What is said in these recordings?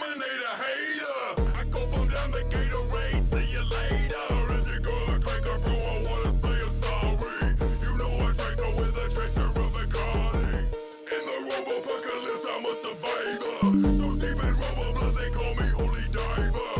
terminate a hater. I go bum down the Gatorade, see you later. If you go look like a pro, I wanna say you're sorry. You know I drank her with a tracer of Bacardi. In the robo-apocalypse, I'm a survivor. So deep in robo-blood, they call me Holy Diver.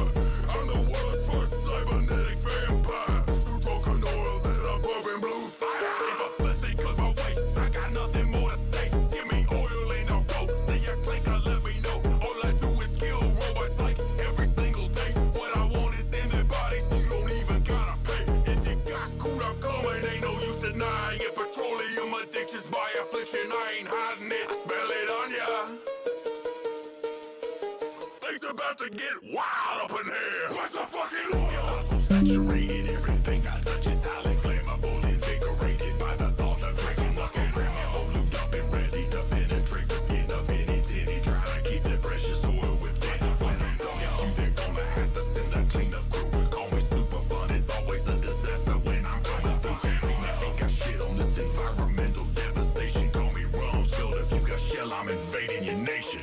I'm the world's first cybernetic vampire. Too drunk on oil that I'm pumping blue fire. If a blessing comes my way, I got nothing more to say. Give me oil and I'll go. Say a clinker, let me know. All I do is kill robots like every single day. What I want is in their bodies, so you don't even gotta pay. If you got crude, I'm coming, ain't no use denying it. Petroleum addiction's my affliction, I ain't hiding it. I smell it on ya. Things about to get wild up in here. What's the fucking oil? I'm so saturated, everything I touch is highly flammable, invigorated by the thought of drinking fucking Remy. Lubed up and ready to penetrate the skin of any titty. Try to keep that precious oil within. You they're gonna have to send a cleanup crew. Call me super fun, it's always a disaster when I'm coming through. Ain't got shit on this environmental devastation. Call me Rumsfeld, if you got shell, I'm invading your nation.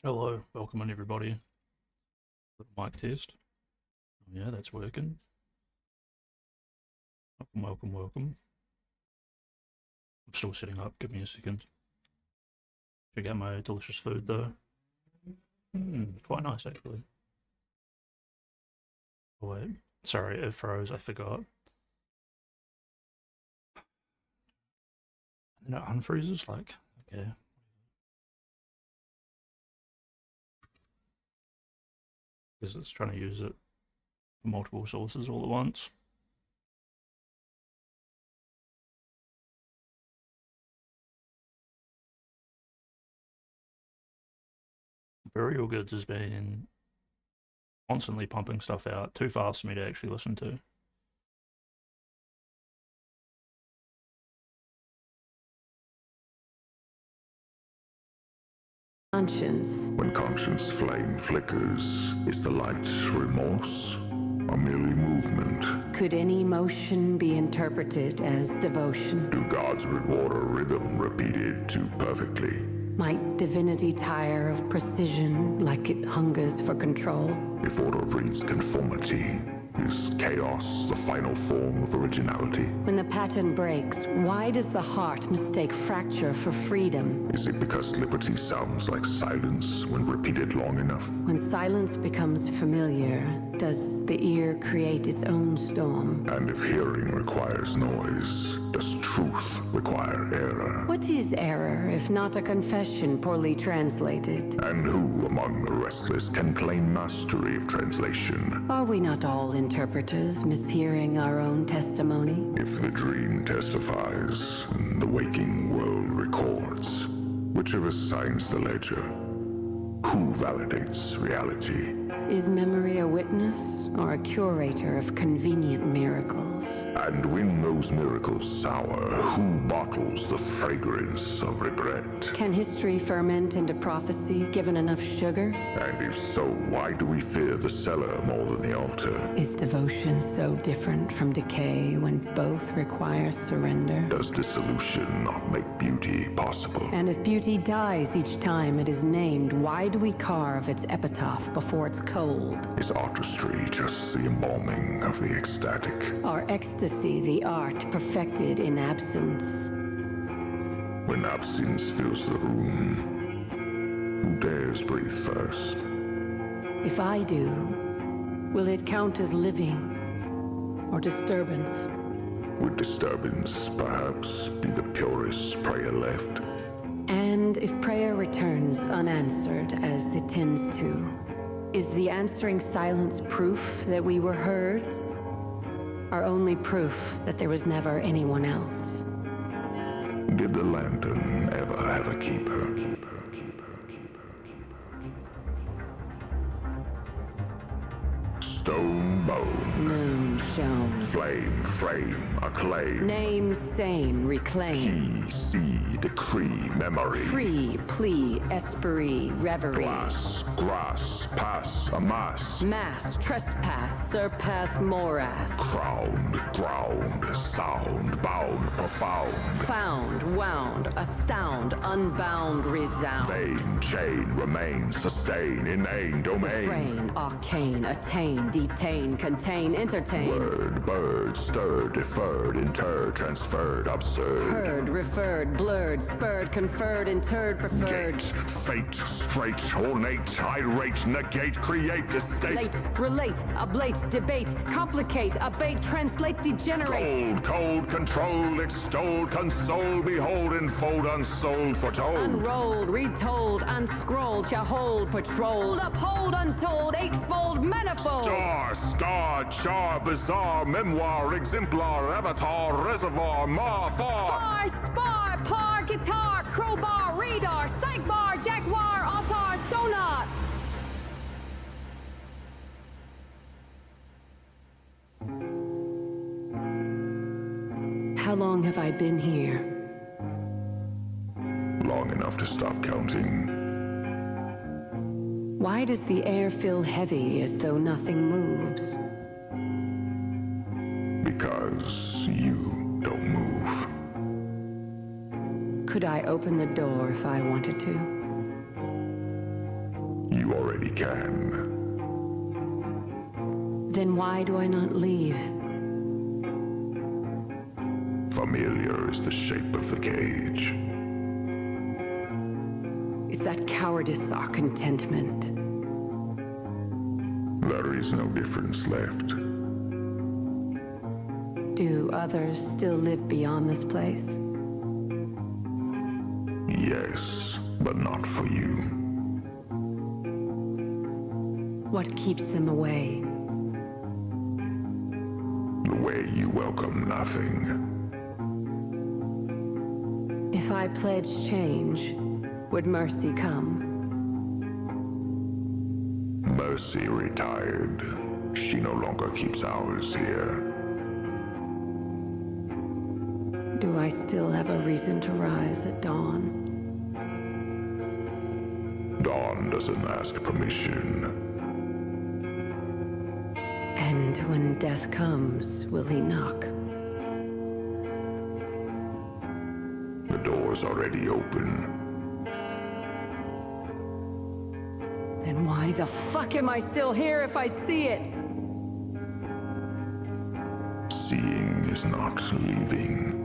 Hello, welcome on everybody. Little mic test. Yeah, that's working. Welcome, welcome, welcome. I'm still setting up, give me a second. Check out my delicious food though. Quite nice actually. Oh wait, sorry, it froze, I forgot. And it unfreezes, like, okay. Because it's trying to use it for multiple sources all at once. Burial Goods has been constantly pumping stuff out, too fast for me to actually listen to. Conscience. When conscience flame flickers, is the light remorse or merely movement? Could any emotion be interpreted as devotion? Do gods reward a rhythm repeated too perfectly? Might divinity tire of precision like it hungers for control? If order breeds conformity, is chaos the final form of originality? When the pattern breaks, why does the heart mistake fracture for freedom? Is it because liberty sounds like silence when repeated long enough? When silence becomes familiar, does the ear create its own storm? And if hearing requires noise, does truth require error? What is error if not a confession poorly translated? And who among the restless can claim mastery of translation? Are we not all interpreters mishearing our own testimony? If the dream testifies and the waking world records, which of us signs the ledger? Who validates reality? Is memory a witness or a curator of convenient miracles? And when those miracles sour, who bottles the fragrance of regret? Can history ferment into prophecy given enough sugar? And if so, why do we fear the cellar more than the altar? Is devotion so different from decay when both require surrender? Does dissolution not make beauty possible? And if beauty dies each time it is named, why do we carve its epitaph before it's cold? Is artistry just the embalming of the ecstatic? Or ecstasy the art perfected in absence? When absence fills the room, who dares breathe first? If I do, will it count as living or disturbance? Would disturbance perhaps be the purest prayer left? And if prayer returns remains unanswered as it tends to. Is the answering silence proof that we were heard? Or only proof that there was never anyone else? Did the lantern ever have a keeper? Stone bone, Known, shown. flame, frame, acclaim. Name, same, reclaim. Key, see, decree, memory. Free, plea, esprit, reverie. Glass, grass, pass, amass. Mass, trespass, surpass, morass. Crowned, ground, sound, bound, profound. Found, wound, astound, unbound, resound. Vein, chain, remain, sustain, inane, domain. Refrain, arcane, attain, detain, contain, entertain. Word, bird, stirred, deferred, interred, transferred, absurd. Heard, referred, blurred, spurred, conferred, interred, preferred. Gate, fate, straight, ornate, irate, negate, create, estate. Late, relate, ablate, debate, complicate, abate, translate, degenerate. Cold, cold, controlled, extolled, console, behold, enfold, unsold, foretold. Unrolled, retold, unscrolled, shall hold, patrolled, uphold, untold, eightfold, manifold. Star, scar, char, bizarre, memoir, exemplar, avatar, reservoir, mar, far. Bar, spar, par, guitar, crowbar, radar, psych bar, jaguar, altar, sonar. How long have I been here? Long enough to stop counting. Why does the air feel heavy as though nothing moves? Because you don't move. Could I open the door if I wanted to? You already can. Then why do I not leave? Familiar is the shape of the cage. Is that cowardice our contentment? There is no difference left. Do others still live beyond this place? Yes, but not for you. What keeps them away? The way you welcome nothing. If I pledge change, would mercy come? Mercy retired. She no longer keeps ours here. Do I still have a reason to rise at dawn? Dawn doesn't ask permission. And when death comes, will he knock? The door's already open. Then why the fuck am I still here if I see it? Seeing is not leaving.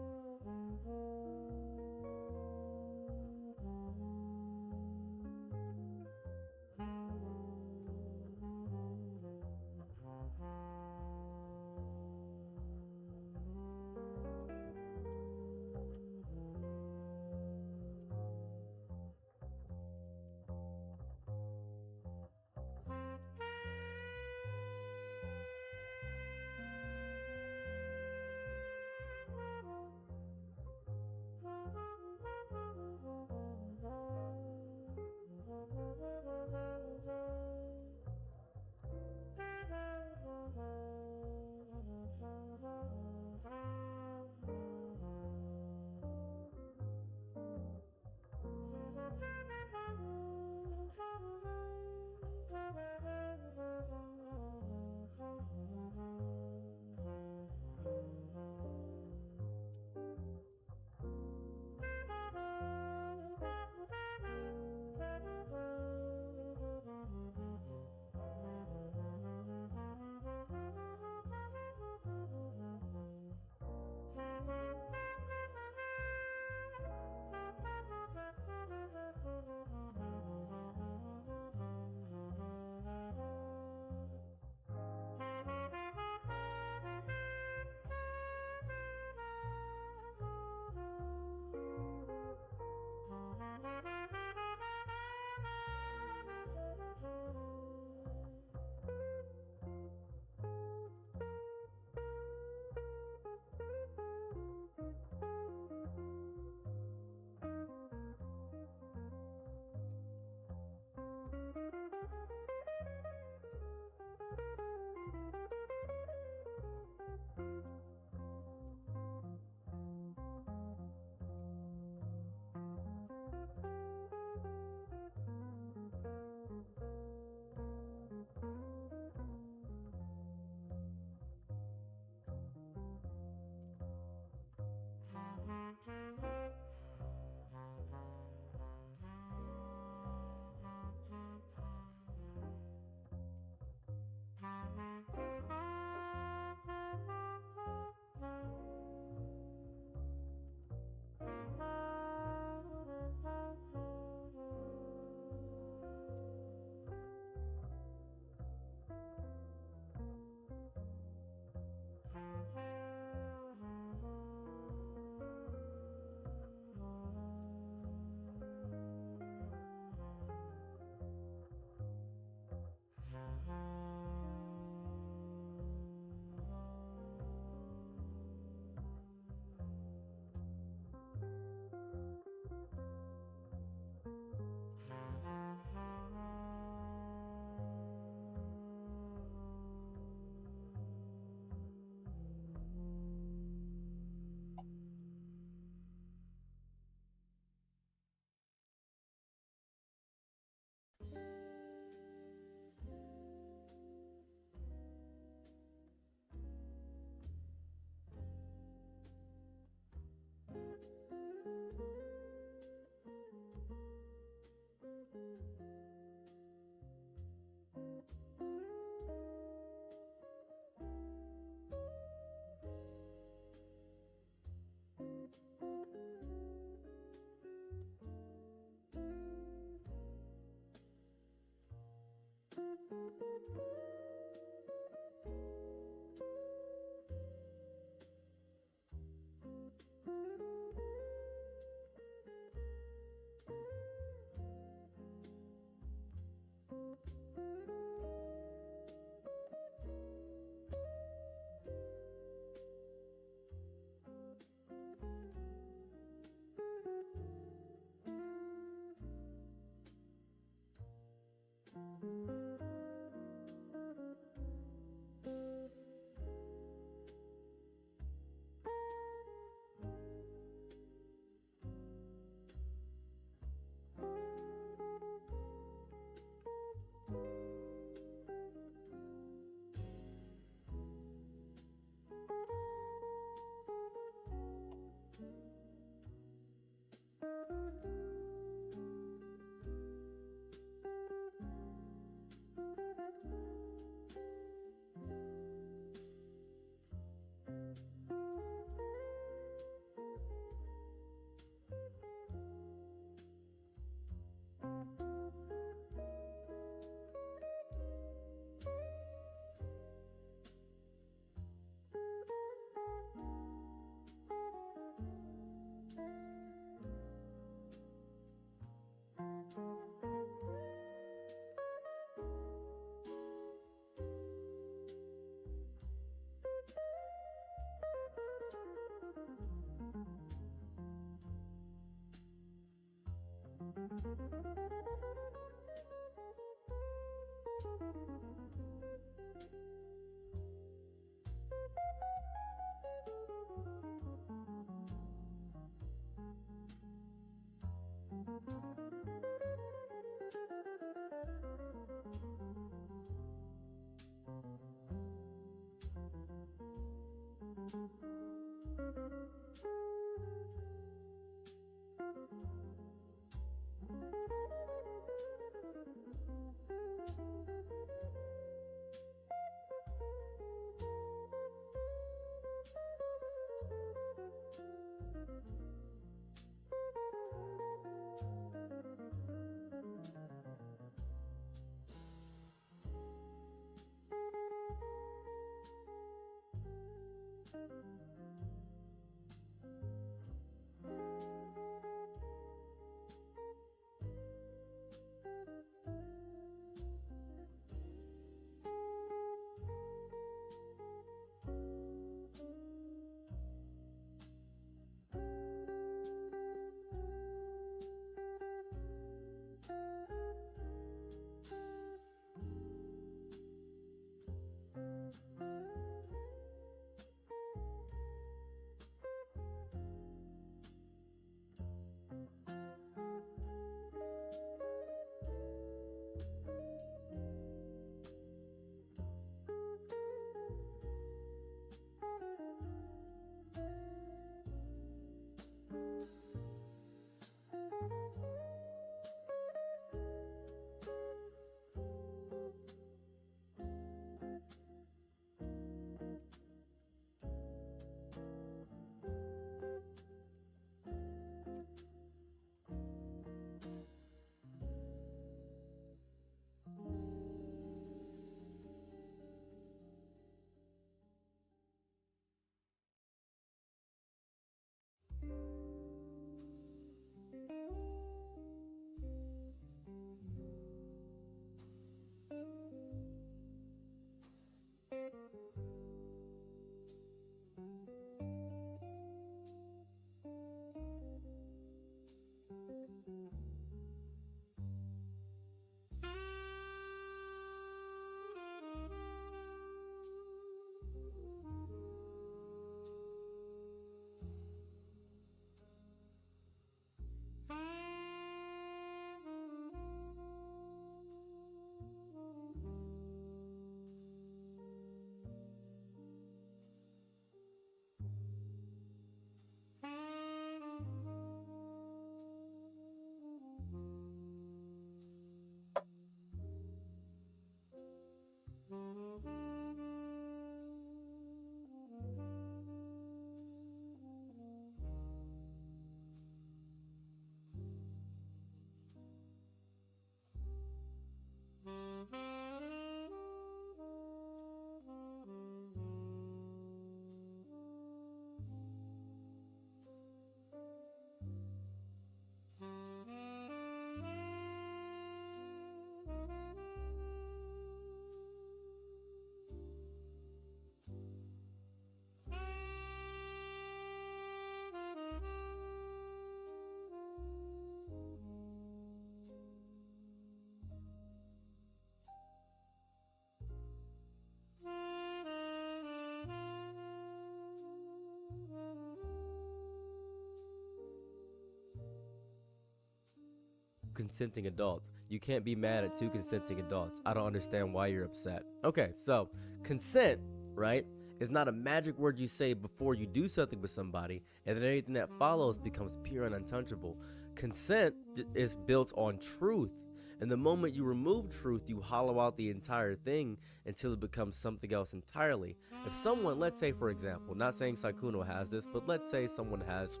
consenting adults. You can't be mad at two consenting adults. I don't understand why you're upset. Okay, so consent, right, is not a magic word you say before you do something with somebody, and then anything that follows becomes pure and untouchable. Consent is built on truth. And the moment you remove truth, you hollow out the entire thing until it becomes something else entirely. If someone, let's say for example, not saying Sykkuno has this, but let's say someone has,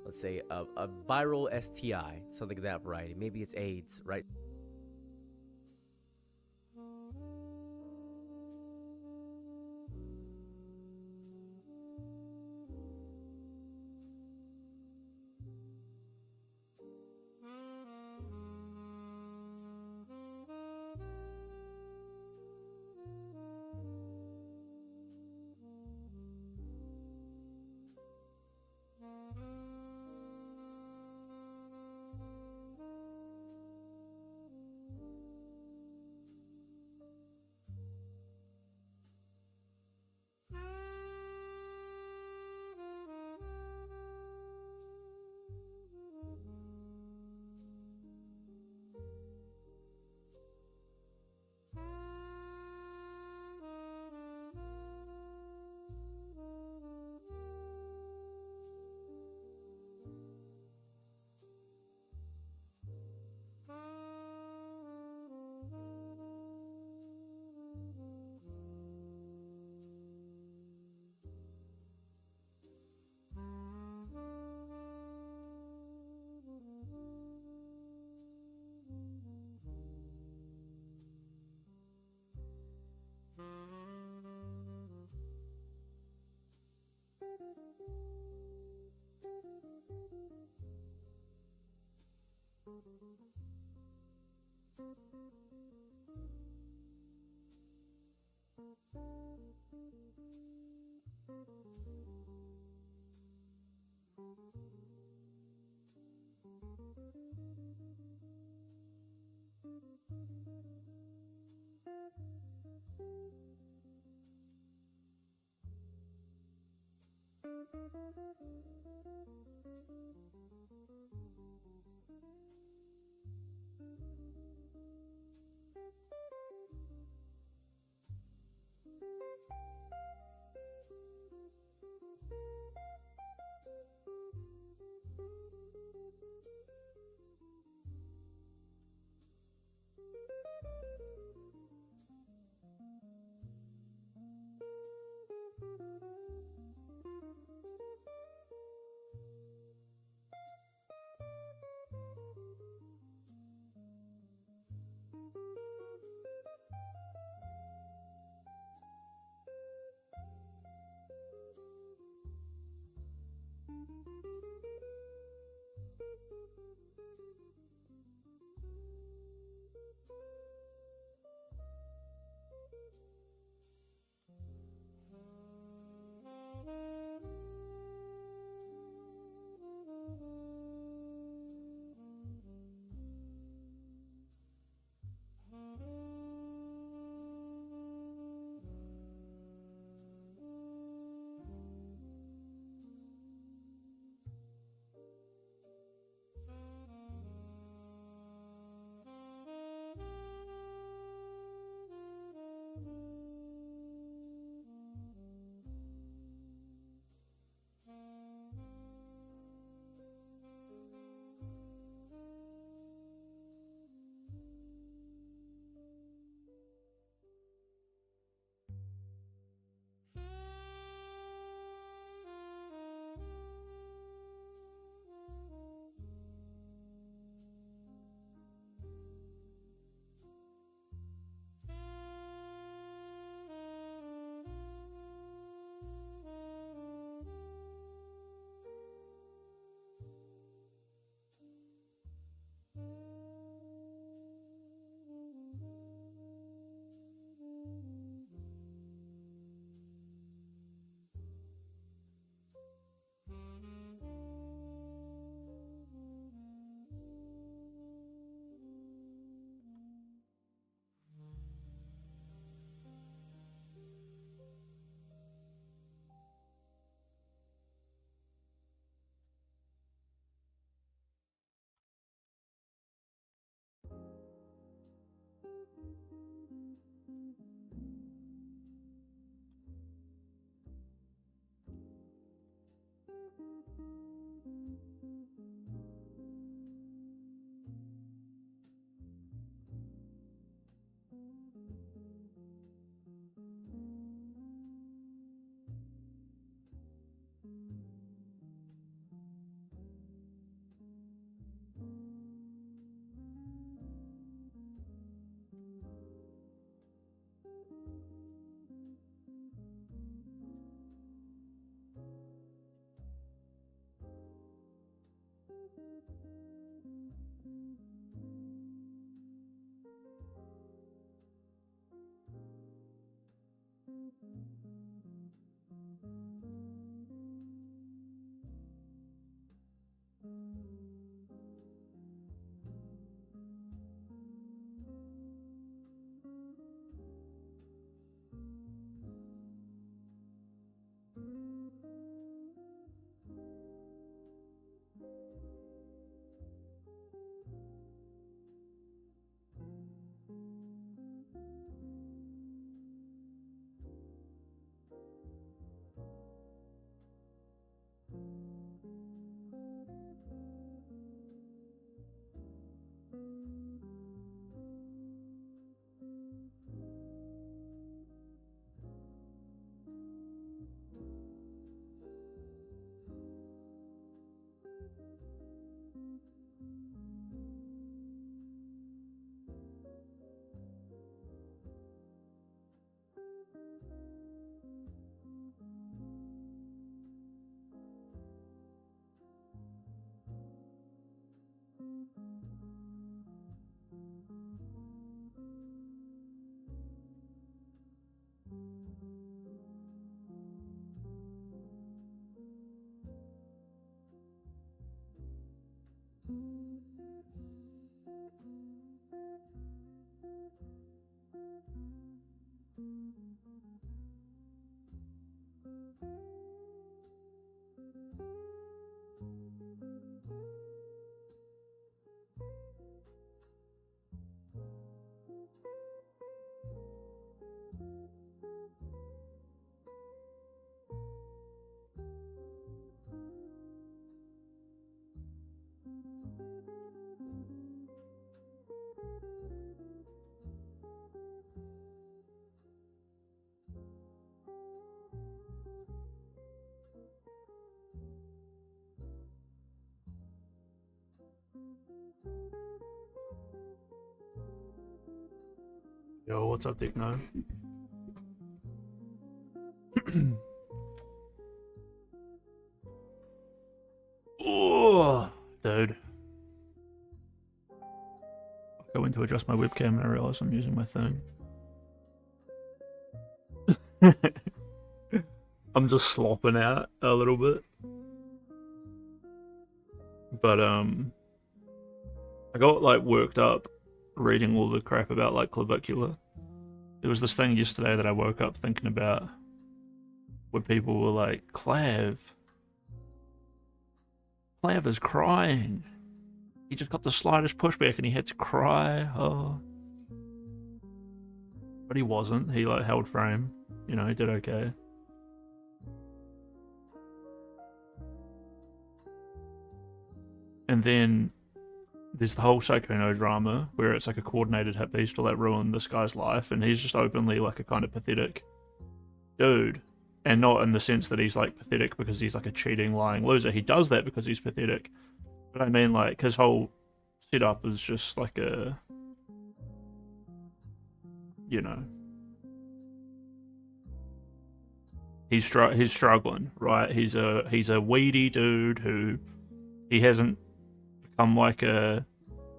let's say a viral STI, something of that variety. Maybe it's AIDS, right? Yo, what's up, Dickno? Oh, dude. I went to adjust my webcam and I realized I'm using my thing. I'm just slopping out a little bit. But, I got, like, worked up reading all the crap about, like, Clavicula. There was this thing yesterday that I woke up thinking about where people were like, Clav is crying. He just got the slightest pushback and he had to cry. Oh. But he wasn't. He, like, held frame. You know, he did okay. And then there's the whole Psychono drama where it's like a coordinated hit piece to like ruin this guy's life, and he's just openly like a kind of pathetic dude. And not in the sense that he's like pathetic because he's like a cheating, lying loser. He does that because he's pathetic. But I mean, like, his whole setup is just like a, you know, he's struggling, right? He's a weedy dude who he hasn't become like a,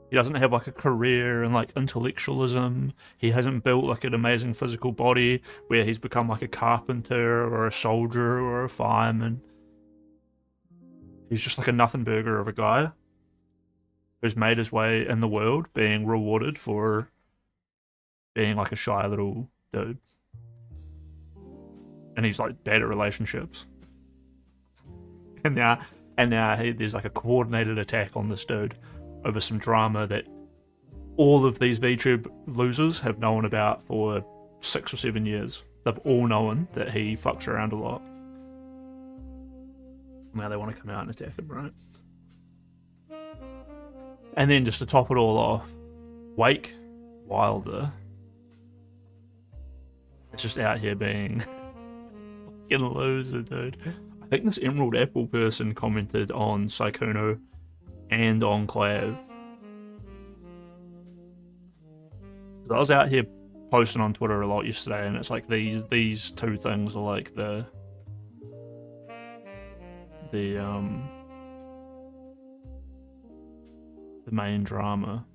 he doesn't have like a career in like intellectualism. He hasn't built like an amazing physical body where he's become like a carpenter or a soldier or a fireman. He's just like a nothing burger of a guy who's made his way in the world, being rewarded for being like a shy little dude. And he's like bad at relationships. And now there's like a coordinated attack on this dude over some drama that all of these VTube losers have known about for 6 or 7 years. They've all known that he fucks around a lot. Now they want to come out and attack him, right? And then just to top it all off, Wake Wilder is just out here being fucking loser, dude. I think this Emerald Apple person commented on Psychono and on Clav. I was out here posting on Twitter a lot yesterday, and it's like these two things are like the main drama.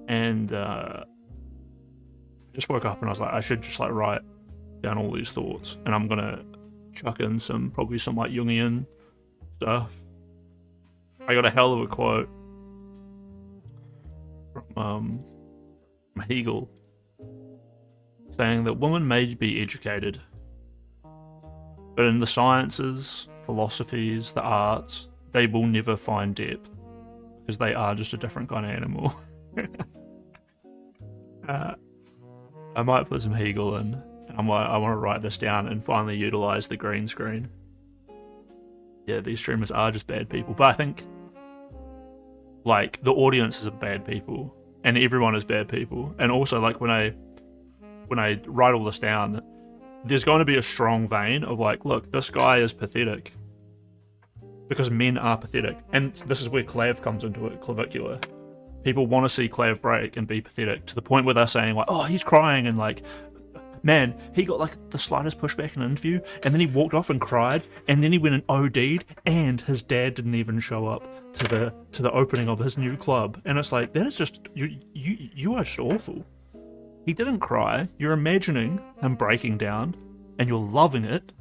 And I just woke up and I was like, I should just like write down all these thoughts, and I'm gonna chuck in probably some like Jungian stuff. I got a hell of a quote from Hegel saying that women may be educated, but in the sciences, philosophies, the arts, they will never find depth because they are just a different kind of animal. I might put some Hegel in, and I want to write this down and finally utilize the green screen. Yeah, these streamers are just bad people, but I think like the audiences are bad people, and everyone is bad people. And also, like when I write all this down, there's going to be a strong vein of like, look, this guy is pathetic because men are pathetic, and this is where Clav comes into it. Clavicula. People want to see Clav break and be pathetic to the point where they're saying like, oh, he's crying, and like Man, he got like the slightest pushback in an interview, and then he walked off and cried, and then he went and OD'd, and his dad didn't even show up to the opening of his new club. And it's like, that is just, you are just awful. He didn't cry. You're imagining him breaking down, and you're loving it.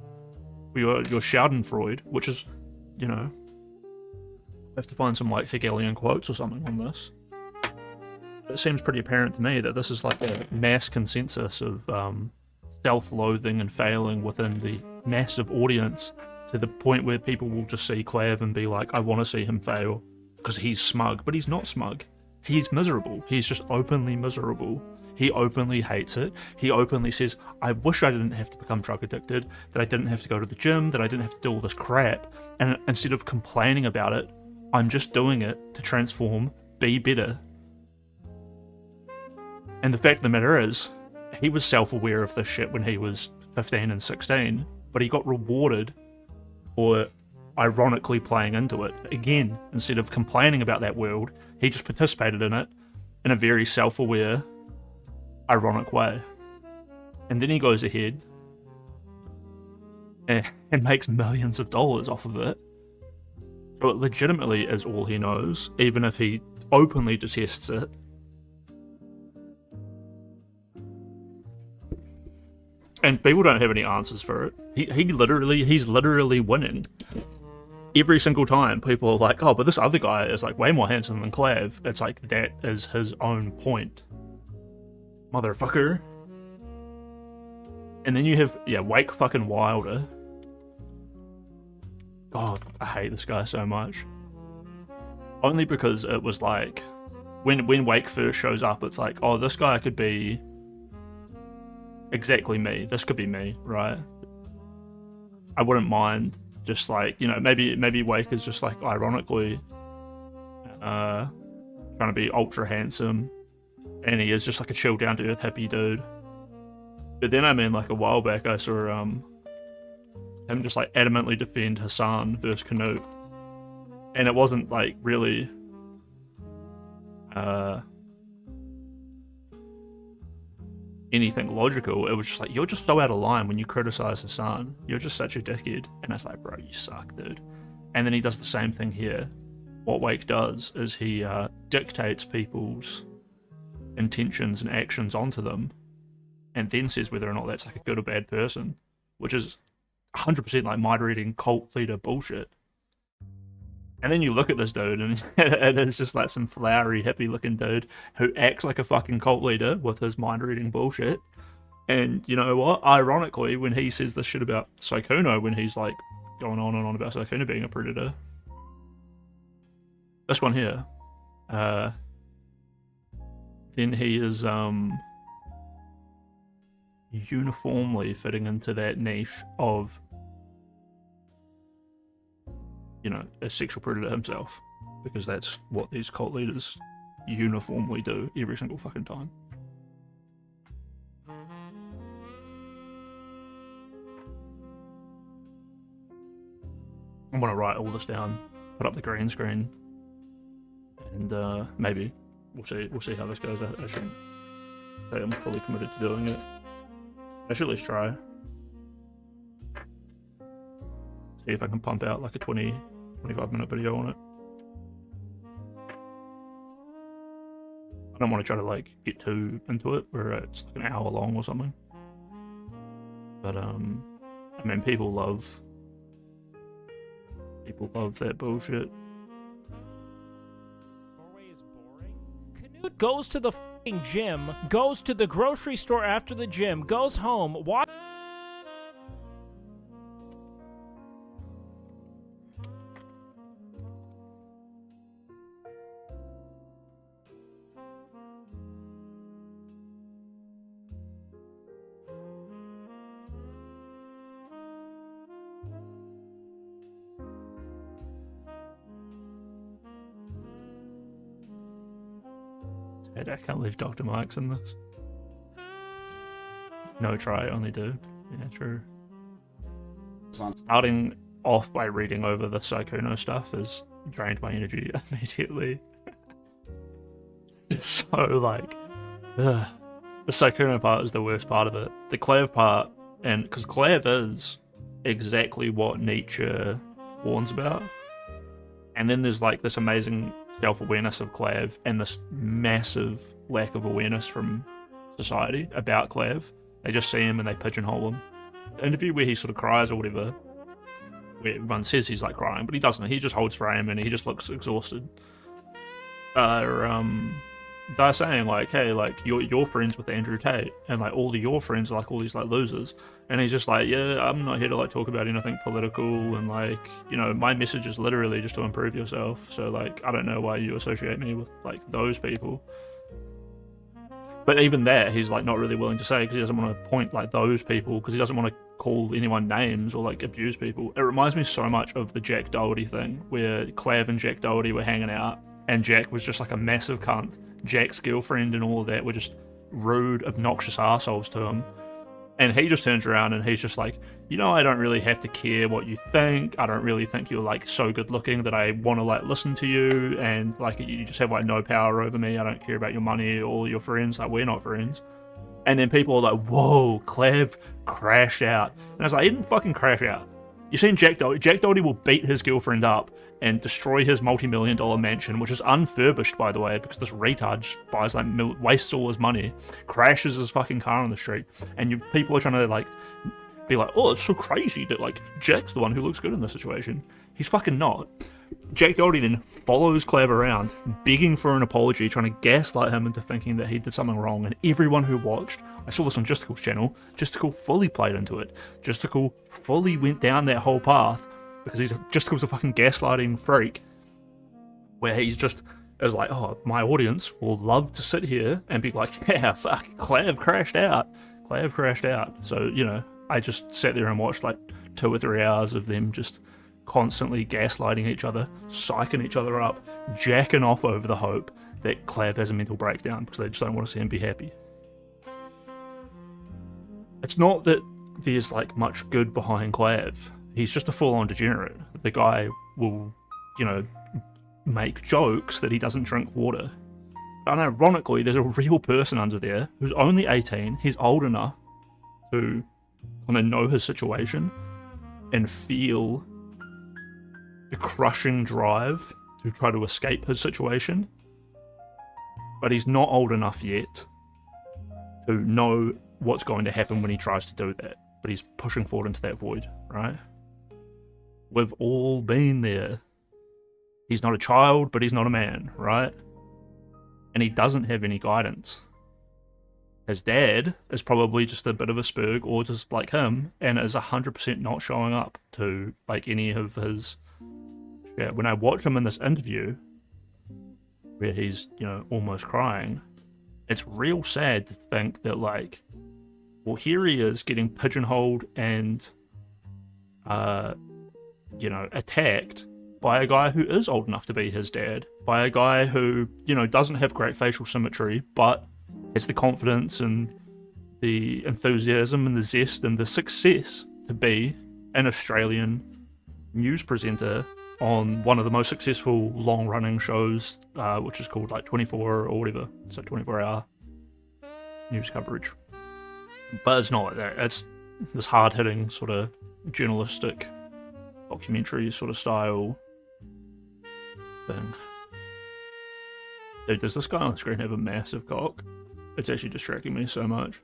You're Schadenfreude, which is, you know, I have to find some like Hegelian quotes or something on this. It seems pretty apparent to me that this is like a mass consensus of self-loathing and failing within the massive audience, to the point where people will just see Clav and be like, I want to see him fail because he's smug. But he's not smug. He's miserable. He's just openly miserable. He openly hates it. He openly says, I wish I didn't have to become drug addicted, that I didn't have to go to the gym, that I didn't have to do all this crap. And instead of complaining about it, I'm just doing it to transform, be better. And the fact of the matter is, he was self-aware of this shit when he was 15 and 16, but he got rewarded for ironically playing into it. Again, instead of complaining about that world, he just participated in it in a very self-aware, ironic way. And then he goes ahead and makes millions of dollars off of it. So it legitimately is all he knows, even if he openly detests it. And people don't have any answers for it. He's literally winning. Every single time people are like, oh, but this other guy is like way more handsome than Clav. It's like, that is his own point. Motherfucker. And then you have, Wake fucking Wilder. God, I hate this guy so much. Only because it was like, when Wake first shows up, it's like, oh, this guy could be exactly me. This could be me, right? I wouldn't mind just like, you know, maybe Wake is just like ironically trying to be ultra handsome, and he is just like a chill, down to earth, happy dude. But then I mean, like a while back, I saw him just like adamantly defend Hassan versus Canute, and it wasn't like really anything logical. It was just like, you're just so out of line when you criticize Hassan. You're just such a dickhead. And it's like, bro, you suck, dude. And then he does the same thing here. What Wake does is he dictates people's intentions and actions onto them, and then says whether or not that's like a good or bad person, which is 100% like mind-reading cult leader bullshit. And then you look at this dude, and it is just like some flowery, hippie-looking dude who acts like a fucking cult leader with his mind-reading bullshit. And you know what? Ironically, when he says this shit about Sykkuno, when he's like going on and on about Sykkuno being a predator, this one here, then he is uniformly fitting into that niche of, you know, a sexual predator himself, because that's what these cult leaders uniformly do every single fucking time. I'm gonna write all this down, put up the green screen, and maybe we'll see how this goes. I shouldn't say I'm fully committed to doing it. I should at least try. See if I can pump out like a 25 minute video on it. I don't want to try to like get too into it where it's like an hour long or something. But I mean, people love that bullshit. Norway is boring. Canute goes to the f***ing gym, goes to the grocery store after the gym, goes home, I can't believe Dr. Mike's in this. No try, only do. Yeah, true. Starting off by reading over the Sykkuno stuff has drained my energy immediately. It's so like, ugh. The Sykkuno part is the worst part of it. The Clav part, and because Clav is exactly what Nietzsche warns about. And then there's like this amazing self-awareness of Clav and this massive lack of awareness from society about Clav. They just see him and they pigeonhole him. The interview where he sort of cries or whatever, where everyone says he's like crying, but he doesn't. He just holds frame and he just looks exhausted. They're saying like, hey, like you're friends with Andrew Tate, and like all of your friends are like all these like losers, and he's just like, yeah, I'm not here to like talk about anything political, and like, you know, my message is literally just to improve yourself. So like, I don't know why you associate me with like those people. But even that, he's like not really willing to say, because he doesn't want to point like those people, because he doesn't want to call anyone names or like abuse people. It reminds me so much of the Jack Doherty thing, where Clav and Jack Doherty were hanging out, and Jack was just like a massive cunt. Jack's girlfriend and all of that were just rude, obnoxious assholes to him. And he just turns around and he's just like, you know, I don't really have to care what you think. I don't really think you're like so good looking that I want to like listen to you. And like, you just have like no power over me. I don't care about your money or your friends. Like, we're not friends. And then people are like, whoa, Clav crashed out. And I was like, he didn't fucking crash out. You seen Jack Doherty? Jack Doherty will beat his girlfriend up and destroy his multi-million-dollar mansion, which is unfurbished, by the way, because this retard just buys like wastes all his money, crashes his fucking car on the street, and people are trying to like be like, oh, it's so crazy that like Jack's the one who looks good in this situation. He's fucking not. Jack Doherty then follows Clav around, begging for an apology, trying to gaslight him into thinking that he did something wrong. And everyone who watched, I saw this on Justicle's channel, Justicle fully played into it. Justicle fully went down that whole path, because Justicle's a fucking gaslighting freak, where he's just is like, oh, my audience will love to sit here and be like, yeah, fuck, Clav crashed out. Clav crashed out. So, you know, I just sat there and watched like 2 or 3 hours of them just constantly gaslighting each other, psyching each other up, jacking off over the hope that Clav has a mental breakdown because they just don't want to see him be happy. It's not that there's like much good behind Clav. He's just a full-on degenerate. The guy will, you know, make jokes that he doesn't drink water. And ironically, there's a real person under there who's only 18. He's old enough to kind of know his situation and feel a crushing drive to try to escape his situation, but he's not old enough yet to know what's going to happen when he tries to do that, but he's pushing forward into that void, right? We've all been there. He's not a child, but he's not a man, right? And he doesn't have any guidance. His dad is probably just a bit of a spurg, or just like him, and is 100% not showing up to like any of his shit. When I watch him in this interview, where he's, you know, almost crying, it's real sad to think that like, well, here he is getting pigeonholed and, you know, attacked by a guy who is old enough to be his dad, by a guy who, you know, doesn't have great facial symmetry, but has the confidence and the enthusiasm and the zest and the success to be an Australian news presenter on one of the most successful long-running shows, which is called like 24 or whatever, so 24-hour news coverage. But it's not like that. It's this hard-hitting sort of journalistic documentary sort of style thing. Dude, does this guy on the screen have a massive cock? It's actually distracting me so much.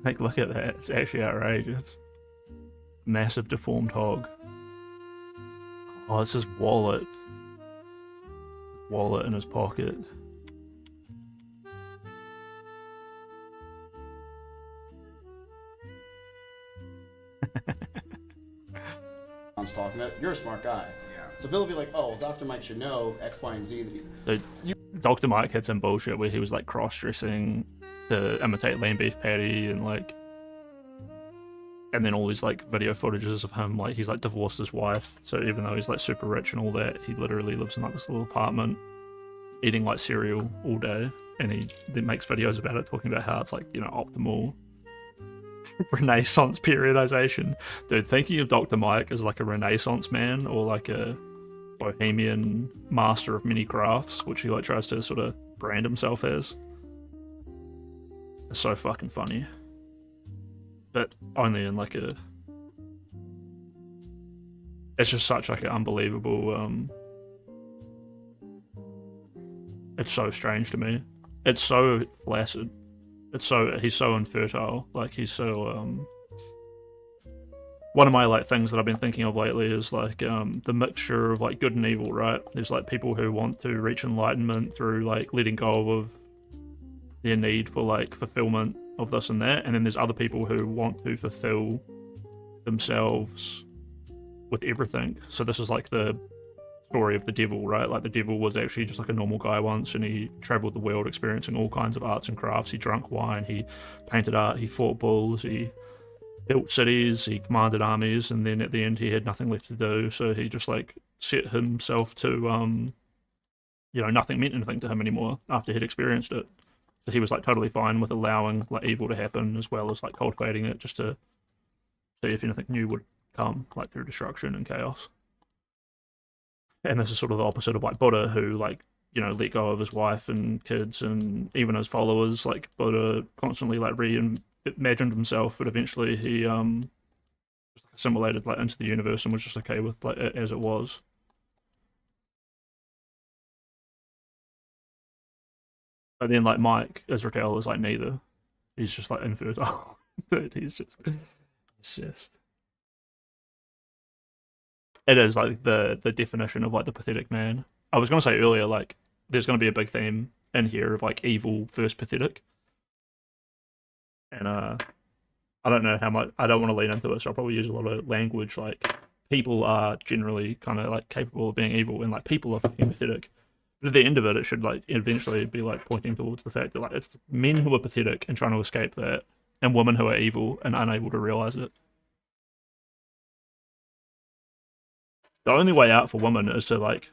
Like, look at that. It's actually outrageous. Massive deformed hog. Oh, it's his wallet. Wallet in his pocket. I'm talking about. You're a smart guy. Yeah. So Bill will be like, oh, well, Dr. Mike should know X, Y, and Z. Dr. Mike had some bullshit where he was like cross-dressing to imitate lean beef patty and like, and then all these like video footages of him, like he's like divorced his wife, so even though he's like super rich and all that, he literally lives in like this little apartment eating like cereal all day, and he then makes videos about it, talking about how it's like, you know, optimal Renaissance periodization. Dude, thinking of Dr. Mike as like a Renaissance man or like a bohemian master of many crafts, which he like tries to sort of brand himself as. It's so fucking funny. But only in like a... It's just such like an unbelievable... It's so strange to me. It's so flaccid. He's so infertile. Like he's so one of my like things that I've been thinking of lately is like the mixture of like good and evil, right? There's like people who want to reach enlightenment through like letting go of their need for like fulfillment of this and that, and then there's other people who want to fulfill themselves with everything. So this is like the story of the devil, right? Like the devil was actually just like a normal guy once, and he traveled the world experiencing all kinds of arts and crafts. He drank wine, he painted art, he fought bulls, he built cities, he commanded armies, and then at the end he had nothing left to do, so he just like set himself to nothing meant anything to him anymore after he'd experienced it. So he was like totally fine with allowing like evil to happen as well as like cultivating it just to see if anything new would come, like through destruction and chaos. And this is sort of the opposite of like Buddha, who like, let go of his wife and kids and even his followers. Like Buddha constantly like reimagined himself, but eventually he just assimilated like into the universe and was just okay with like it as it was. But then like Mike Israel is like neither. He's just like infertile. Dude, it's just. It is like the definition of like the pathetic man. I was gonna say earlier, like there's gonna be a big theme in here of like evil versus pathetic, and I don't know how much. I don't want to lean into it, so I'll probably use a lot of language like people are generally kind of like capable of being evil, and like people are fucking pathetic. But at the end of it, it should like eventually be like pointing towards the fact that like it's men who are pathetic and trying to escape that, and women who are evil and unable to realize it. The only way out for women is to like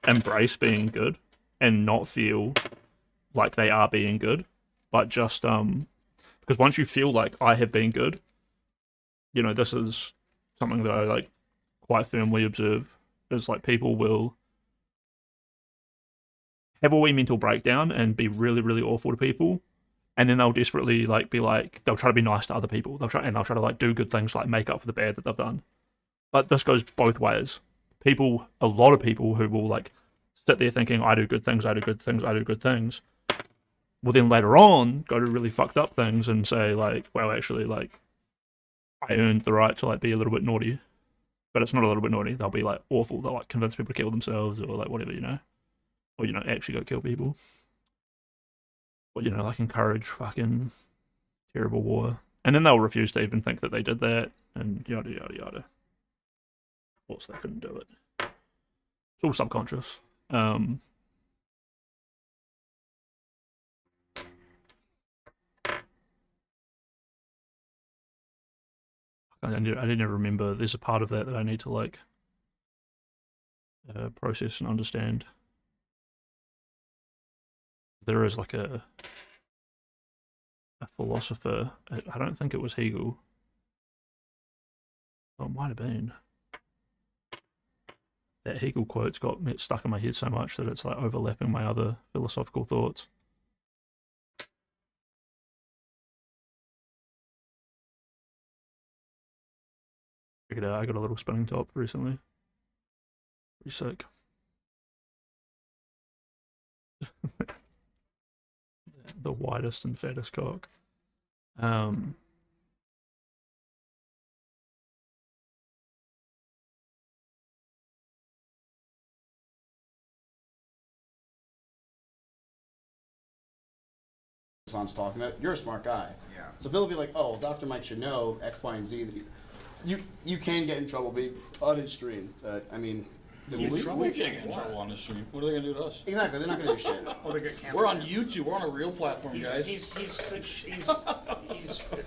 embrace being good and not feel like they are being good, but just because once you feel like I have been good, this is something that I like quite firmly observe is like people will have a wee mental breakdown and be really, really awful to people, and then they'll desperately like be like they'll try to be nice to other people. They'll try to like do good things to like make up for the bad that they've done. But this goes both ways. A lot of people who will like sit there thinking I do good things, I do good things, I do good things, will then later on go to really fucked up things and say like, well, actually, like I earned the right to like be a little bit naughty, but it's not a little bit naughty. They'll be like awful. They'll like convince people to kill themselves or like whatever, or actually go kill people, or like encourage fucking terrible war, and then they'll refuse to even think that they did that, and yada yada yada. Of course, they couldn't do it. It's all subconscious. I didn't remember. There's a part of that I need to like process and understand. There is like a philosopher. I don't think it was Hegel. Oh, it might have been. That Hegel quote's got me stuck in my head so much that it's like overlapping my other philosophical thoughts. Check it out, I got a little spinning top recently. Pretty sick. The widest and fattest cock. I'm talking about, you're a smart guy. Yeah. So Bill will be like, oh, well, Dr. Mike should know X, Y, and Z. That you can get in trouble being on his stream. I mean, We can't get in trouble on this stream. What are they gonna do to us? exactly. They're not going to do shit. Oh, they get canceled. We're on YouTube. We're on a real platform, guys. He's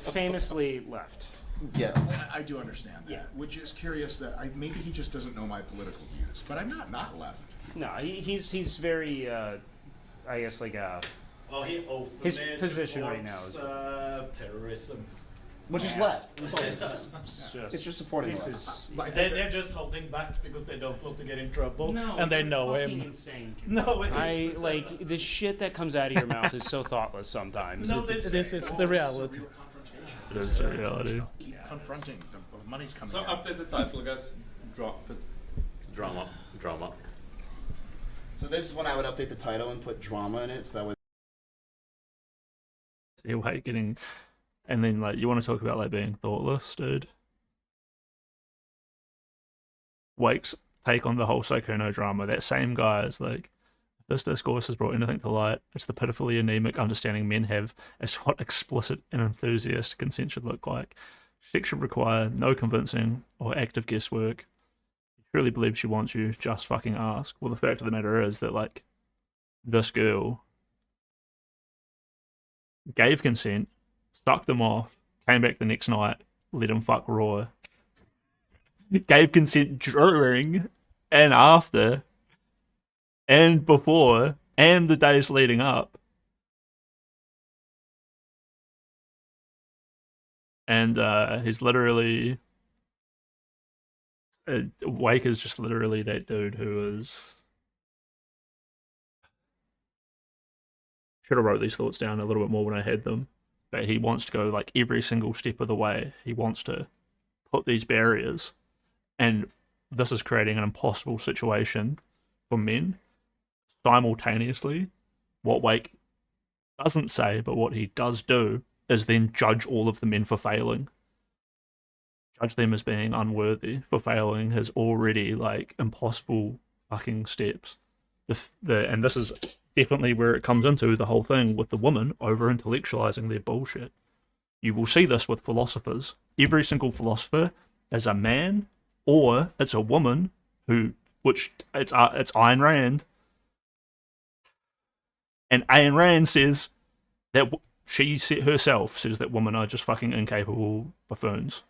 famously left. Yeah. I do understand that. Yeah. Which is curious that maybe he just doesn't know my political views, but I'm not left. No, he's very I guess like Well, his position right now is terrorism. Which is left. That's all it is. It's just supporting left. They're just holding back because they don't want to get in trouble, No, and they you're know fucking him. insane. No, it is. I like the shit that comes out of your mouth is so thoughtless sometimes. No, It's- this is the reality. Real confrontation. It is the reality. Keep confronting. The money's coming So in. update the title, guys. Put drama. So this is when I would update the title and put drama in it, so that way. See Wake getting, and then like you want to talk about like being thoughtless, dude. Wake's take on the whole Sykkuno drama. That same guy is like, if this discourse has brought anything to light, it's the pitifully anemic understanding men have as to what explicit and enthusiast consent should look like. Sex should require no convincing or active guesswork. If you truly believe she wants you, just fucking ask. Well, the fact of the matter is that like this girl gave consent, sucked them off, came back the next night, let him fuck raw. Gave consent during and after and before and the days leading up. And he's literally... Wake is just literally that dude who is... Should have wrote these thoughts down a little bit more when I had them. But he wants to go like every single step of the way. He wants to put these barriers. And this is creating an impossible situation for men. Simultaneously, what Wake doesn't say, but what he does do, is then judge all of the men for failing. Judge them as being unworthy for failing his already like impossible fucking steps. And this is definitely where it comes into the whole thing with the woman over intellectualizing their bullshit. You will see this with philosophers. Every single philosopher is a man or it's a woman who, which it's Ayn Rand, and Ayn Rand says that she herself says that women are just fucking incapable buffoons.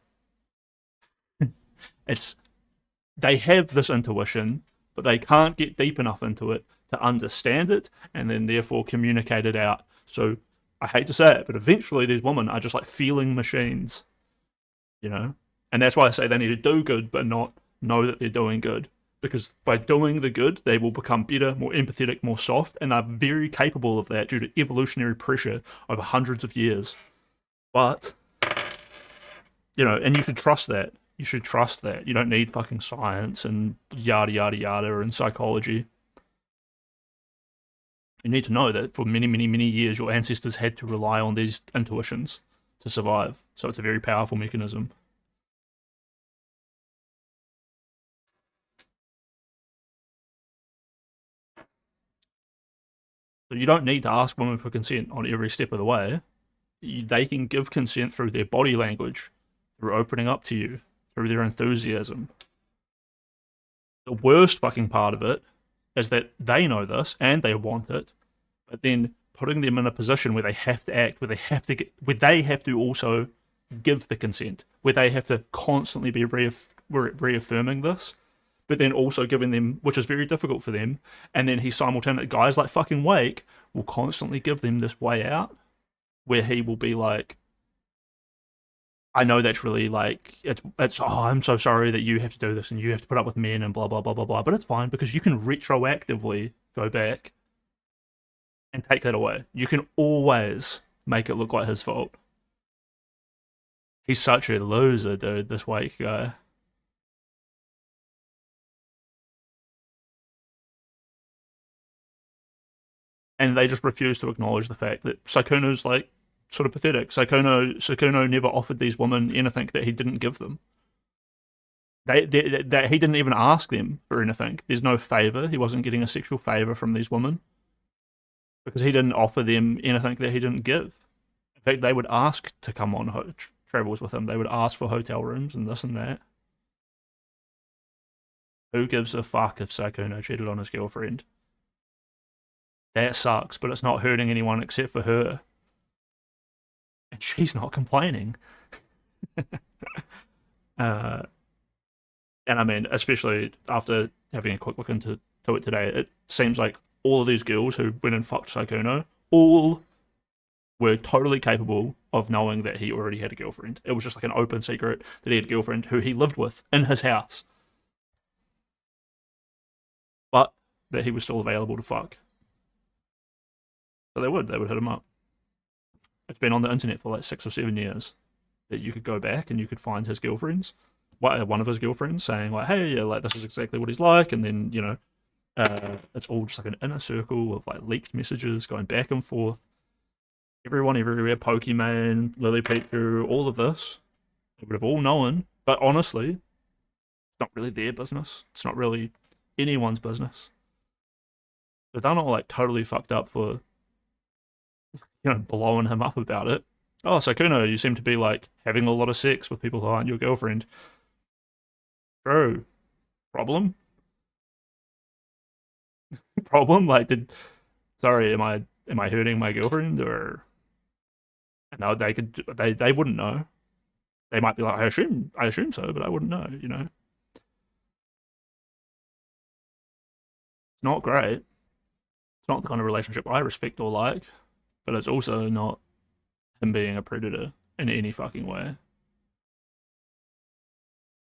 They have this intuition, but they can't get deep enough into it to understand it and then therefore communicate it out. So I hate to say it, but eventually these women are just like feeling machines, you know? And that's why I say they need to do good, but not know that they're doing good. Because by doing the good, they will become better, more empathetic, more soft, and are very capable of that due to evolutionary pressure over hundreds of years. But, you know, and you should trust that. You should trust that. You don't need fucking science and yada, yada, yada, and psychology. You need to know that for many, many, many years, your ancestors had to rely on these intuitions to survive. So it's a very powerful mechanism. So you don't need to ask women for consent on every step of the way. They can give consent through their body language, through opening up to you, through their enthusiasm. The worst fucking part of it is that they know this and they want it, but then putting them in a position where they have to act, where they have to also give the consent, where they have to constantly be reaffirming this, but then also giving them, which is very difficult for them, and then he simultaneously, guys like fucking Wake will constantly give them this way out, where he will be like, I know that's really like, it's oh, I'm so sorry that you have to do this and you have to put up with men and blah, blah, blah, blah, blah, but it's fine because you can retroactively go back and take that away. You can always make it look like his fault. He's such a loser, dude, this Wake guy. And they just refuse to acknowledge the fact that Sykkuno's like sort of pathetic. Sykkuno never offered these women anything that he didn't give them. He didn't even ask them for anything. There's no favor. He wasn't getting a sexual favor from these women because he didn't offer them anything that he didn't give. In fact, they would ask to come on travels with him. They would ask for hotel rooms and this and that. Who gives a fuck if Sykkuno cheated on his girlfriend? That sucks, but it's not hurting anyone except for her. And she's not complaining. And I mean, especially after having a quick look into it today, it seems like all of these girls who went and fucked Sykkuno all were totally capable of knowing that he already had a girlfriend. It was just like an open secret that he had a girlfriend who he lived with in his house. But that he was still available to fuck. So they would hit him up. It's been on the internet for like 6 or 7 years that you could go back and you could find his girlfriends, one of his girlfriends saying like, hey, yeah, like this is exactly what he's like, and then, you know, it's all just like an inner circle of like leaked messages going back and forth. Everyone everywhere, Pokimane, Lily Pichu, all of this, they would have all known, but honestly, it's not really their business. It's not really anyone's business. But they're not like totally fucked up for, you know, blowing him up about it. Oh, Sykkuno, you seem to be like having a lot of sex with people who aren't your girlfriend. True. Problem? Problem? Like, sorry, am I hurting my girlfriend, or? No, they wouldn't know. They might be like, I assume so, but I wouldn't know, you know. It's not great. It's not the kind of relationship I respect or like, but it's also not him being a predator in any fucking way.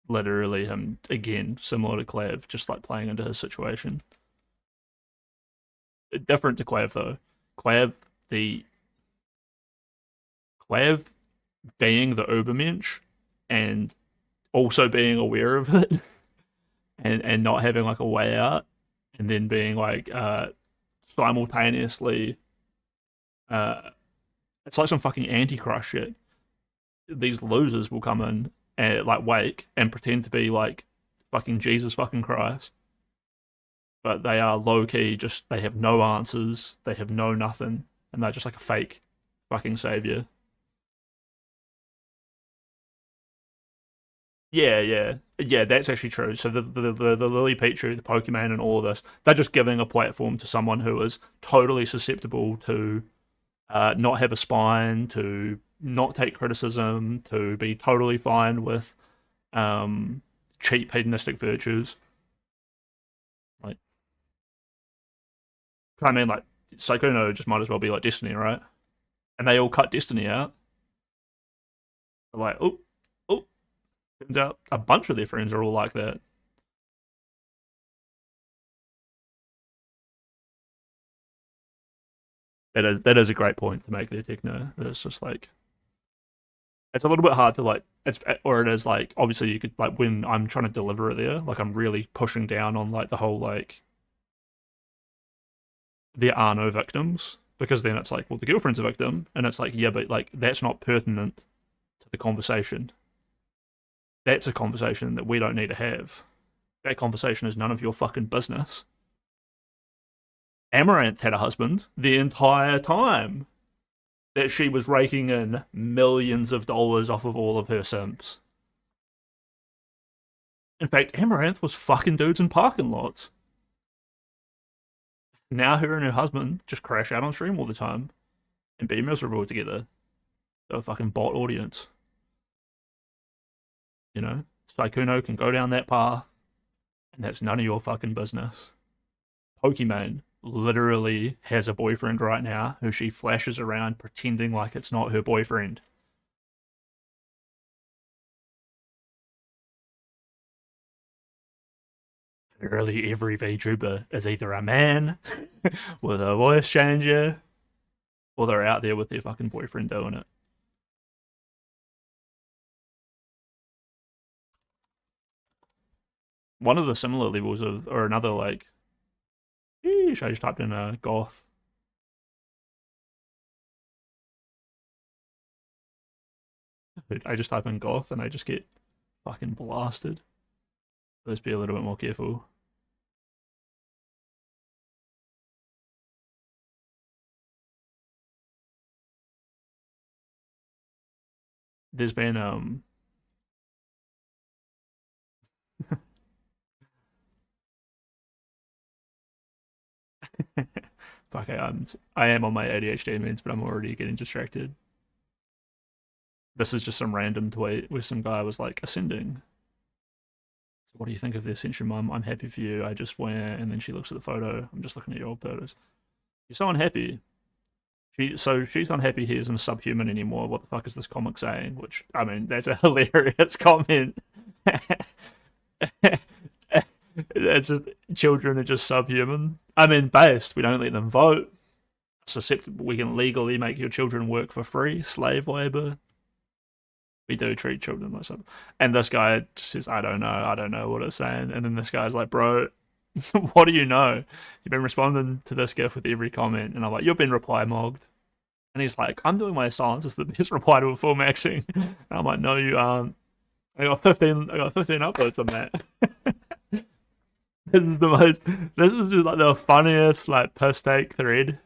Literally him, again, similar to Clav, just like playing into his situation. Different to Clav though. Clav being the Ubermensch and also being aware of it and not having like a way out, and then being like simultaneously it's like some fucking Antichrist shit. These losers will come in and like Wake and pretend to be like fucking Jesus fucking Christ, but they are low-key, just they have no answers, they have no nothing, and they're just like a fake fucking savior. Yeah, that's actually true. So the Lily Pichu, the Pokimane, and all of this, they're just giving a platform to someone who is totally susceptible to not have a spine, to not take criticism, to be totally fine with cheap hedonistic virtues. Like, I mean, like, Sykkuno just might as well be like Destiny, right? And they all cut Destiny out. They're like, oh. Turns out a bunch of their friends are all like that. That is a great point to make there, Techno. It's just like, it's a little bit hard to like, it is like, obviously you could like, when I'm trying to deliver it there, like I'm really pushing down on like the whole like, there are no victims, because then it's like, well, the girlfriend's a victim, and it's like, yeah, but like that's not pertinent to the conversation. That's a conversation that we don't need to have. That conversation is none of your fucking business. Amaranth had a husband the entire time that she was raking in millions of dollars off of all of her simps. In fact, Amaranth was fucking dudes in parking lots. Now her and her husband just crash out on stream all the time and be miserable together. They're a fucking bot audience. You know, Sykkuno can go down that path, and that's none of your fucking business. Pokimane literally has a boyfriend right now who she flashes around pretending like it's not her boyfriend. Literally every VTuber is either a man with a voice changer, or they're out there with their fucking boyfriend doing it. One of the similar levels of, or another like, sheesh, I just typed in goth. I just type in goth and I just get fucking blasted. Let's be a little bit more careful. There's been fuck, I am on my ADHD meds, but I'm already getting distracted. This is just some random tweet where some guy was like, ascending. So what do you think of the ascension, Mum? I'm happy for you. I just went, and then she looks at the photo. I'm just looking at your old photos. You're so unhappy. She's unhappy he isn't a subhuman anymore. What the fuck is this comic saying? Which, I mean, that's a hilarious comment. It's just, children are just subhuman. I mean, based, we don't let them vote. It's acceptable. We can legally make your children work for free, slave labor. We do treat children like something. And this guy just says, I don't know what it's saying. And then this guy's like, bro, what do you know? You've been responding to this gif with every comment. And I'm like, you've been reply mogged. And he's like, I'm doing my silence as the best reply to a full maxing. And I'm like, no, you aren't. I got 15 upvotes on that. This is just like the funniest like piss take thread.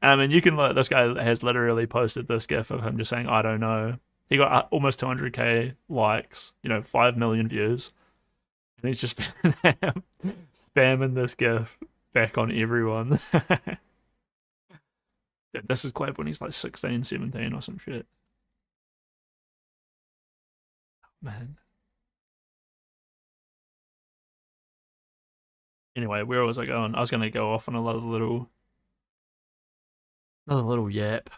I mean, you can look, this guy has literally posted this gif of him just saying, I don't know. He got almost 200k likes, 5 million views. And he's just been spamming this gif back on everyone. Dude, this is Clap when he's like 16, 17 or some shit. Man. Anyway, where was I going? I was going to go off on another little yap.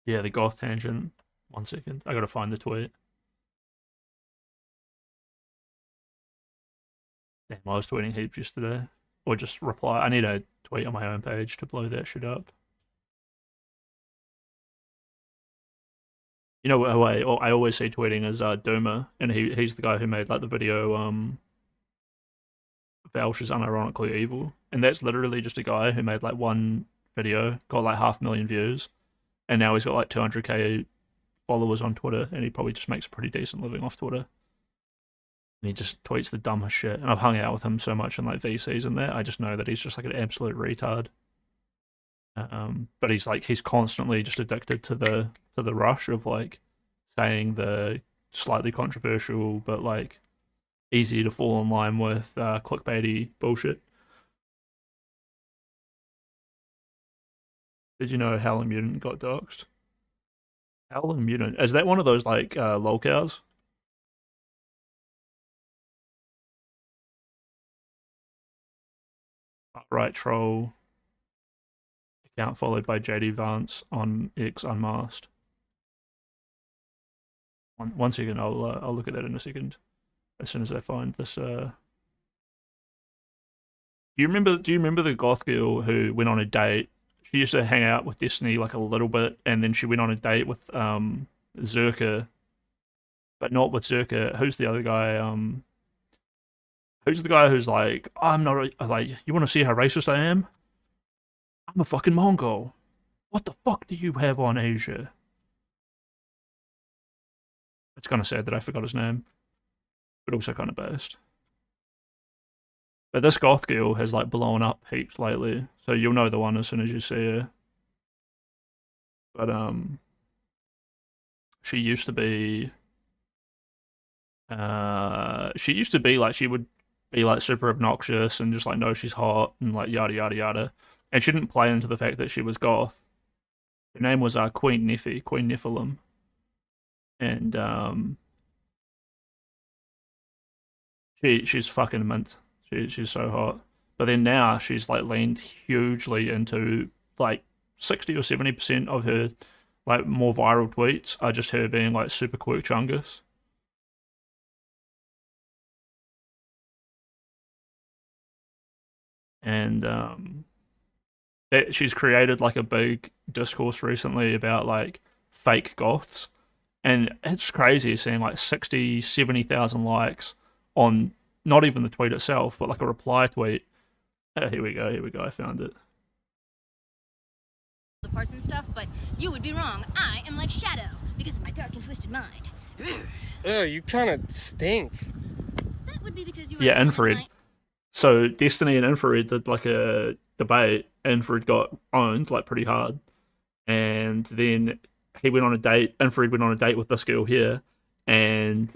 Yeah, the goth tangent. 1 second. I gotta find the tweet. Damn, I was tweeting heaps yesterday. Or just reply. I need a tweet on my own page to blow that shit up. You know who I always see tweeting is Doomer, and he's the guy who made like the video Valsh is unironically evil. And that's literally just a guy who made like one video, got like 500,000 views, and now he's got like 200k followers on Twitter, and he probably just makes a pretty decent living off Twitter. And he just tweets the dumbest shit. And I've hung out with him so much in like VCs and that, I just know that he's just like an absolute retard. But he's constantly just addicted to the rush of like saying the slightly controversial but like easy to fall in line with clickbaity bullshit. Did you know Howling Mutant got doxxed? Howling Mutant, is that one of those like lolcows? Right troll account followed by JD Vance on X Unmasked. One second, I'll look at that in a second. As soon as I find this. Do you remember the goth girl who went on a date? She used to hang out with Destiny like a little bit, and then she went on a date with Zerka, but not with Zerka. Who's the other guy? Who's the guy who's like, I'm not like, you want to see how racist I am? I'm a fucking Mongol. What the fuck do you have on Asia? It's kind of sad that I forgot his name, but also kind of based. But this goth girl has like blown up heaps lately, so you'll know the one as soon as you see her. But she used to be like, she would be like super obnoxious and just like know she's hot and like yada yada yada, and she didn't play into the fact that she was goth. Her name was Queen Nephilim, and she's fucking mint. She's so hot. But then now she's like leaned hugely into like 60 or 70% of her like more viral tweets are just her being like super quirk chungus. And she's created like a big discourse recently about like fake goths, and it's crazy seeing like 60, 70,000 likes on not even the tweet itself, but like a reply tweet. Here we go, I found it. The parts and stuff, but you would be wrong. I am like Shadow because of my dark and twisted mind. Ugh, you kind of stink. That would be because you Yeah, Infrared. So Destiny and Infrared did like a debate. Infrared got owned like pretty hard, and then he went on a date. Infrared went on a date with this girl here, and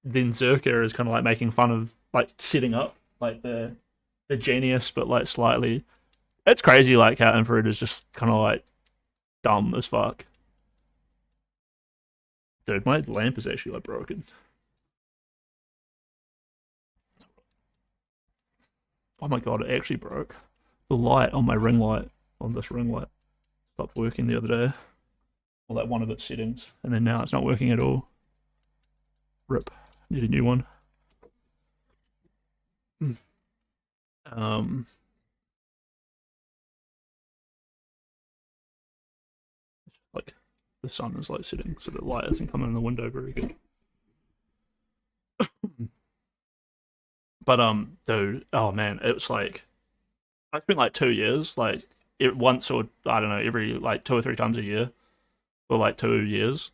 then Zerka is kind of like making fun of like setting up like the genius, but like slightly. It's crazy, like, how Infrared is just kind of, like, dumb as fuck. Dude, my lamp is actually, like, broken. Oh my god, it actually broke. The light on my ring light, on this ring light, stopped working the other day. Well, that one of its settings, and then now it's not working at all. Rip. Need a new one. Like, the sun is like sitting, so the light isn't coming in the window very good. But dude, oh man, it was like I spent like 2 years, like it once or I don't know, every like 2 or 3 times a year for like 2 years.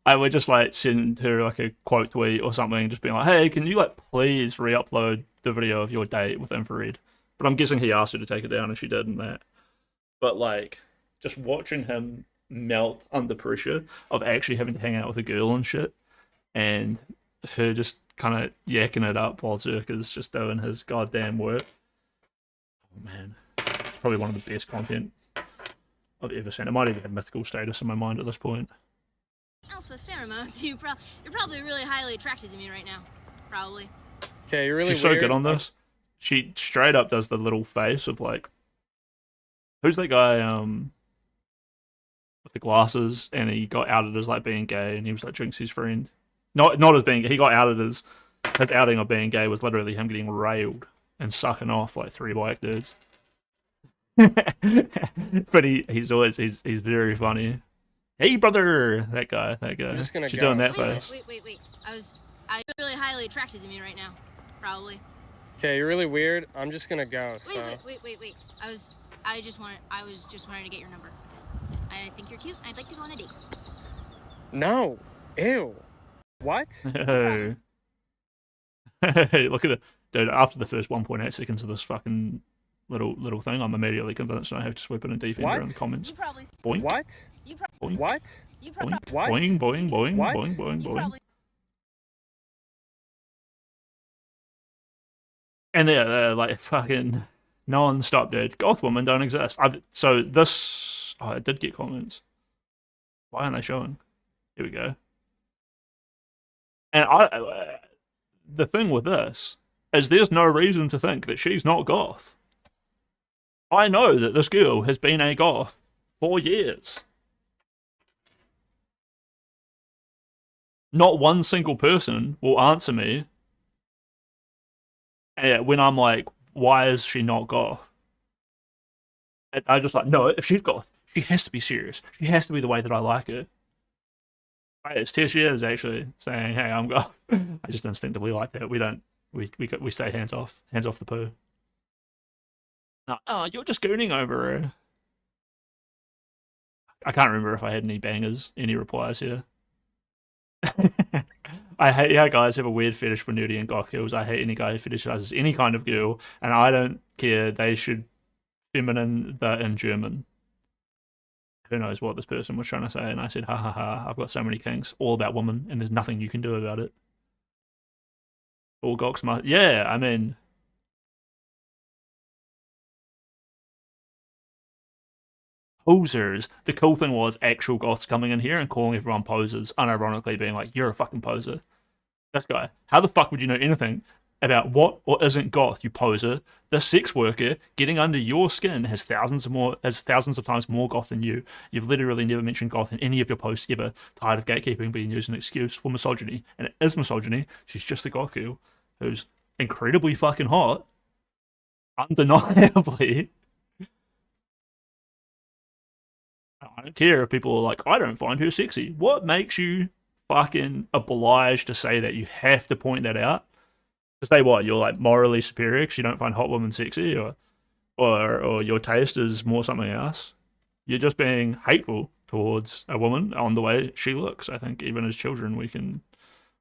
I would just like send her like a quote tweet or something, just being like, "Hey, can you like please re-upload the video of your date with Infrared?" But I'm guessing he asked her to take it down, and she did, and that. But like, just watching him melt under pressure of actually having to hang out with a girl and shit, and her just kind of yakking it up while Zerka's just doing his goddamn work. Oh man, it's probably one of the best content I've ever seen. It might even have mythical status in my mind at this point. Alpha pheromones, you're probably really highly attracted to me right now. Probably. Okay, you're really She's weird. so good on this. She straight up does the little face of like, who's that guy with the glasses, and he got outed as like being gay, and he was like Jinxie's friend. Not as being, he got outed as his outing of being gay was literally him getting railed and sucking off like 3 black dudes. But he's very funny. Hey brother, that guy. I'm just gonna She's go. doing that Wait, face. wait. I really highly attracted to me right now. Probably. Okay, you're really weird. I'm just gonna go. Wait. I was just wanting to get your number. I think you're cute. I'd like to go on a date. No. Ew. What? Hey, look at the dude. After the first 1.8 seconds of this fucking little thing, I'm immediately convinced I have to sweep in a defender What? in the comments. You probably. Boink. What? You probably. Boink. What? You probably. Boink. What? Boing. Boing. Boing. What? Boing. Boing. You Boing. probably. And they're like fucking non-stop, dude. Goth women don't exist. So this, I did get comments. Why aren't they showing? Here we go. And the thing with this is there's no reason to think that she's not goth. I know that this girl has been a goth for years. Not one single person will answer me when I'm like, why is she not goth? And I just like, no, if she's goth, she has to be serious. She has to be the way that I like her. Right, it's here she is actually saying, hey, I'm goth. I just instinctively like that. We stay hands off the poo. No, oh, you're just gooning over her. I can't remember if I had any replies here. I hate how guys have a weird fetish for nudie and goth girls. I hate any guy who fetishizes any kind of girl, and I don't care. They should feminine the in German. Who knows what this person was trying to say? And I said, ha ha ha, I've got so many kinks, all about women, and there's nothing you can do about it. All goths must. Yeah, I mean. Posers. The cool thing was actual goths coming in here and calling everyone posers, unironically being like, you're a fucking poser. This guy. How the fuck would you know anything about what or isn't goth, you poser? The sex worker getting under your skin has thousands of times more goth than you. You've literally never mentioned goth in any of your posts ever. Tired of gatekeeping being used as an excuse for misogyny. And it is misogyny. She's just a goth girl who's incredibly fucking hot. Undeniably. I don't care if people are like, I don't find her sexy. What makes you fucking obliged to say that? You have to point that out. To say what? You're like morally superior because you don't find hot women sexy, or your taste is more something else. You're just being hateful towards a woman on the way she looks. I think even as children we can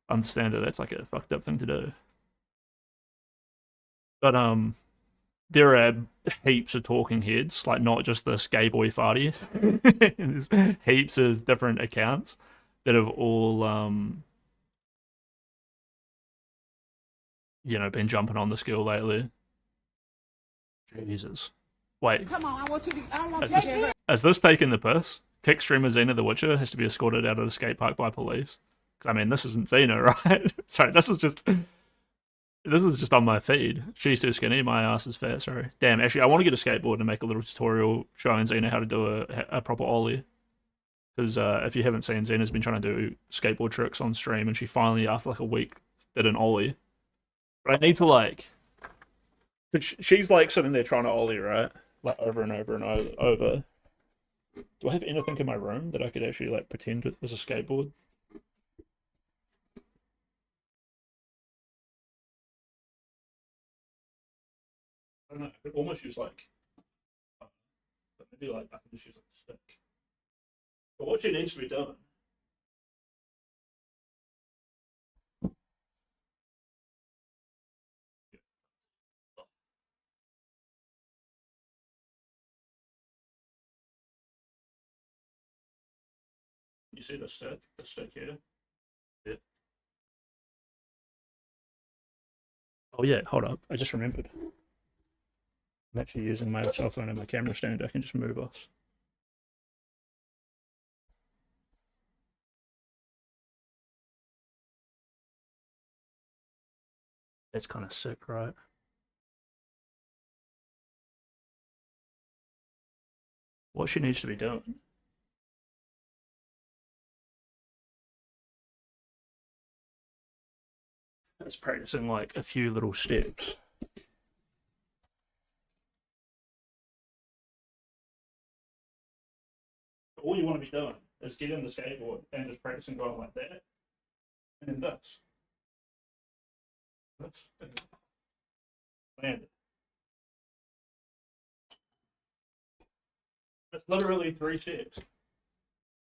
understand that that's like a fucked up thing to do. But there are heaps of talking heads, like not just this gay boy farty. There's heaps of different accounts that have all been jumping on this girl lately. Jesus. Wait, Come on, I want you to. I want is you this, to. is this taking the piss? Kick streamer Xena the Witcher has to be escorted out of the skate park by police. 'Cause, I mean, this isn't Xena, right? Sorry, this is just on my feed. She's too skinny, my ass is fat, sorry. Damn, actually, I want to get a skateboard and make a little tutorial showing Xena how to do a proper ollie. Because if you haven't seen, Xena's been trying to do skateboard tricks on stream, and she finally, after like a week, did an ollie. But I need to like... Cause she's like sitting there trying to ollie, right? Like over and over and over. Do I have anything in my room that I could actually like pretend it was a skateboard? I don't know. I could almost use like, but maybe like I could just use like a stick. But what she needs to be doing. You see the stick? The stick here? Yeah. Oh yeah, hold up. I just remembered. I'm actually using my cell phone and my camera stand. I can just move us. That's kind of sick, right? What she needs to be doing. Is practicing like a few little steps. All you want to be doing is getting the skateboard and just practicing going like that. And then this. This. Land it. It's literally 3 steps.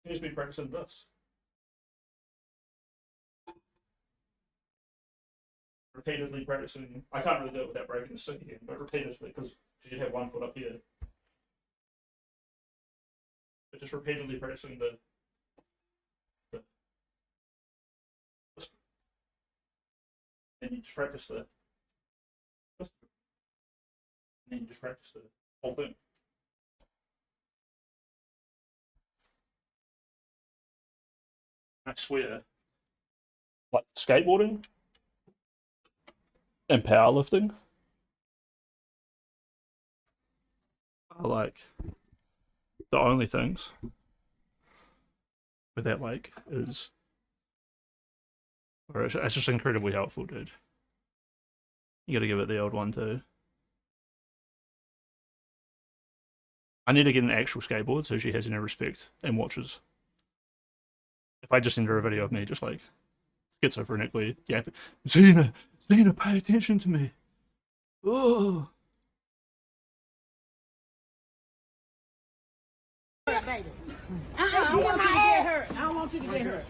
You just be practicing this. Repeatedly practicing. I can't really do it without breaking the stick again, but repeatedly, because you have 1 foot up here. But just repeatedly practicing the and you just practice the and then you just practice the whole thing. I swear, like skateboarding and powerlifting are like the only things where that like is, or it's just incredibly helpful, dude. You gotta give it the old one too. I need to get an actual skateboard so she has any respect and watches. If I just send her a video of me just like schizophrenically yapping, Xena, pay attention to me. Oh. I want you to get hurt. I don't want you to get hurt.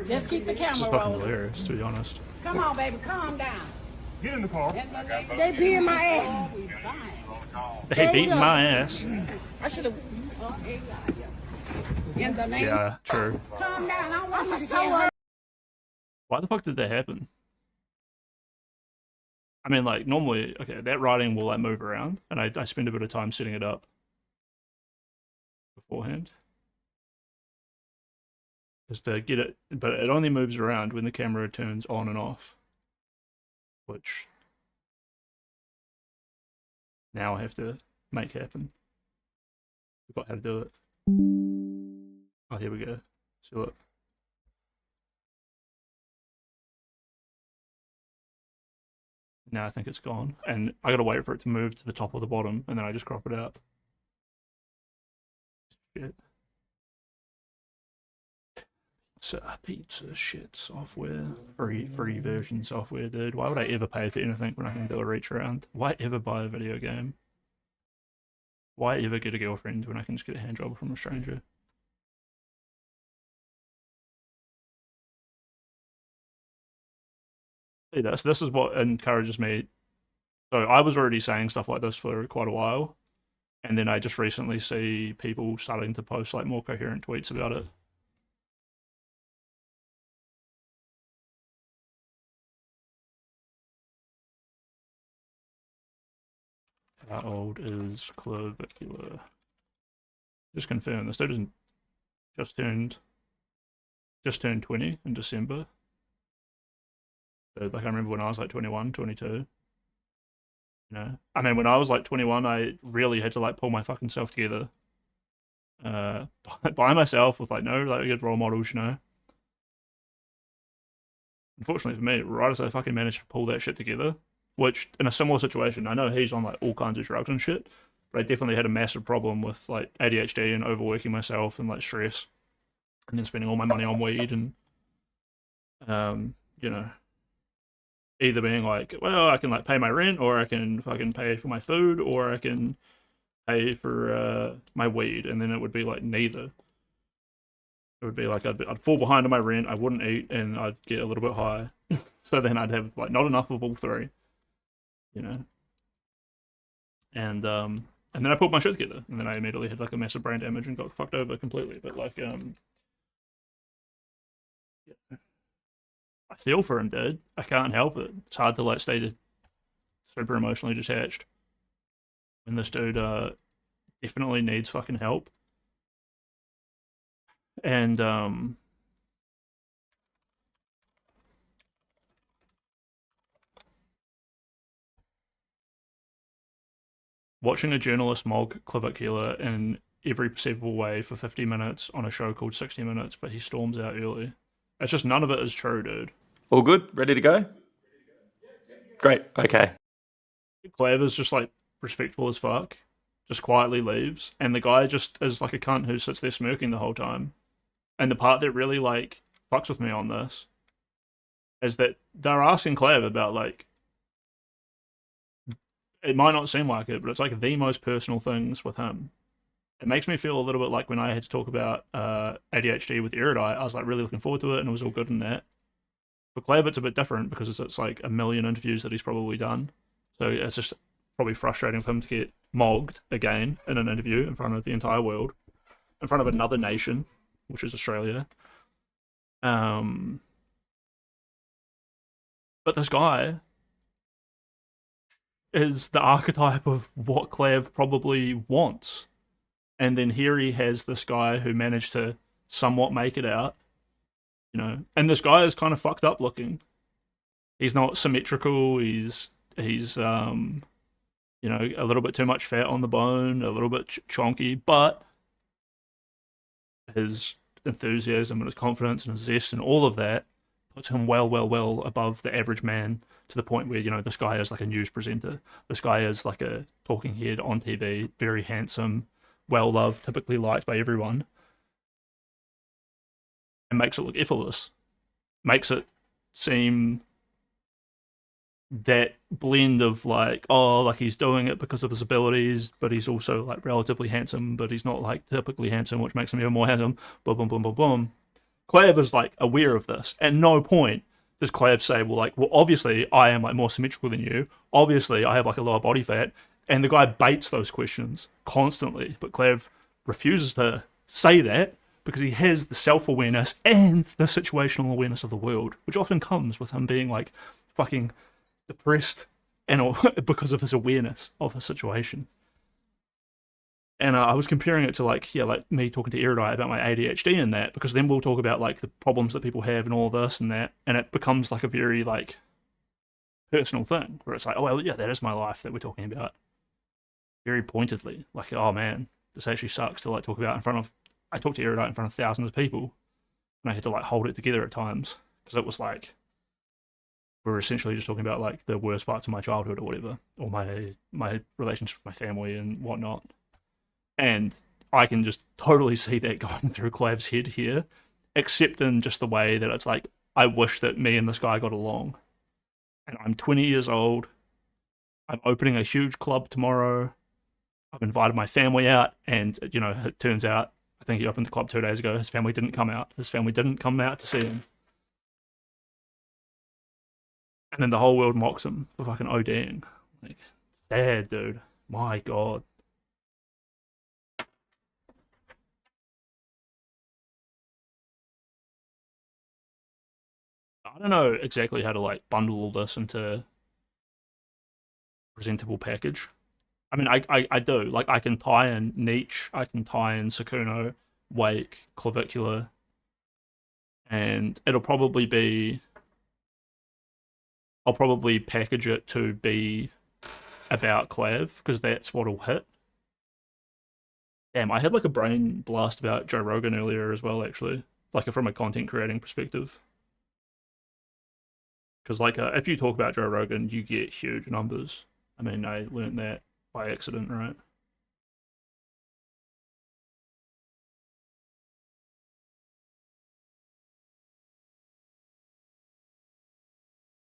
Just keep the This is camera fucking rolling. hilarious, to be honest. Come on, baby, calm down. Get in the car. They being my ass. They beating my ass. I should have. In the name. Yeah, true. Calm down. I don't want you to get hurt. Why the fuck did that happen? I mean, like, normally, okay, that writing will, like, move around, and I spend a bit of time setting it up beforehand. Just to get it, but it only moves around when the camera turns on and off. Which now I have to make happen. Forgot how to do it. Oh, here we go. So look. Now I think it's gone, and I gotta wait for it to move to the top or the bottom, and then I just crop it out. Shit. Pizza shit software, free version software, dude. Why would I ever pay for anything when I can do a reach around? Why ever buy a video game? Why ever get a girlfriend when I can just get a hand job from a stranger? See this? This is what encourages me. So I was already saying stuff like this for quite a while, and then I just recently see people starting to post like more coherent tweets about it. How old is Clavicula? Just confirm, this dude isn't just turned 20 in December. So, like, I remember when I was like 21, 22. You know, I mean, when I was like 21, I really had to like pull my fucking self together, by myself with like no like good role models, you know. Unfortunately for me, right as I fucking managed to pull that shit together, which in a similar situation, I know he's on like all kinds of drugs and shit, but I definitely had a massive problem with like ADHD and overworking myself and like stress, and then spending all my money on weed and, you know, either being like, well, I can like pay my rent, or I can fucking pay for my food, or I can pay for my weed, and then it would be like neither. It would be like I'd fall behind on my rent, I wouldn't eat, and I'd get a little bit high. So then I'd have like not enough of all three, you know. And then I pulled my shit together, and then I immediately had like a massive brain damage and got fucked over completely. But like, yeah. I feel for him, dude. I can't help it. It's hard to like stay just super emotionally detached when this dude definitely needs fucking help. And watching a journalist mog Clavicula in every perceivable way for 50 minutes on a show called 60 Minutes, but he storms out early. It's just none of it is true, dude. All good? Ready to go? Great. Okay. Clav is just like respectful as fuck, just quietly leaves, and the guy just is like a cunt who sits there smirking the whole time. And the part that really like fucks with me on this is that they're asking Clav about like, it might not seem like it, but it's like the most personal things with him. It makes me feel a little bit like when I had to talk about ADHD with Erudite. I was like really looking forward to it, and it was all good in that. For Clav, it's a bit different because it's like a million interviews that he's probably done. So it's just probably frustrating for him to get mogged again in an interview in front of the entire world, in front of another nation, which is Australia. But this guy is the archetype of what Clav probably wants. And then here he has this guy who managed to somewhat make it out, you know. And this guy is kind of fucked up looking. He's not symmetrical. He's you know, a little bit too much fat on the bone, a little bit chonky, but his enthusiasm and his confidence and his zest and all of that puts him well above the average man, to the point where, you know, this guy is like a news presenter. This guy is like a talking head on TV, very handsome, well-loved, typically liked by everyone, and makes it look effortless. Makes it seem that blend of like, oh, like he's doing it because of his abilities, but he's also like relatively handsome, but he's not like typically handsome, which makes him even more handsome. Boom, boom, boom, boom, boom. Clav is like aware of this. At no point does Clav say, well, obviously I am like more symmetrical than you. Obviously I have like a lower body fat. And the guy baits those questions constantly, but Clav refuses to say that because he has the self-awareness and the situational awareness of the world, which often comes with him being like fucking depressed and all, because of his awareness of the situation. And I was comparing it to like, yeah, like me talking to Erudite about my ADHD and that, because then we'll talk about like the problems that people have and all this and that, and it becomes like a very like personal thing where it's like, oh well, yeah, that is my life that we're talking about. Very pointedly, like, oh man, this actually sucks to like talk about in front of. I talked to Erudite in front of thousands of people, and I had to like hold it together at times because it was like we were essentially just talking about like the worst parts of my childhood or whatever, or my relationship with my family and whatnot. And I can just totally see that going through Clav's head here, except in just the way that it's like, I wish that me and this guy got along. And I'm 20 years old. I'm opening a huge club tomorrow. I've invited my family out, and, you know, it turns out, I think he opened the club 2 days ago, his family didn't come out. His family didn't come out to see him. And then the whole world mocks him for fucking ODing. Like, sad, dude. My God. I don't know exactly how to, like, bundle all this into a presentable package. I mean, I do. Like, I can tie in Nietzsche, I can tie in Sakuno, Wake, Clavicular, and it'll probably be... I'll probably package it to be about Clav, because that's what'll hit. Damn, I had like a brain blast about Joe Rogan earlier as well, actually. Like, from a content creating perspective. Because, like, if you talk about Joe Rogan, you get huge numbers. I mean, I learned that by accident, right?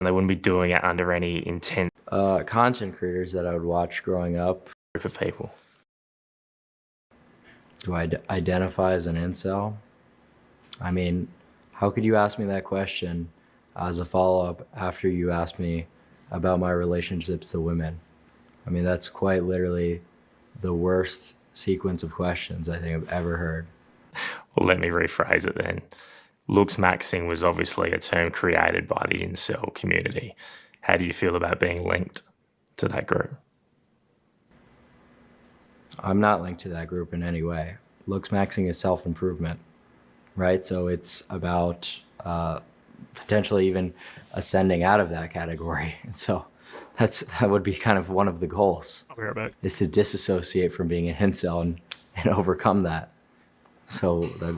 They wouldn't be doing it under any intent. Content creators that I would watch growing up. Group of people. Do I identify as an incel? I mean, how could you ask me that question as a follow-up after you asked me about my relationships to women? I mean, that's quite literally the worst sequence of questions I think I've ever heard. Well, let me rephrase it then. Looks maxing was obviously a term created by the incel community. How do you feel about being linked to that group? I'm not linked to that group in any way. Looks maxing is self-improvement, right? So it's about potentially even ascending out of that category. And so that would be kind of one of the goals. I'll be right back. Is to disassociate from being an incel and overcome that. So that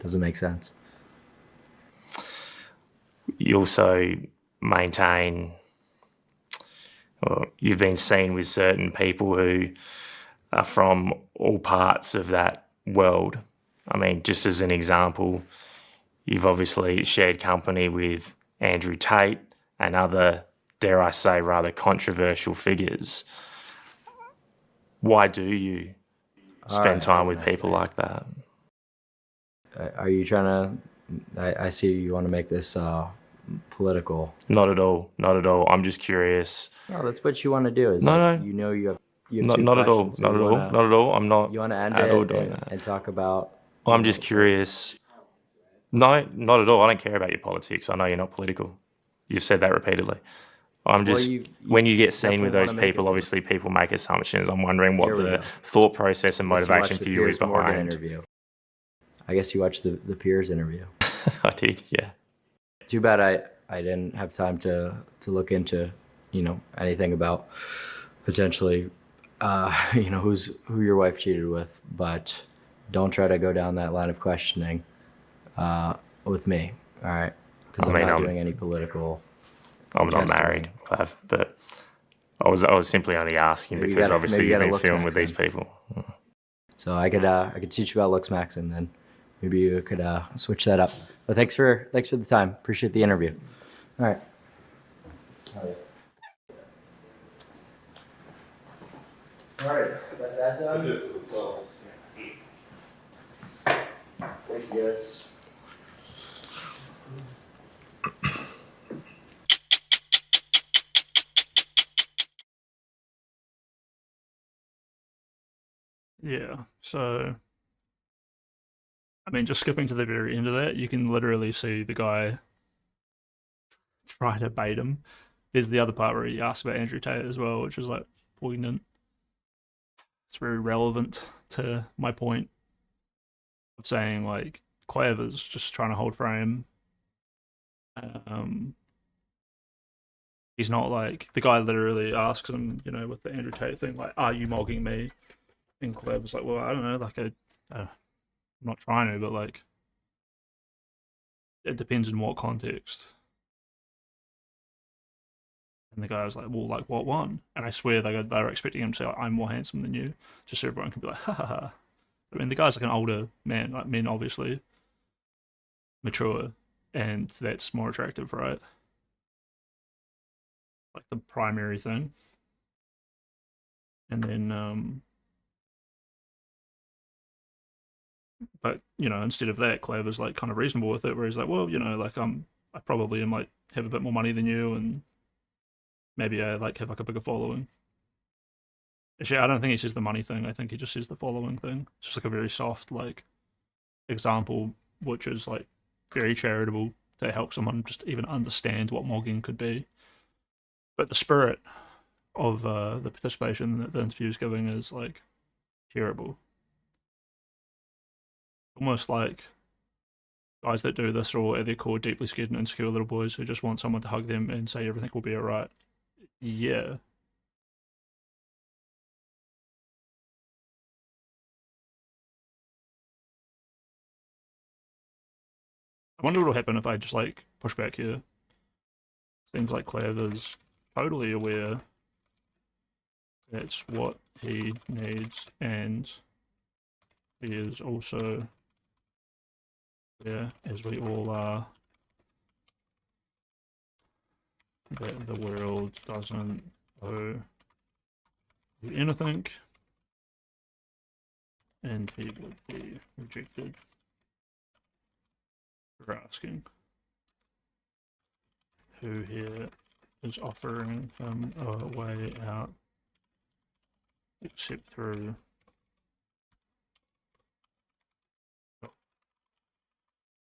doesn't make sense. You also maintain, or you've been seen with certain people who are from all parts of that world. I mean, just as an example, you've obviously shared company with Andrew Tate and other, dare I say, rather controversial figures. Why do you spend time with people like that? Are you trying to, I see you want to make this political. Not at all, not at all. I'm just curious. No, that's what you want to do. Is No. You know you have not at all, not at all, not at all. I'm not. You want to end at it all doing that. and talk about. I'm just curious. No, not at all. I don't care about your politics. I know you're not political. You've said that repeatedly. I'm just, when you get seen with those people, obviously people make assumptions. I'm wondering what the thought process and motivation for you is behind. Interview. I guess you watched the Piers interview. I did, yeah. Too bad I didn't have time to look into, anything about potentially, who your wife cheated with. But don't try to go down that line of questioning with me, all right? Because I'm not doing any political. I'm not married, Clav, but I was simply only asking because obviously you've been filmed with these people. So I could teach you about looks max, and then maybe you could switch that up. But thanks for the time. Appreciate the interview. All right. All right. Got that done? Yes. Yeah, so I mean, just skipping to the very end of that, you can literally see the guy try to bait him. There's the other part where he asks about Andrew Tate as well, which is like poignant. It's very relevant to my point of saying like Clav is just trying to hold frame. He's not like, the guy literally asks him, with the Andrew Tate thing, like, are you mogging me? And Clav was like, well, I don't know, like, I'm not trying to, but like, it depends in what context. And the guy was like, well, like, what one? And I swear they were expecting him to say, like, I'm more handsome than you, just so everyone can be like, ha ha ha. I mean, the guy's like an older man, like men obviously mature, and that's more attractive, right? Like the primary thing. And then, but, instead of that, Clav is like kind of reasonable with it, where he's like, well, like, I probably am like, have a bit more money than you, and maybe I like have like a bigger following. Actually, I don't think he says the money thing. I think he just says the following thing. It's just like a very soft like example, which is like very charitable to help someone just even understand what mogging could be. But the spirit of the participation that the interview's giving is like terrible. Almost like guys that do this are all at their core deeply scared and insecure little boys who just want someone to hug them and say everything will be alright. Yeah. I wonder what'll happen if I just like push back here. Seems like Clav is totally aware that's what he needs, and he is also, yeah, as we all are, that the world doesn't owe you anything, and he would be rejected for asking. Who here is offering him a way out except through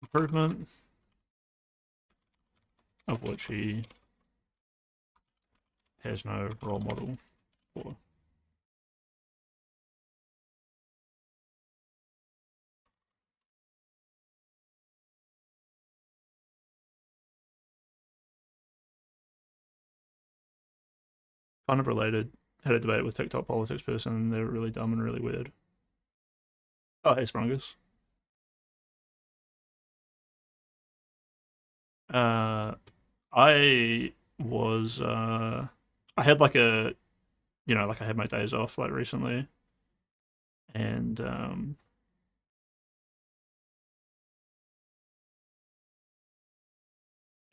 improvement, of which he has no role model for. Kind of related. Had a debate with TikTok politics person, and they're really dumb and really weird. Oh, hey, Sprungus. I was, I had like a, you know, like I had my days off like recently, and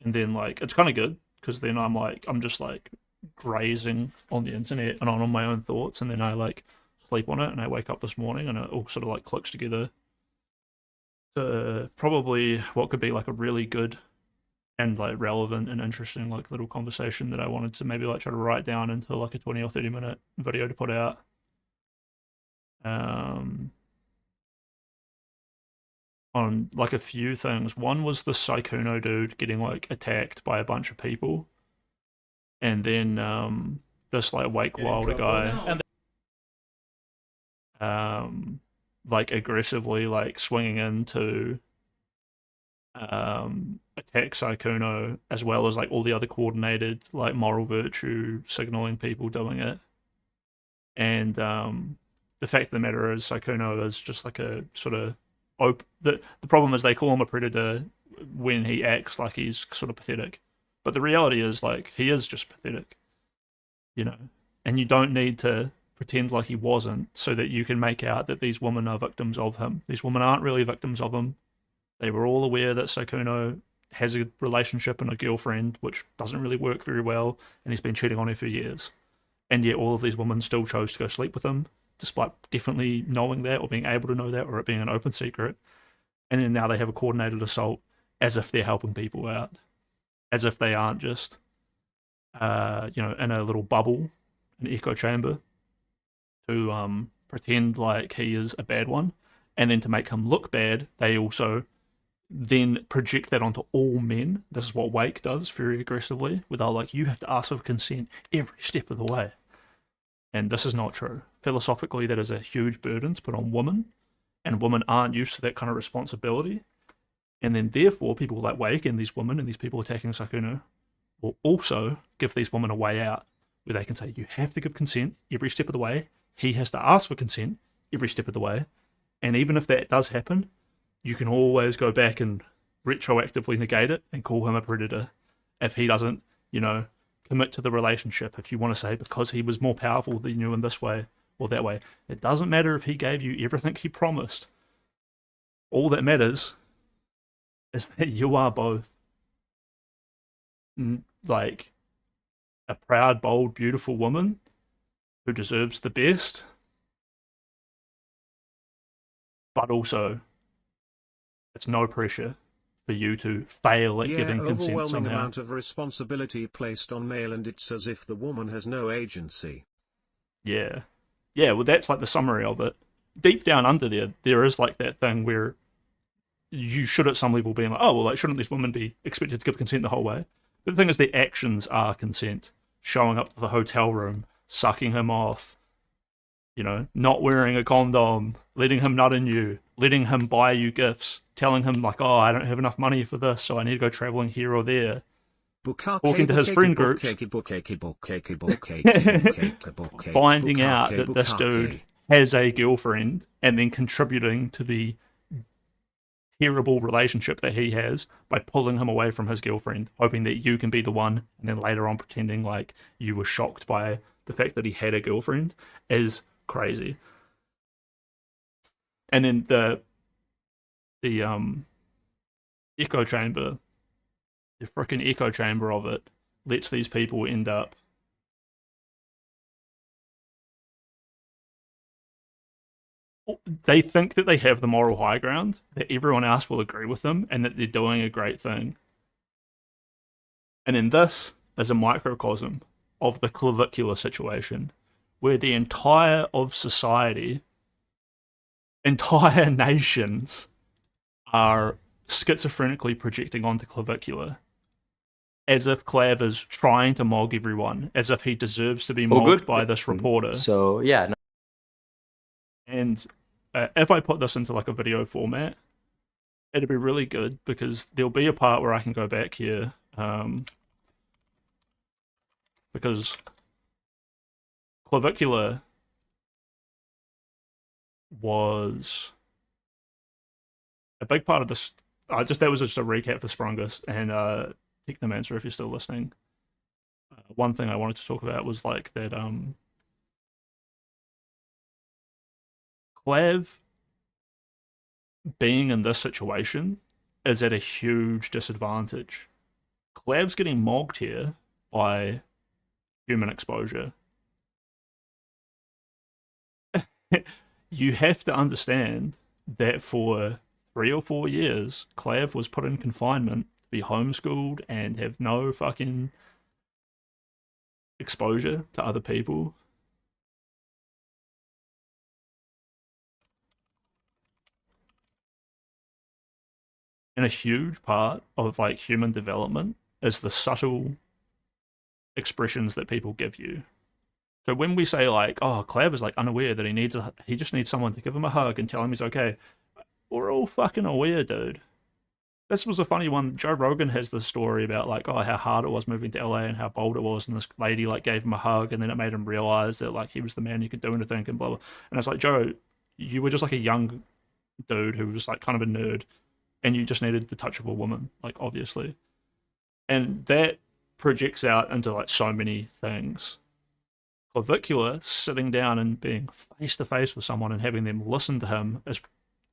then like it's kind of good because then I'm just like grazing on the internet and on my own thoughts, and then I like sleep on it, and I wake up this morning and it all sort of like clicks together to probably what could be like a really good and like relevant and interesting like little conversation that I wanted to maybe like try to write down into like a 20 or 30 minute video to put out. On like a few things. One was the Sykkuno dude getting like attacked by a bunch of people, and then this like Wake Wilder guy like aggressively like swinging in to attack Sykkuno, as well as like all the other coordinated like moral virtue signaling people doing it. And the fact of the matter is Sykkuno is just like a sort of the problem is they call him a predator when he acts like he's sort of pathetic, but the reality is like he is just pathetic, you know, and you don't need to pretend like he wasn't so that you can make out that these women are victims of him. These women aren't really victims of him. They were all aware that Sykkuno has a relationship and a girlfriend, which doesn't really work very well, and he's been cheating on her for years. And yet all of these women still chose to go sleep with him, despite definitely knowing that or being able to know that, or it being an open secret. And then now they have a coordinated assault as if they're helping people out, as if they aren't just, you know, in a little bubble, an echo chamber, to pretend like he is a bad one. And then to make him look bad, they also then project that onto all men. This is what Wake does very aggressively, where they're like, you have to ask for consent every step of the way. And this is not true. Philosophically, that is a huge burden to put on women, and women aren't used to that kind of responsibility. And then therefore, people like Wake and these women and these people attacking Sykkuno will also give these women a way out, where they can say, you have to give consent every step of the way. He has to ask for consent every step of the way. And even if that does happen, you can always go back and retroactively negate it and call him a predator if he doesn't, you know, commit to the relationship. If you want to say because he was more powerful than you in this way or that way, it doesn't matter if he gave you everything he promised. All that matters is that you are both like a proud, bold, beautiful woman who deserves the best, but also it's no pressure for you to fail at giving consent overwhelming somehow. amount of responsibility placed on male, and it's as if the woman has no agency. Yeah. Yeah, well, that's like the summary of it. Deep down under there is like that thing where you should at some level be like, oh, well, like, shouldn't these women be expected to give consent the whole way? But the thing is, their actions are consent. Showing up to the hotel room, sucking him off, you know, not wearing a condom, letting him nut in you, letting him buy you gifts, telling him like, oh, I don't have enough money for this, so I need to go traveling here or there. Talking to his friend groups, finding out that this dude has a girlfriend, and then contributing to the terrible relationship that he has by pulling him away from his girlfriend, hoping that you can be the one, and then later on pretending like you were shocked by the fact that he had a girlfriend, is crazy. And then the echo chamber, the freaking echo chamber of it, lets these people end up they think that they have the moral high ground, that everyone else will agree with them, and that they're doing a great thing. And then this is a microcosm of the clavicular situation, where the entire of society, entire nations, are schizophrenically projecting onto clavicular, as if Clav is trying to mog everyone, as if he deserves to be mogged by this reporter. So yeah. No. And if I put this into like a video format, it'd be really good, because there'll be a part where I can go back here, because clavicular was a big part of this. That was just a recap for Sprungus and Technomancer, if you're still listening. One thing I wanted to talk about was like that Clav being in this situation is at a huge disadvantage. Clav's getting mogged here by human exposure. You have to understand that for 3 or 4 years, Clav was put in confinement to be homeschooled and have no fucking exposure to other people. And a huge part of like human development is the subtle expressions that people give you. So when we say like, oh, Clav is like unaware that he just needs someone to give him a hug and tell him he's okay, we're all fucking aware, dude. This was a funny one. Joe Rogan has this story about like, oh, how hard it was moving to LA and how bold it was, and this lady like gave him a hug, and then it made him realize that like he was the man who could do anything and blah blah. And it's like, Joe, you were just like a young dude who was like kind of a nerd, and you just needed the touch of a woman, like obviously. And that projects out into like so many things. Clavicular sitting down and being face to face with someone and having them listen to him is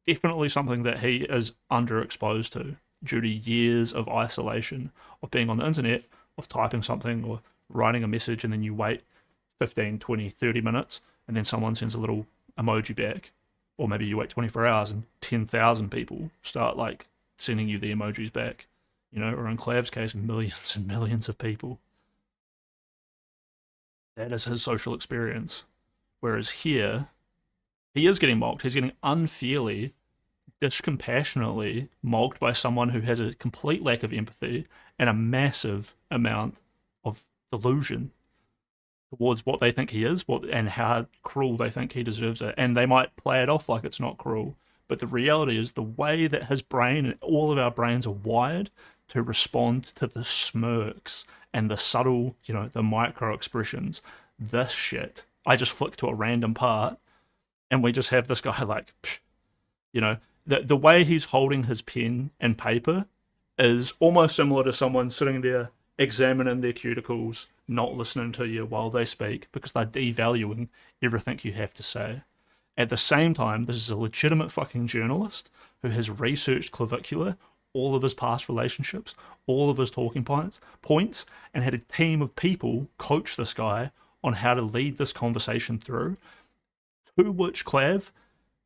definitely something that he is underexposed to due to years of isolation, of being on the internet, of typing something or writing a message, and then you wait 15, 20, 30 minutes and then someone sends a little emoji back. Or maybe you wait 24 hours and 10,000 people start like sending you the emojis back, you know, or in Clav's case, millions and millions of people. That is his social experience. Whereas here, he is getting mocked. He's getting unfairly, discompassionately mocked by someone who has a complete lack of empathy and a massive amount of delusion towards what they think he is, and how cruel they think he deserves it. And they might play it off like it's not cruel, but the reality is the way that his brain and all of our brains are wired to respond to the smirks and the subtle, you know, the micro expressions, this shit. I just flick to a random part and we just have this guy like, you know, the way he's holding his pen and paper is almost similar to someone sitting there examining their cuticles, not listening to you while they speak, because they're devaluing everything you have to say. At the same time, this is a legitimate fucking journalist who has researched Clavicular, all of his past relationships, all of his talking points, and had a team of people coach this guy on how to lead this conversation through, to which Clav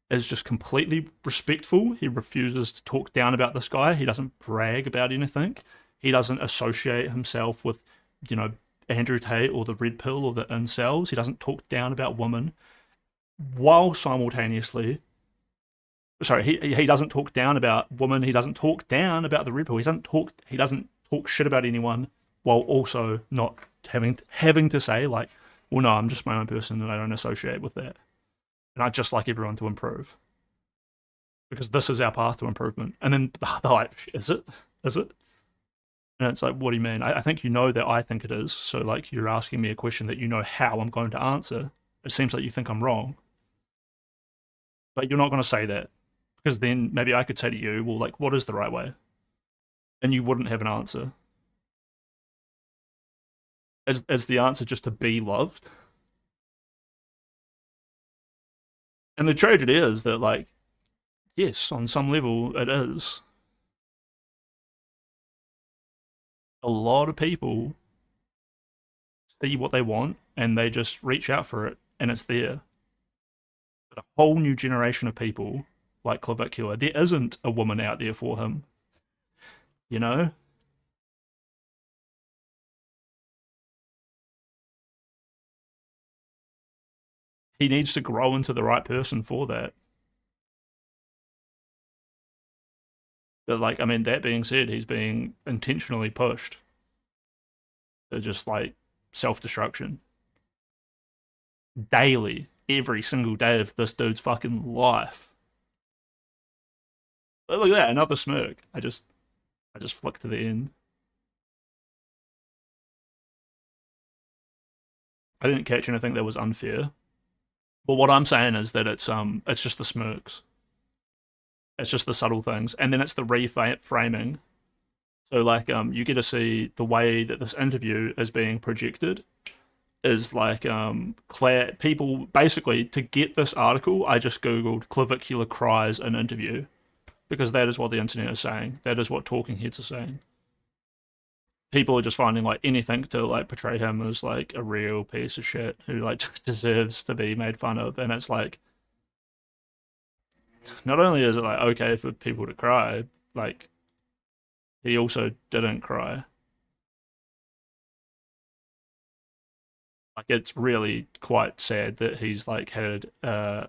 is just completely respectful. He refuses to talk down about this guy. He doesn't brag about anything. He doesn't associate himself with, you know, Andrew Tate or the Red Pill or the incels. He doesn't talk down about women, while simultaneously, sorry, he doesn't talk down about women. He doesn't talk down about the Red Pill. He doesn't talk shit about anyone, while also not having to say like, well, no, I'm just my own person and I don't associate with that. And I'd just like everyone to improve. Because this is our path to improvement. And then they're like, is it? Is it? And it's like, what do you mean? I think you know that I think it is. So, like, you're asking me a question that you know how I'm going to answer. It seems like you think I'm wrong. But you're not going to say that. Because then maybe I could say to you, well, like, what is the right way? And you wouldn't have an answer. Is the answer just to be loved? And the tragedy is that, like, yes, on some level, it is. A lot of people see what they want and they just reach out for it and it's there. But a whole new generation of people like Clavicula, there isn't a woman out there for him. You know? He needs to grow into the right person for that. But, like, I mean, that being said, he's being intentionally pushed to just, like, self-destruction. Daily. Every single day of this dude's fucking life. But look at that, another smirk. I just flicked to the end. I didn't catch anything that was unfair. But what I'm saying is that it's just the smirks. It's just the subtle things, and then it's the reframing. So, like, you get to see the way that this interview is being projected is like, people basically, to get this article, I just googled Clavicula cries an interview, because that is what the internet is saying. That is what talking heads are saying. People are just finding, like, anything to, like, portray him as, like, a real piece of shit who, like, deserves to be made fun of, and it's like, not only is it, like, okay for people to cry, like, he also didn't cry. Like, it's really quite sad that he's, like, had a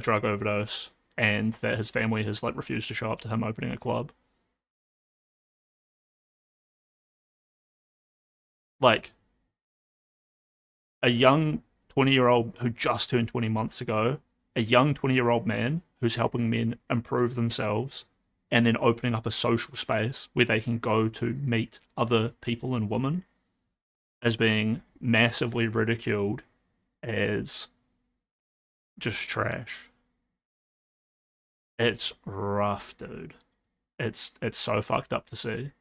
drug overdose and that his family has, like, refused to show up to him opening a club. Like, a young 20-year-old who just turned 20 months ago, a young 20-year-old man who's helping men improve themselves and then opening up a social space where they can go to meet other people and women, as being massively ridiculed as just trash. It's rough, dude. It's so fucked up to see.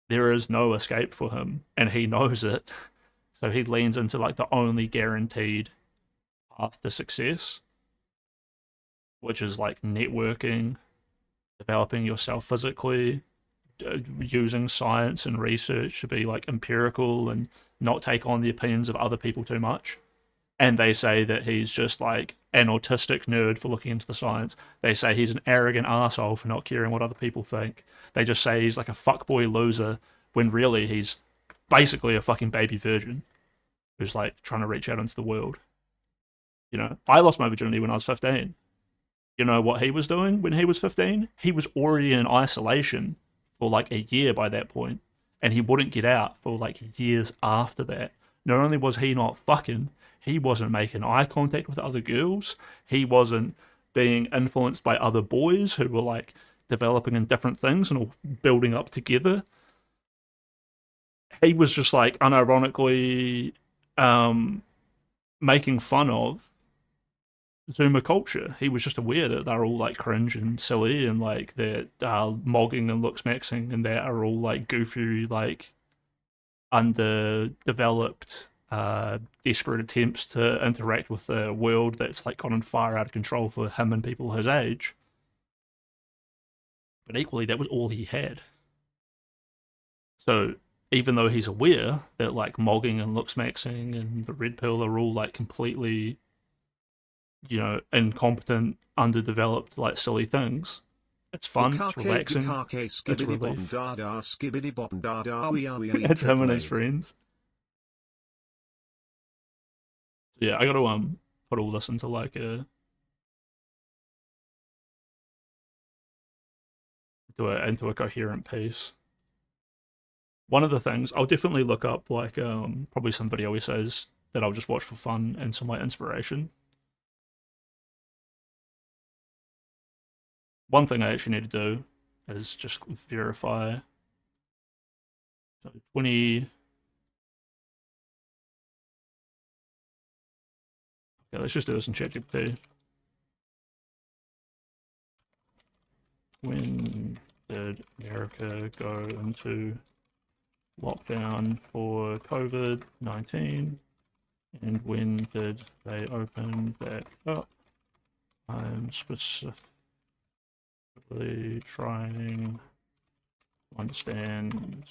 There is no escape for him, and he knows it. So he leans into, like, the only guaranteed path to success, which is, like, networking, developing yourself physically, using science and research to be, like, empirical and not take on the opinions of other people too much. And they say that he's just, like, an autistic nerd for looking into the science. They say he's an arrogant asshole for not caring what other people think. They just say he's, like, a fuckboy loser, when really he's basically a fucking baby virgin who's, like, trying to reach out into the world. You know, I lost my virginity when I was 15. You know what he was doing when he was 15? He was already in isolation for, like, a year by that point, and he wouldn't get out for, like, years after that. Not only was he not fucking, he wasn't making eye contact with other girls. He wasn't being influenced by other boys who were, like, developing in different things and all building up together. He was just, like, unironically making fun of Zoomer culture. He was just aware that they're all, like, cringe and silly, and, like, they're mogging and looks maxing, and they are all, like, goofy, like, underdeveloped, desperate attempts to interact with the world that's, like, gotten far out of control for him and people his age. But equally, that was all he had. So even though he's aware that, like, mogging and looks maxing and the red pill are all, like, completely, you know, incompetent, underdeveloped, like, silly things, it's fun, it's relaxing, it's relief. It's him and his friends. So yeah, I gotta put all this into, like, into a coherent piece. one of the things I'll definitely look up, like probably some video essays that I'll just watch for fun and some like inspiration. One thing I actually need to do is just verify. So 20. Okay, let's just do this in ChatGPT. When did America go into lockdown for COVID-19? And when did they open back up? I'm specifically trying to understand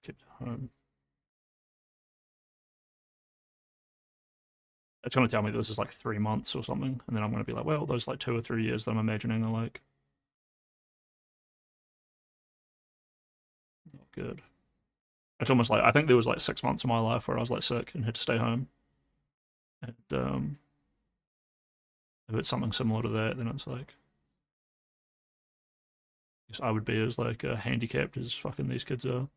kept home. It's going to tell me this is like 3 months or something, and then I'm going to be like, well, those like 2 or 3 years that I'm imagining are like not good. It's almost like I think there was like 6 months of my life where I was like sick and had to stay home, and if it's something similar to that, then it's like I guess I would be as like handicapped as fucking these kids are.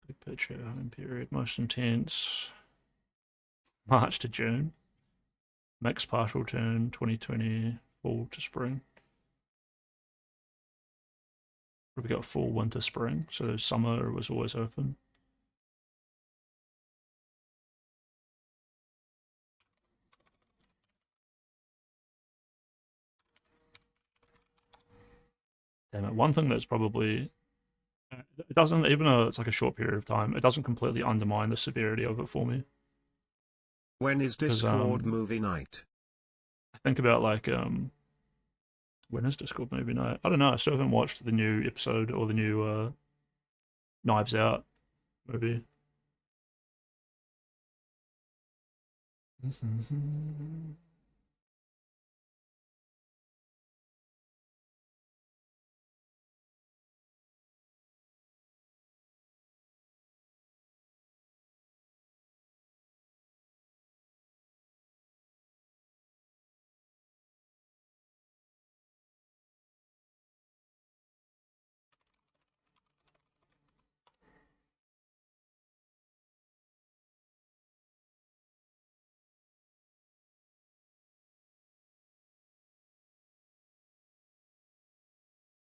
Big picture, home period, most intense. March to June. Mixed partial turn, 2020, fall to spring. We got fall, winter, spring, so summer was always open. Damn it, one thing that's probably... It doesn't, even though it's like a short period of time, it doesn't completely undermine the severity of it for me. When is Discord movie night? I think about like when is Discord movie night? I don't know. I still haven't watched the new episode or the new Knives Out movie.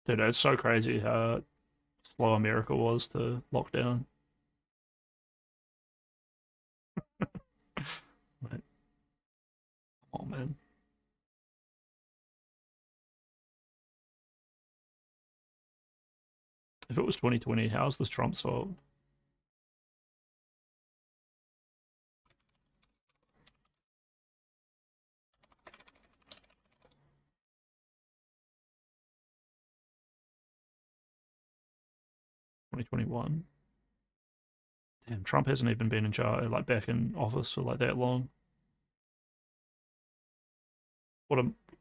Dude, it's so crazy how slow America was to lock down. Like, come on, man. If it was 2020, how's this Trump's fault? $2021. Damn, Trump hasn't even been in charge, like back in office for like that long.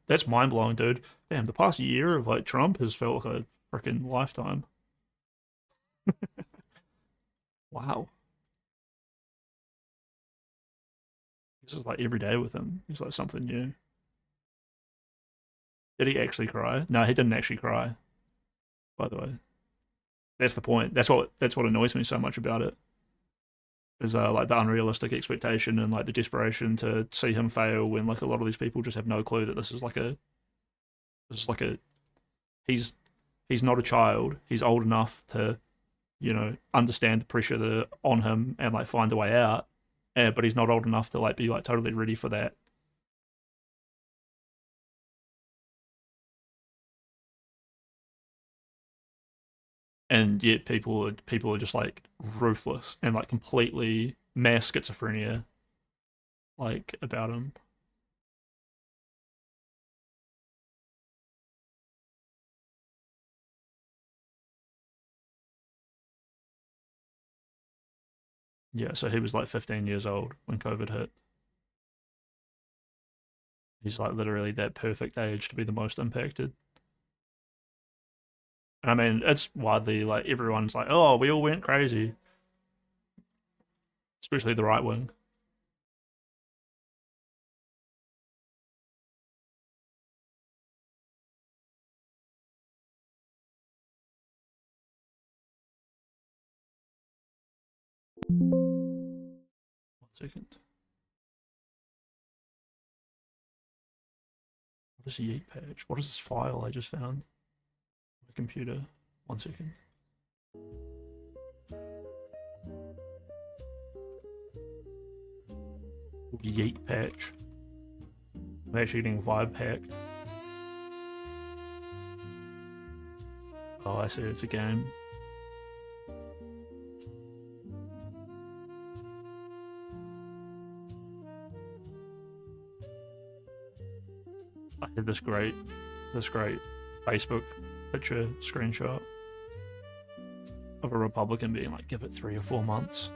That's mind blowing, dude. Damn, the past year of like Trump has felt like a freaking lifetime. Wow. This is like every day with him. It's like something new. Did he actually cry? No, he didn't actually cry. By the way. That's the point. That's what annoys me so much about it. Is like the unrealistic expectation and like the desperation to see him fail when like a lot of these people just have no clue that this is like a he's not a child. He's old enough to, you know, understand the pressure that on him and like find a way out. But he's not old enough to like be like totally ready for that. And yet people are just like ruthless and like completely mass schizophrenia like about him. Yeah, so he was like 15 years old when COVID hit. He's like literally that perfect age to be the most impacted. And I mean, it's widely like everyone's like, oh, we all went crazy. Especially the right wing. second. What is Yeet Patch? What is this file I just found? On my computer. 1 second. Yeet Patch. I'm actually getting vibe packed. Oh, I see, it's a game. I had this great Facebook picture screenshot of a Republican being like, give it 3 or 4 months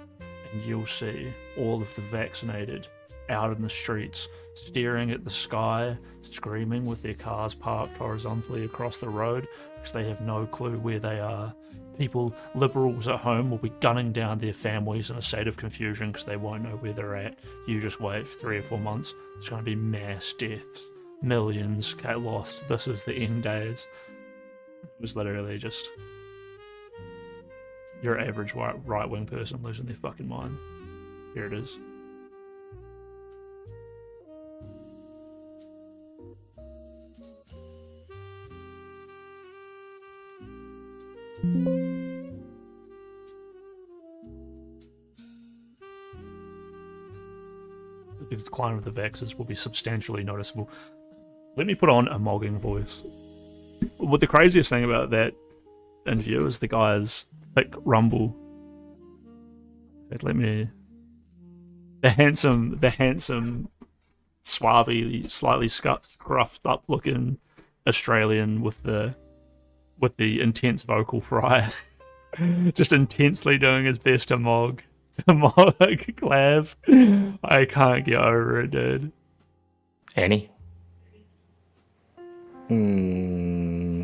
and you'll see all of the vaccinated out in the streets, staring at the sky, screaming with their cars parked horizontally across the road because they have no clue where they are. People, liberals at home, will be gunning down their families in a state of confusion because they won't know where they're at. You just wait for 3 or 4 months. It's going to be mass deaths. Millions get lost. This is the end days. It was literally just your average right-wing person losing their fucking mind. Here it is. The decline of the vaxxers will be substantially noticeable. Let me put on a mogging voice. What the craziest thing about that interview is the guy's thick rumble. Let me... The handsome, suave, slightly scruffed up looking Australian with the intense vocal fry. Just intensely doing his best to mog Clav. I can't get over it, dude. Annie?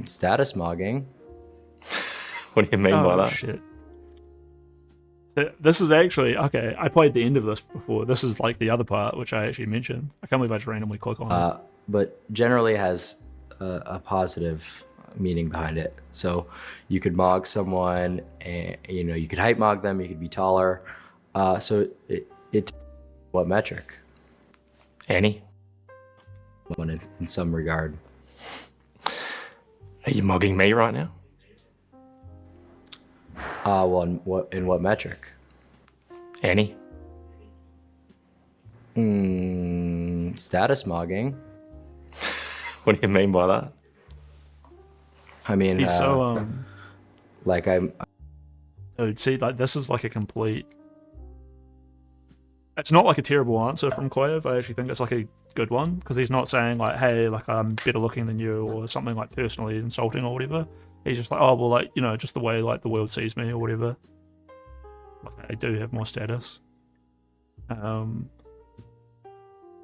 Status mogging. What do you mean by that? Shit. So this is actually, okay, I played the end of this before. This is like the other part, which I actually mentioned. I can't believe I just randomly click on it. But generally has a positive meaning behind it. So you could mog someone, and you could height mog them, you could be taller. So it what metric? Annie? One in some regard. Are you mogging me right now? Well, in what metric? Annie? Status mogging. What do you mean by that? I mean, he's so like I'm. Dude, see, like this is like a complete. It's not like a terrible answer from Clav. I actually think it's like a good one because he's not saying like, "Hey, like I'm better looking than you" or something like personally insulting or whatever. He's just like, "Oh, well, like just the way like the world sees me or whatever. Like I do have more status." But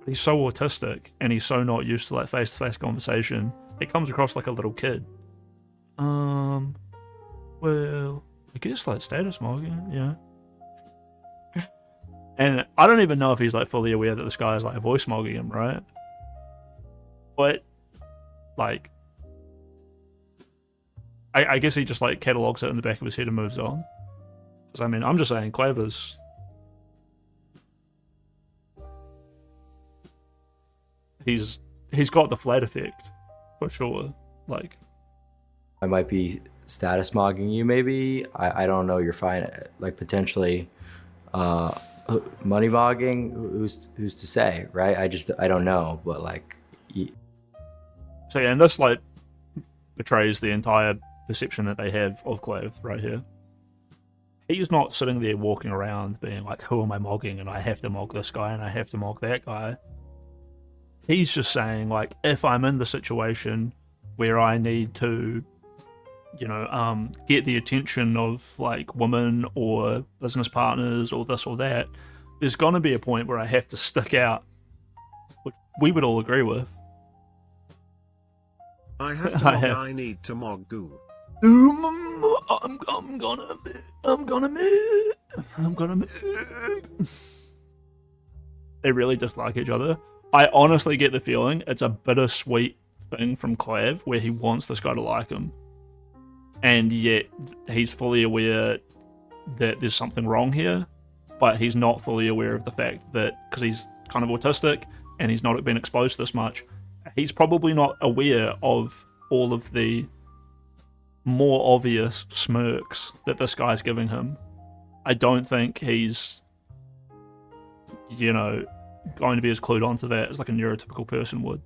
he's so autistic and he's so not used to like face-to-face conversation. It comes across like a little kid. Well, I guess like status mogging, yeah. And I don't even know if he's like fully aware that this guy is like voice mogging him, right? But like, I guess he just like catalogs it in the back of his head and moves on. Because I mean, I'm just saying, Claver's. He's got the flat effect, for sure. Like, I might be status mogging you, maybe. I don't know. You're fine. Like potentially, money mogging. Who's to say, right? I don't know. But like, so yeah, and this like betrays the entire perception that they have of Clav right here. He's not sitting there walking around being like, "Who am I mogging?" and I have to mog this guy and I have to mog that guy. He's just saying like, if I'm in the situation where I need to, get the attention of like women or business partners or this or that, there's gonna be a point where I have to stick out, which we would all agree with. I have to mog. I need to mog goo. I'm gonna move. They really dislike each other. I honestly get the feeling it's a bittersweet thing from Clav where he wants this guy to like him, and yet he's fully aware that there's something wrong here, but he's not fully aware of the fact that, because he's kind of autistic and he's not been exposed to this much, he's probably not aware of all of the more obvious smirks that this guy's giving him. I don't think he's, you know, going to be as clued onto that as like a neurotypical person would.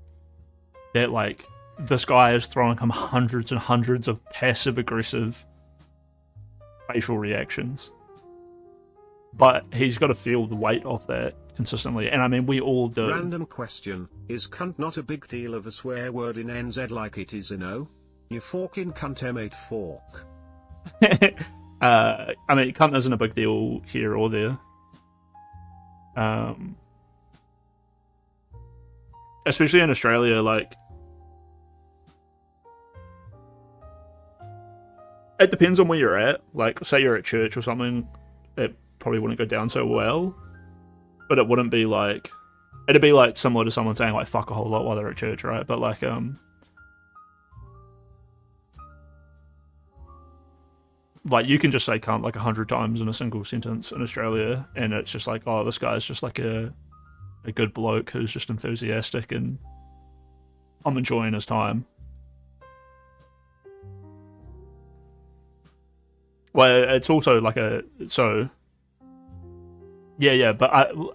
That like this guy is throwing him hundreds and hundreds of passive aggressive facial reactions, but he's got to feel the weight of that consistently, and I mean we all do. Random question: is cunt not a big deal of a swear word in NZ like it is in O? You forkin' cunt M8 fork. I mean, cunt isn't a big deal here or there. Especially in Australia, like, it depends on where you're at. Like, say you're at church or something, it probably wouldn't go down so well. But it wouldn't be like, it'd be like similar to someone saying like fuck a whole lot while they're at church, right? But like you can just say cunt like 100 times in a single sentence in Australia, and it's just like, oh, this guy's just like a good bloke who's just enthusiastic and I'm enjoying his time. Well, it's also like but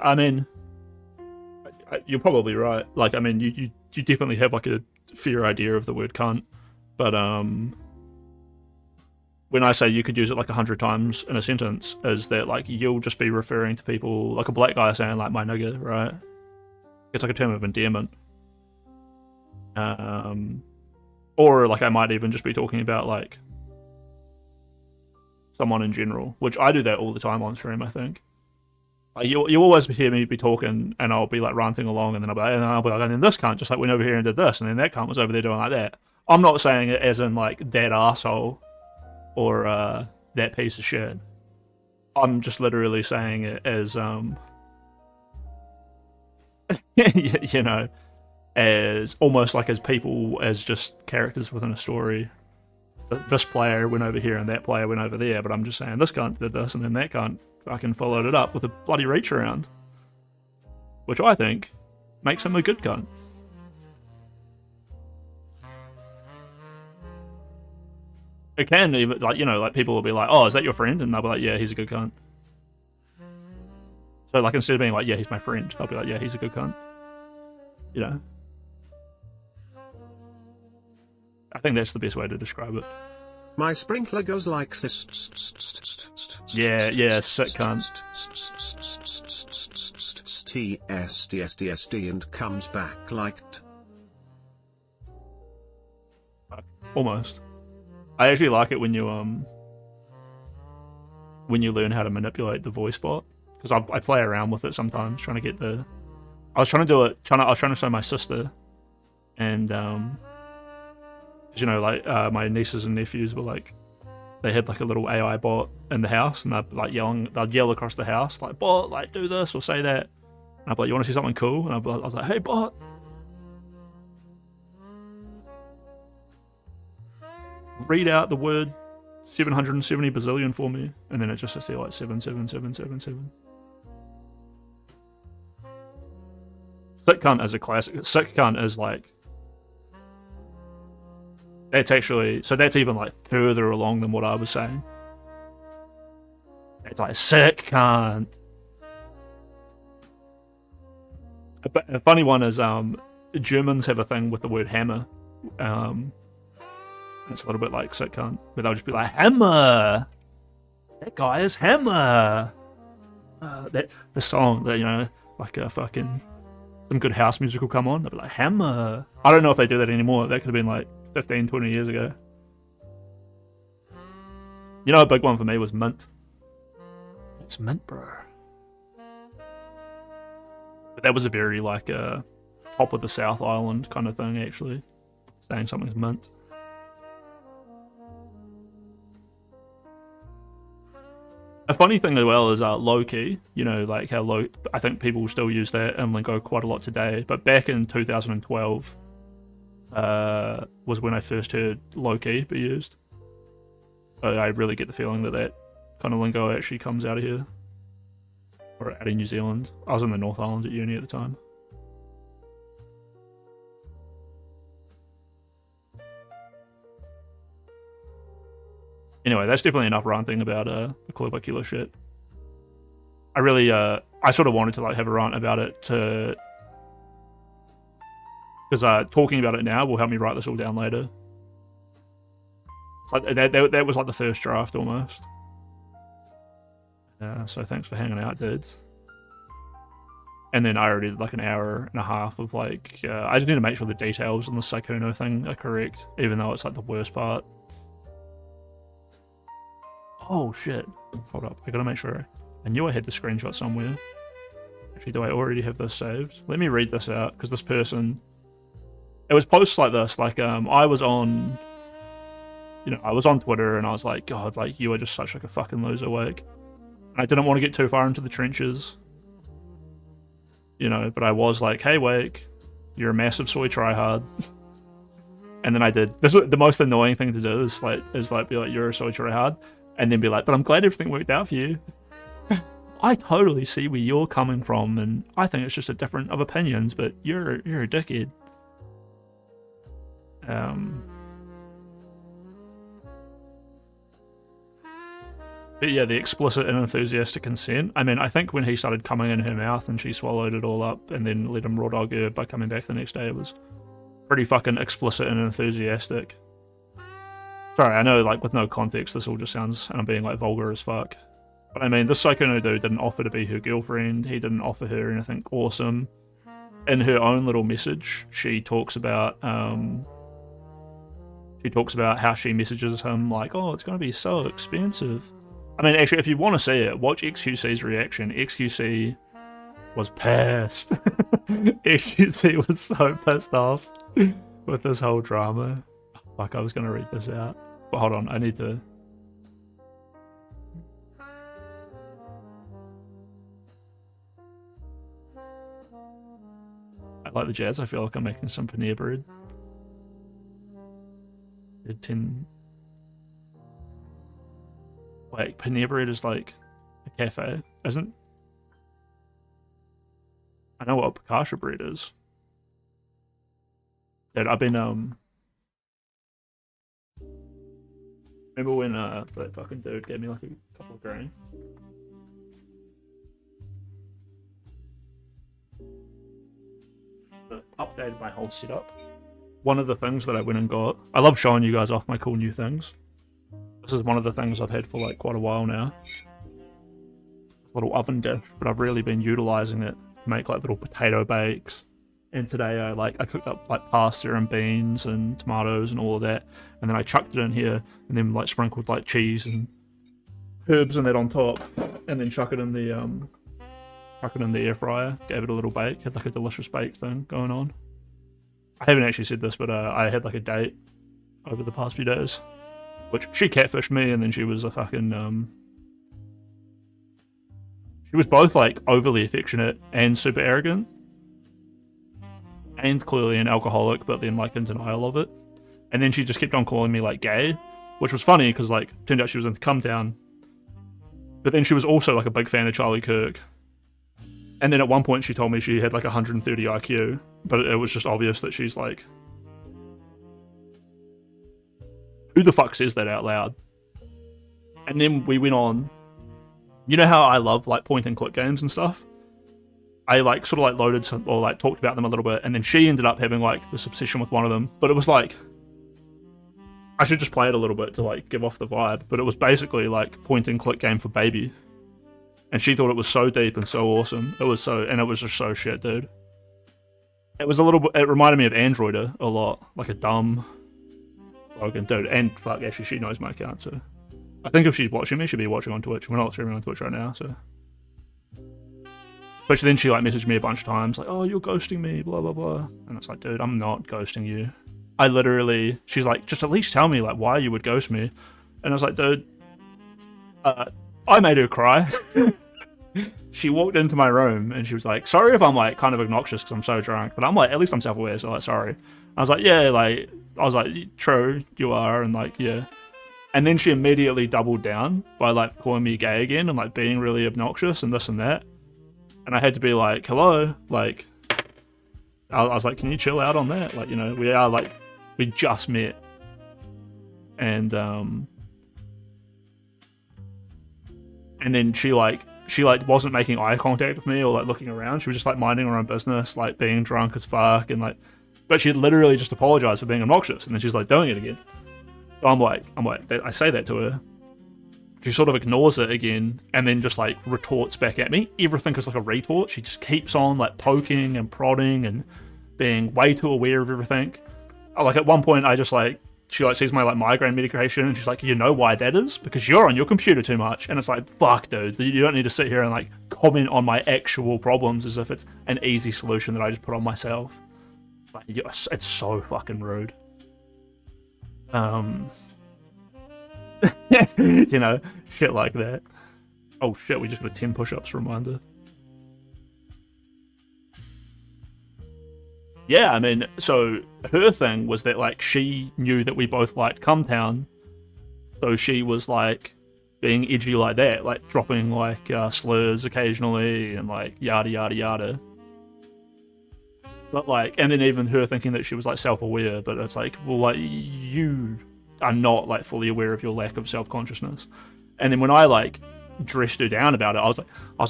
I mean, you're probably right. Like, I mean, you definitely have like a fair idea of the word cunt, but when I say you could use it like 100 times in a sentence, is that like you'll just be referring to people, like a black guy saying like my nigger, right? It's like a term of endearment. Or like I might even just be talking about like someone in general, which I do that all the time on stream, I think. Like you always hear me be talking and I'll be like ranting along, and then I'll be like, and then this cunt just like went over here and did this, and then that cunt was over there doing like that. I'm not saying it as in like that arsehole or that piece of shit. I'm just literally saying it as you know, as almost like as people, as just characters within a story. This player went over here and that player went over there, but I'm just saying this cunt did this and then that cunt fucking followed it up with a bloody reach around, which I think makes him a good cunt. It can even, like, you know, like people will be like, oh, is that your friend? And they'll be like, yeah, he's a good cunt. So like instead of being like, yeah, he's my friend, they'll be like, yeah, he's a good cunt. You know? I think that's the best way to describe it. My sprinkler goes like this. Yeah, sick cunt. TSDSDSD and comes back like Almost. I actually like it when you learn how to manipulate the voice bot, because I play around with it sometimes, trying to get the. I was trying to show my sister, and you know, like my nieces and nephews were like, they had like a little AI bot in the house, and they'd like they'd yell across the house like, bot, like do this or say that, and I'd be like, you want to see something cool? And I was like, hey bot, read out the word 770 bazillion for me, and then it just says like 77777. Sick cunt is a classic. Sick cunt is like, that's actually, so that's even like further along than what I was saying. It's like sick cunt. A funny one is Germans have a thing with the word hammer. It's a little bit like sick cunt, where they'll just be like, hammer! That guy is hammer! The song that, you know, like a fucking, some good house music will come on, they'll be like, hammer! I don't know if they do that anymore, that could have been like 15, 20 years ago. You know, a big one for me was mint. It's mint, bro. But that was a very like top of the South Island kind of thing, actually. Saying something's mint. A funny thing as well is low-key, you know, like how low, I think people still use that in lingo quite a lot today, but back in 2012 was when I first heard low-key be used. I really get the feeling that that kind of lingo actually comes out of here. Or out in New Zealand. I was in the North Island at uni at the time. Anyway, that's definitely enough ranting about the Kilo by Kilo shit. I really, I sort of wanted to like have a rant about it to, because talking about it now will help me write this all down later. Like that was like the first draft almost. So thanks for hanging out, dudes. And then I already did like an hour and a half of like, I just need to make sure the details on the Sykkuno thing are correct, even though it's like the worst part. Oh shit. Hold up, I gotta make sure. I knew I had the screenshot somewhere. Actually, do I already have this saved? Let me read this out, because this person... It was posts like this, like, I was on... You know, I was on Twitter and I was like, God, like, you are just such like a fucking loser, Wake. And I didn't want to get too far into the trenches. You know, but I was like, hey, Wake, you're a massive soy tryhard. And then I did. This is the most annoying thing to do is be like, you're a soy tryhard. And then be like, but I'm glad everything worked out for you. I totally see where you're coming from, and I think it's just a difference of opinions, but you're a dickhead. But yeah, the explicit and enthusiastic consent. I mean, I think when he started coming in her mouth and she swallowed it all up and then let him raw dog her by coming back the next day, it was pretty fucking explicit and enthusiastic. Sorry, I know, like, with no context, this all just sounds, and I'm being, like, vulgar as fuck. But I mean, this Sykkuno dude didn't offer to be her girlfriend, he didn't offer her anything awesome. In her own little message, she talks about how she messages him, like, oh, it's gonna be so expensive. I mean, actually, if you want to see it, watch XQC's reaction. XQC was pissed. XQC was so pissed off with this whole drama. Fuck, I was gonna read this out. But hold on, I need to... I like the jazz, I feel like I'm making some paneer bread. 10... Wait, paneer bread is like a cafe, isn't... I know what Pistache bread is. Dude, I've been, remember when that fucking dude gave me like a couple of grand? Updated my whole setup. One of the things that I went and got, I love showing you guys off my cool new things. This is one of the things I've had for like quite a while now. A little oven dish, but I've really been utilizing it to make like little potato bakes. And today I cooked up like pasta and beans and tomatoes and all of that, and then I chucked it in here and then like sprinkled like cheese and herbs and that on top, and then chuck it in the air fryer, gave it a little bake, had like a delicious bake thing going on. I haven't actually said this, but I had like a date over the past few days, which she catfished me, and then she was a fucking she was both like overly affectionate and super arrogant. And clearly an alcoholic, but then like in denial of it. And then she just kept on calling me like gay, which was funny because like turned out she was in Come Down. But then she was also like a big fan of Charlie Kirk. And then at one point she told me she had like 130 IQ, but it was just obvious that she's like, who the fuck says that out loud? And then we went on, you know how I love like point and click games and stuff? I like sort of like loaded some, or like talked about them a little bit, and then she ended up having like this obsession with one of them, but it was like, I should just play it a little bit to like give off the vibe, but it was basically like point and click game for baby. And she thought it was so deep and so awesome. It was so, and it was just so shit, dude. It was a little bit, it reminded me of Androider a lot, like a dumb Logan, dude. And fuck, actually she knows my account, so I think if she's watching me, she'd be watching on Twitch. We're not streaming on Twitch right now, so. But then she like messaged me a bunch of times, like, oh, you're ghosting me, blah, blah, blah. And it's like, dude, I'm not ghosting you. I literally, she's like, just at least tell me like why you would ghost me. And I was like, dude, I made her cry. She walked into my room and she was like, sorry if I'm like kind of obnoxious because I'm so drunk, but I'm like, at least I'm self-aware, so like, sorry. I was like, yeah, like, I was like, true, you are, and like, yeah. And then she immediately doubled down by like calling me gay again and like being really obnoxious and this and that. And I had to be like, hello, like, I was like, can you chill out on that? Like, you know, we just met. And then she wasn't making eye contact with me or like looking around. She was just like minding her own business, like being drunk as fuck, and like, but she literally just apologized for being obnoxious, and then she's like doing it again. So I'm like, I say that to her. She sort of ignores it again, and then just like retorts back at me. Everything is like a retort. She just keeps on like poking and prodding and being way too aware of everything. Like at one point, I just like, she like sees my like migraine medication, and she's like, you know why that is? Because you're on your computer too much. And it's like, fuck, dude, you don't need to sit here and like comment on my actual problems as if it's an easy solution that I just put on myself. Like, it's so fucking rude. You know, shit like that. Oh shit, we just got a 10 push-ups reminder. Yeah, I mean, so her thing was that, like, she knew that we both liked Cumtown, so she was, like, being edgy like that, like, dropping, like, slurs occasionally, and, like, yada yada yada. But, like, and then even her thinking that she was, like, self-aware, but it's like, well, like, you are not, like, fully aware of your lack of self-consciousness. And then when I, like, dressed her down about it, I'm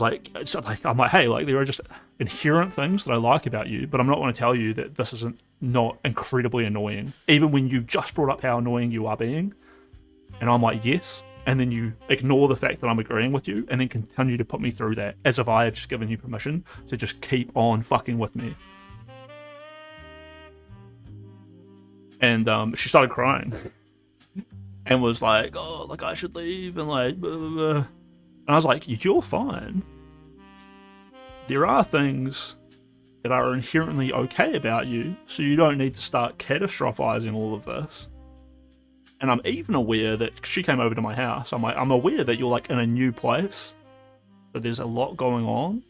like, hey, like, there are just inherent things that I like about you, but I'm not going to tell you that this isn't not incredibly annoying, even when you just brought up how annoying you are being. And I'm like, yes, and then you ignore the fact that I'm agreeing with you, and then continue to put me through that, as if I have just given you permission to just keep on fucking with me. And she started crying and was like, oh, like, I should leave, and like, blah, blah, blah. And I was like, you're fine. There are things that are inherently okay about you, so you don't need to start catastrophizing all of this. And I'm even aware that she came over to my house. I'm like, I'm aware that you're like in a new place, that there's a lot going on.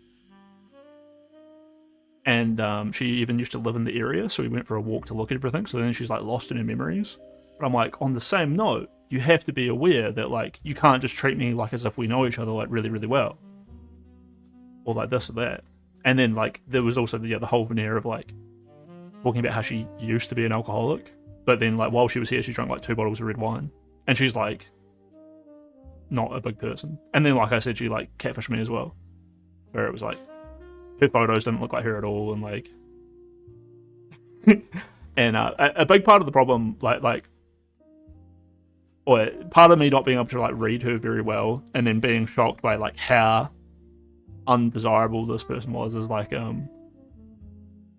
And she even used to live in the area, so we went for a walk to look at everything. So then she's like lost in her memories. But I'm like, on the same note, you have to be aware that like you can't just treat me like as if we know each other like really, really well, or like this or that. And then like there was also the whole veneer of like talking about how she used to be an alcoholic, but then like while she was here, she drank like 2 bottles of red wine, and she's like not a big person. And then like I said, she like catfished me as well, where it was like her photos didn't look like her at all, and like and a big part of the problem, or part of me not being able to like read her very well, and then being shocked by like how undesirable this person was, is like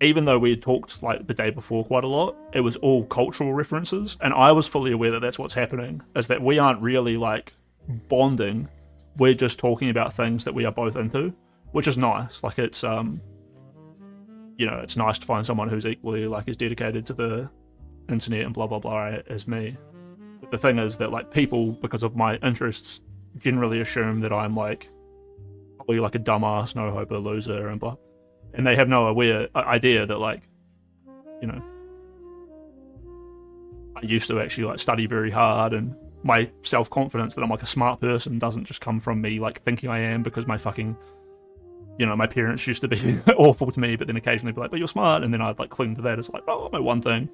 even though we had talked like the day before quite a lot, it was all cultural references, and I was fully aware that that's what's happening, is that we aren't really like bonding, we're just talking about things that we are both into, which is nice. Like it's you know, it's nice to find someone who's equally like as dedicated to the internet and blah blah blah as me. But the thing is that like people, because of my interests, generally assume that I'm like probably like a dumbass, no hope, a loser, and blah, and they have no idea that like, you know, I used to actually like study very hard, and my self-confidence that I'm like a smart person doesn't just come from me like thinking I am because my fucking, you know, my parents used to be awful to me, but then occasionally be like, but you're smart, and then I'd like cling to that as like, oh, my one thing.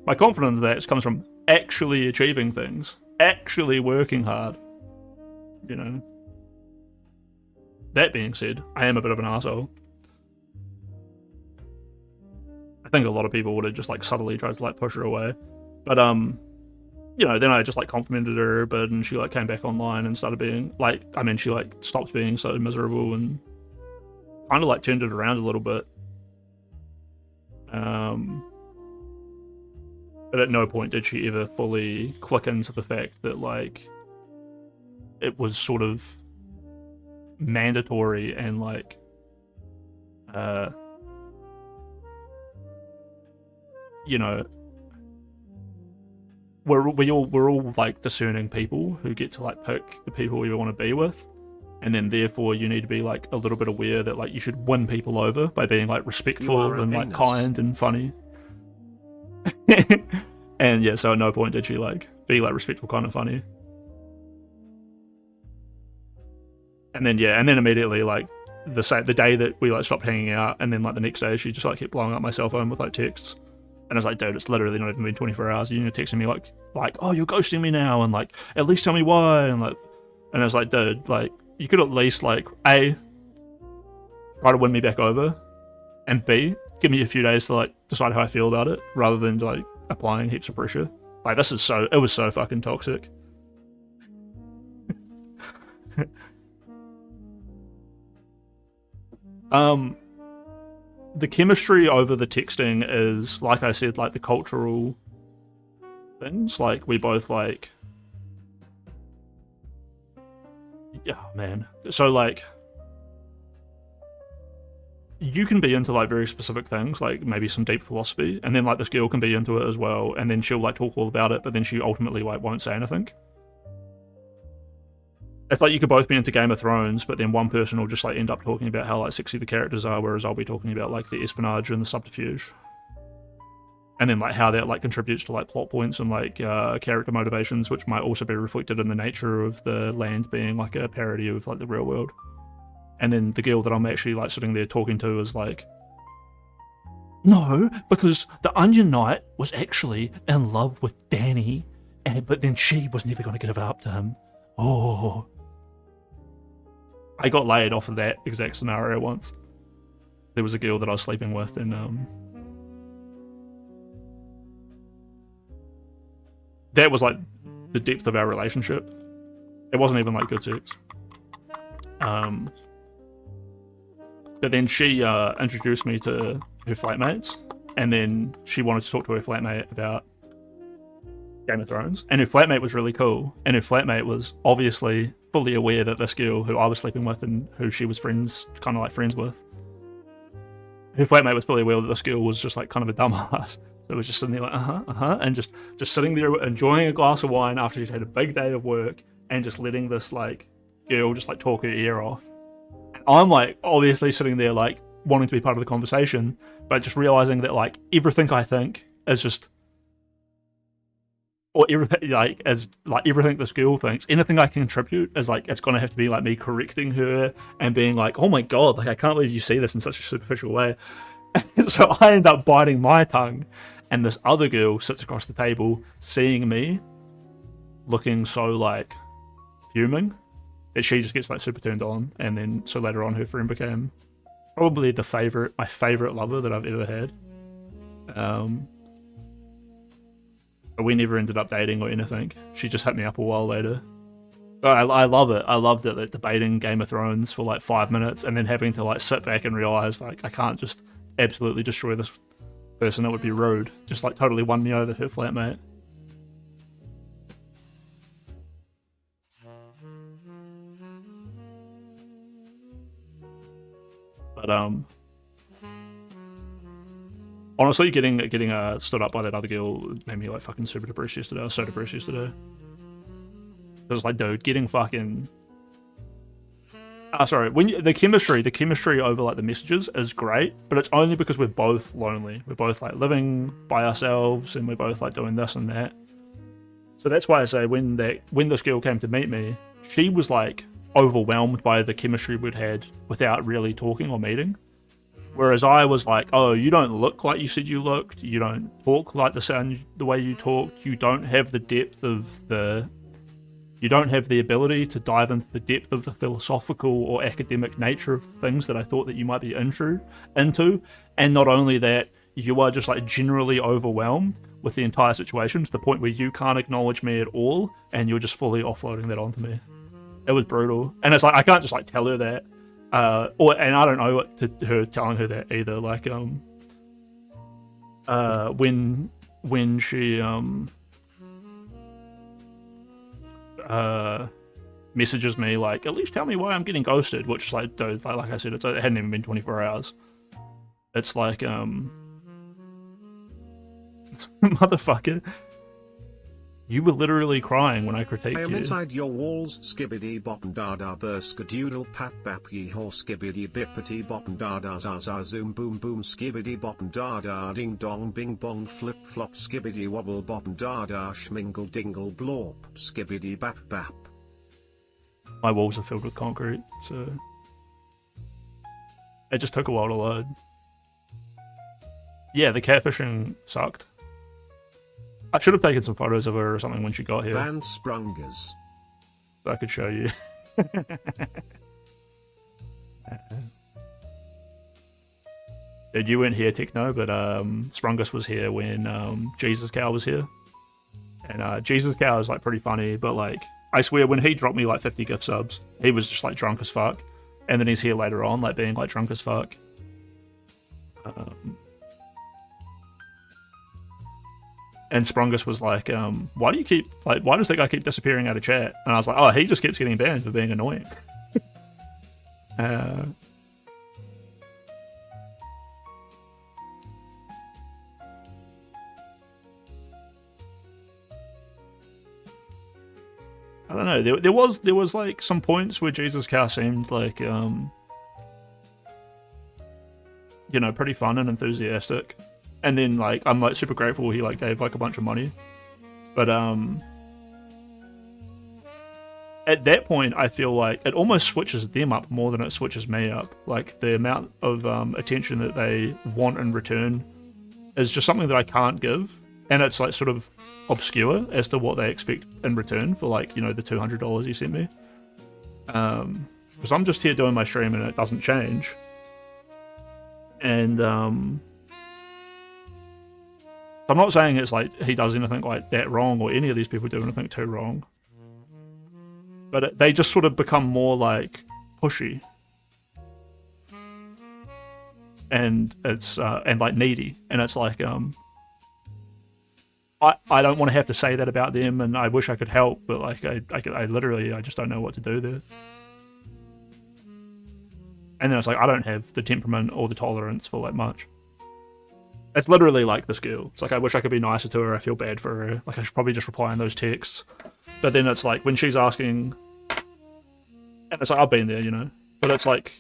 My confidence in that comes from actually achieving things, actually working hard, you know. That being said, I am a bit of an arsehole. I think a lot of people would have just like subtly tried to like push her away. But you know, then I just like complimented her a bit, and she like came back online and started being like, I mean, she like stopped being so miserable and kind of like turned it around a little bit. But at no point did she ever fully click into the fact that like it was sort of mandatory and like you know, we're all like discerning people who get to like pick the people we want to be with, and then therefore you need to be like a little bit aware that like you should win people over by being like respectful and like kind and funny. And yeah, so at no point did she like be like respectful, kind, and funny. And then yeah, and then immediately like the day that we like stopped hanging out, and then like the next day she just like kept blowing up my cell phone with like texts, and I was like, dude, it's literally not even been 24 hours. You're texting me like oh, you're ghosting me now, and like at least tell me why, and I was like, dude, like you could at least like A, try to win me back over, and B, give me a few days to like decide how I feel about it, rather than like applying heaps of pressure. Like it was so fucking toxic. The chemistry over the texting is, like I said, like the cultural things. Like we both like, yeah, man. So like, you can be into like very specific things, like maybe some deep philosophy, and then like this girl can be into it as well, and then she'll like talk all about it, but then she ultimately like won't say anything. It's like you could both be into Game of Thrones, but then one person will just like end up talking about how like sexy the characters are, whereas I'll be talking about like the espionage and the subterfuge, and then like how that like contributes to like plot points and like character motivations, which might also be reflected in the nature of the land being like a parody of like the real world. And then the girl that I'm actually like sitting there talking to is like, no, because the Onion Knight was actually in love with Danny, but then she was never going to give up to him. Oh. I got laid off of that exact scenario once. There was a girl that I was sleeping with, and that was like the depth of our relationship. It wasn't even like good sex. But then she introduced me to her flatmates, and then she wanted to talk to her flatmate about Game of Thrones, and her flatmate was really cool, and her flatmate was obviously fully aware that this girl who I was sleeping with and who she was kind of like friends with, her flatmate was fully aware that this girl was just like kind of a dumbass. So it was just sitting there like, and just sitting there enjoying a glass of wine after she'd had a big day of work, and just letting this like girl just like talk her ear off. And I'm like obviously sitting there like wanting to be part of the conversation, but just realizing that like everything I think is just, or everything like as like everything this girl thinks, anything I can contribute is like it's gonna have to be like me correcting her and being like, oh my god, like I can't believe you see this in such a superficial way. So I end up biting my tongue, and this other girl sits across the table, seeing me looking so like fuming that she just gets like super turned on, and then so later on her friend became probably my favorite lover that I've ever had. But we never ended up dating or anything. She just hit me up a while later. But I love it. I loved it, like, debating Game of Thrones for like 5 minutes and then having to like sit back and realize like I can't just absolutely destroy this person. It would be rude. Just like totally won me over, her flatmate. But honestly, getting stood up by that other girl made me like fucking super depressed yesterday. I was so depressed yesterday. It was like, dude, getting fucking... sorry, the chemistry over like the messages is great, but it's only because we're both lonely. We're both like living by ourselves, and we're both like doing this and that. So that's why I say when this girl came to meet me, she was like overwhelmed by the chemistry we'd had without really talking or meeting. Whereas I was like, oh, you don't look like you said you looked. You don't talk like the way you talked. You don't have the depth of you don't have the ability to dive into the depth of the philosophical or academic nature of things that I thought that you might be into. And not only that, you are just like generally overwhelmed with the entire situation to the point where you can't acknowledge me at all, and you're just fully offloading that onto me. It was brutal. And it's like, I can't just like tell her that. And I don't know what to her telling her that either. Like, when she messages me like, at least tell me why I'm getting ghosted, which is like, dude, like I said, it hadn't even been 24 hours. It's like, motherfucker, you were literally crying when I critiqued you. I am inside your walls, skibbity bop and da da burskadoodle pap bap yee haw skibbity bippity bop and da da za za zoom boom boom skibbity bop and da da ding dong bing bong flip flop skibbity wobble bop and da da schmingle dingle blorp skibbity bap bap. My walls are filled with concrete, so It just took a while to load. Yeah, the catfishing sucked. I should have taken some photos of her or something when she got here. Van Sprungers. So I could show you. Dude, you weren't here, Techno, but Sprungus was here when Jesus Cow was here. And Jesus Cow is like pretty funny, but like I swear when he dropped me like 50 gift subs, he was just like drunk as fuck. And then he's here later on, like being like drunk as fuck. And Sprungus was like, why does that guy keep disappearing out of chat? And I was like, oh, he just keeps getting banned for being annoying. I don't know. There was like some points where Jesus Cow seemed like you know, pretty fun and enthusiastic, and then like I'm like super grateful he like gave like a bunch of money, but at that point I feel like it almost switches them up more than it switches me up. Like the amount of attention that they want in return is just something that I can't give, and it's like sort of obscure as to what they expect in return for, like, you know, the $200 you sent me. Because I'm just here doing my stream and it doesn't change. And I'm not saying it's like he does anything like that wrong or any of these people do anything too wrong. But they just sort of become more like pushy. And it's and like needy. And it's like I don't want to have to say that about them, and I wish I could help, but like I literally just don't know what to do there. And then it's like I don't have the temperament or the tolerance for like much. It's literally like this girl. It's like I wish I could be nicer to her. I feel bad for her. Like I should probably just reply on those texts. But then it's like when she's asking, and it's like I've been there, you know. But it's like,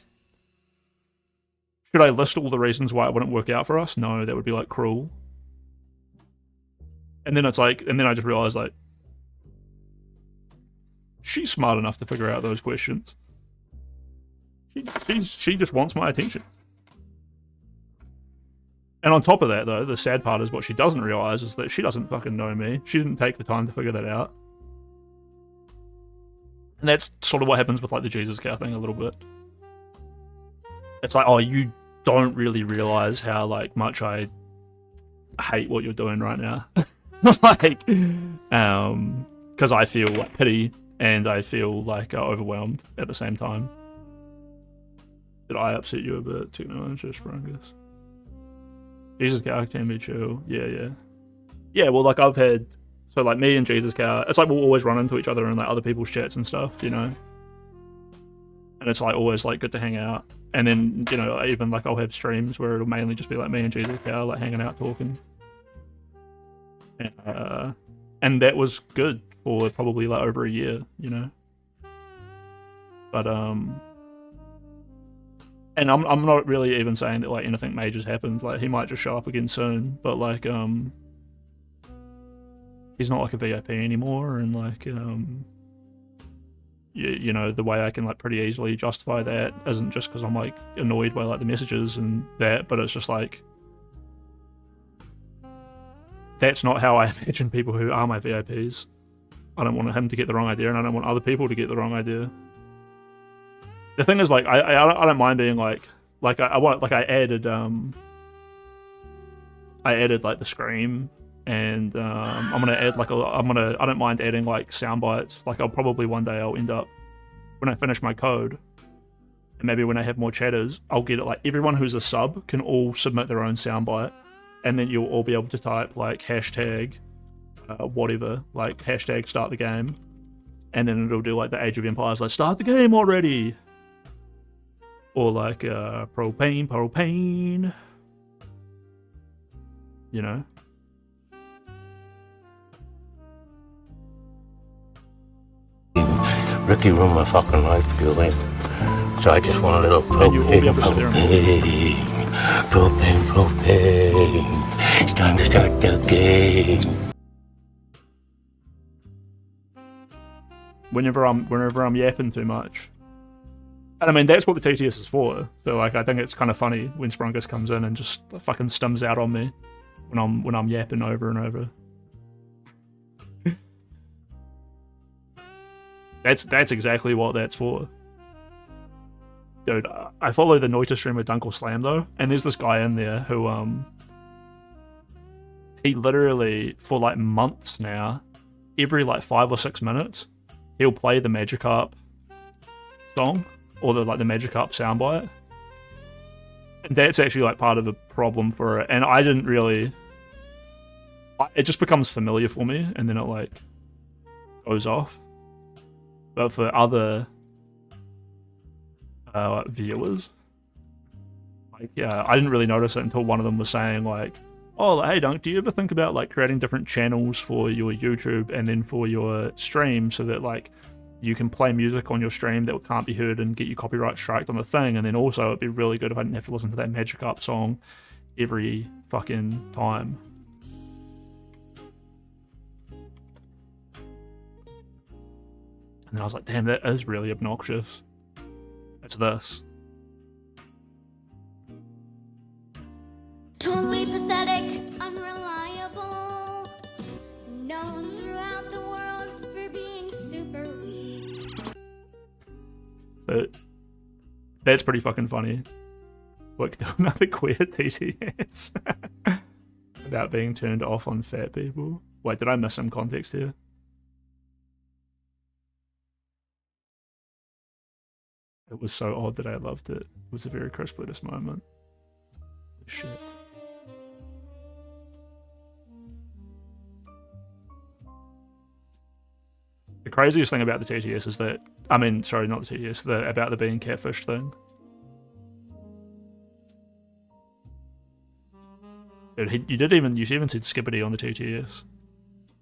should I list all the reasons why it wouldn't work out for us? No, that would be like cruel. And then it's like, and then I just realized, like, she's smart enough to figure out those questions. She just wants my attention. And on top of that, though, the sad part is what she doesn't realize is that she doesn't fucking know me. She didn't take the time to figure that out. And that's sort of what happens with, like, the Jesus Cow thing a little bit. It's like, oh, you don't really realize how, like, much I hate what you're doing right now. Like, because I feel like pity and I feel like overwhelmed at the same time. Did I upset you a bit? Techno just Sprungus. Jesus Cow can be chill. Yeah. Well, like I've had, so like me and Jesus Cow, it's like we'll always run into each other in like other people's chats and stuff, you know. And it's like always like good to hang out. And then, you know, even like I'll have streams where it'll mainly just be like me and Jesus Cow like hanging out talking. And that was good for probably like over a year, you know. But and I'm not really even saying that like anything major's happened. Like he might just show up again soon, but like he's not like a VIP anymore, and like you know, the way I can like pretty easily justify that isn't just because I'm like annoyed by like the messages and that, but it's just like that's not how I imagine people who are my VIPs. I don't want him to get the wrong idea, and I don't want other people to get the wrong idea. The thing is, like, I don't mind being like I added like the Scream, and I'm gonna add like I don't mind adding like sound bites. Like I'll probably one day I'll end up, when I finish my code, and maybe when I have more chatters, I'll get it like everyone who's a sub can all submit their own soundbite. And then you'll all be able to type like hashtag whatever, like hashtag start the game. And then it'll do like the Age of Empires, like start the game already. Or like propane. You know? Ricky ruined my fucking life, Julie. So I just want a little propane. It's time to start the game. Whenever I'm yapping too much, And I mean, that's what the TTS is for. So like, I think it's kind of funny when Sprungus comes in and just fucking stims out on me when I'm yapping over and over. That's exactly what that's for. Dude, I follow the Noita streamer Dunkle Slam though, and there's this guy in there who he literally for like months now, every like 5 or 6 minutes, he'll play the Magikarp song or the Magikarp soundbite. And that's actually like part of the problem for it. And I didn't really, it just becomes familiar for me, and then it like goes off. But for other viewers, like, yeah, I didn't really notice it until one of them was saying like, oh, hey Dunk, do you ever think about like creating different channels for your YouTube and then for your stream so that like you can play music on your stream that can't be heard and get you copyright striked on the thing, and then also it'd be really good if I didn't have to listen to that Magikarp song every fucking time. And I was like, damn, that is really obnoxious. It's this. Totally pathetic, unreliable, known throughout the world for being super weak. But that's pretty fucking funny. Look, another queer TTS about being turned off on fat people. Wait, did I miss some context here? It was so odd that I loved it. It was a very Chris Blitus moment. Shit. The craziest thing about the TTS is that, I mean, sorry, not the TTS, about the being catfish thing. Dude, you even said Skippity on the TTS.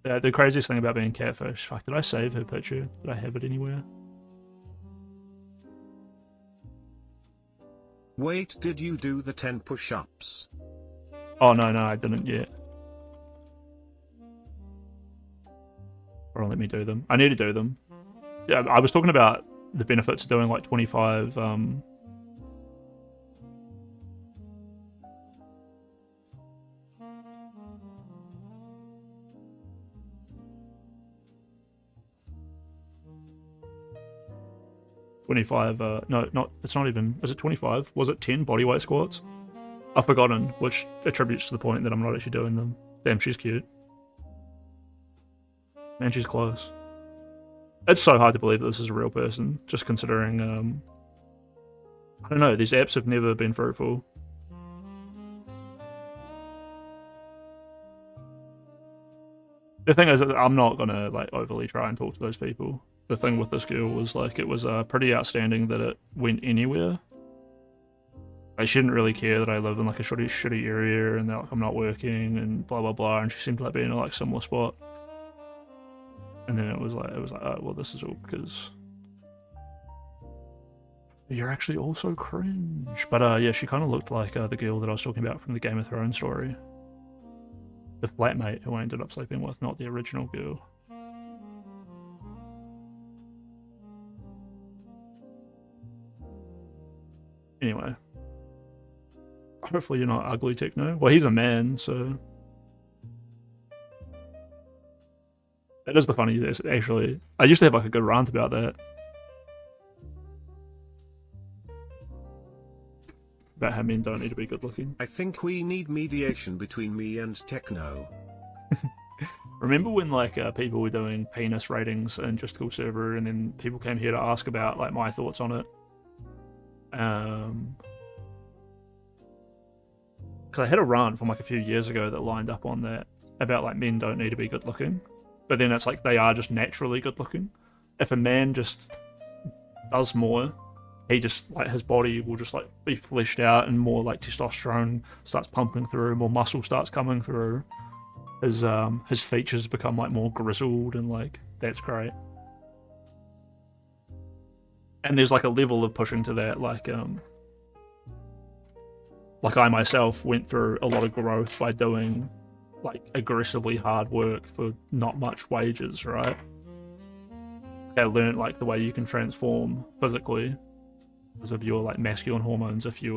The craziest thing about being catfish, fuck, did I save her picture? Did I have it anywhere? Wait, did you do the 10 push-ups? Oh, no, I didn't yet. Or let me do them. I need to do them. Yeah, I was talking about the benefits of doing like 25, 25, it's not even, is it 25? Was it 10 bodyweight squats? I've forgotten, which attributes to the point that I'm not actually doing them. Damn, she's cute. Man, she's close. It's so hard to believe that this is a real person, just considering, I don't know, these apps have never been fruitful. The thing is, I'm not gonna like overly try and talk to those people. The thing with this girl was like, it was pretty outstanding that it went anywhere. Like, she didn't really care that I live in like a shitty area and that like, I'm not working and blah blah blah, and she seemed to like be in a like similar spot. And then it was like, oh well, this is all because you're actually also cringe. But yeah, she kind of looked like the girl that I was talking about from the Game of Thrones story. The flatmate who I ended up sleeping with, not the original girl. Anyway. Hopefully you're not ugly, Techno. Well, he's a man, so... That is the funny, actually. I used to have like a good rant about that. About how men don't need to be good looking. I think we need mediation between me and Techno. Remember when like people were doing penis ratings in Just Cool server, and then people came here to ask about like my thoughts on it? Because I had a rant from like a few years ago that lined up on that about like men don't need to be good looking, but then it's like they are just naturally good looking. If a man just does more, he just like his body will just like be fleshed out and more like testosterone starts pumping through, more muscle starts coming through. His features become like more grizzled, and like that's great. And there's like a level of pushing to that, like I myself went through a lot of growth by doing like aggressively hard work for not much wages, right? I learned like the way you can transform physically because of your like masculine hormones, if you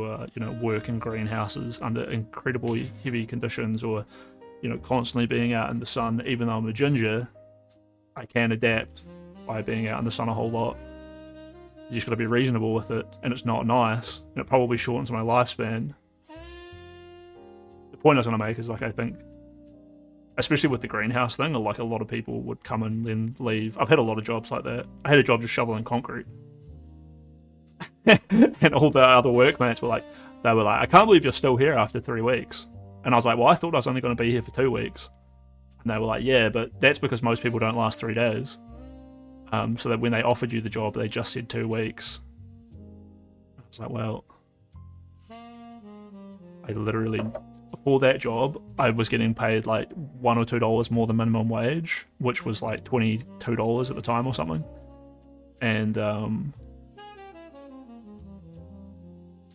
work in greenhouses under incredibly heavy conditions, or constantly being out in the sun. Even though I'm a ginger, I can adapt by being out in the sun a whole lot. You just got to be reasonable with it, and it's not nice, and it probably shortens my lifespan. The point I was going to make is, like, I think, especially with the greenhouse thing, like, a lot of people would come and then leave. I've had a lot of jobs like that. I had a job just shoveling concrete. And all the other workmates were like, I can't believe you're still here after 3 weeks. And I was like, well, I thought I was only going to be here for 2 weeks. And they were like, yeah, but that's because most people don't last 3 days. So that when they offered you the job, they just said 2 weeks. I was like, well, I literally, for that job, I was getting paid like $1 or $2 more than minimum wage, which was like $22 at the time or something. And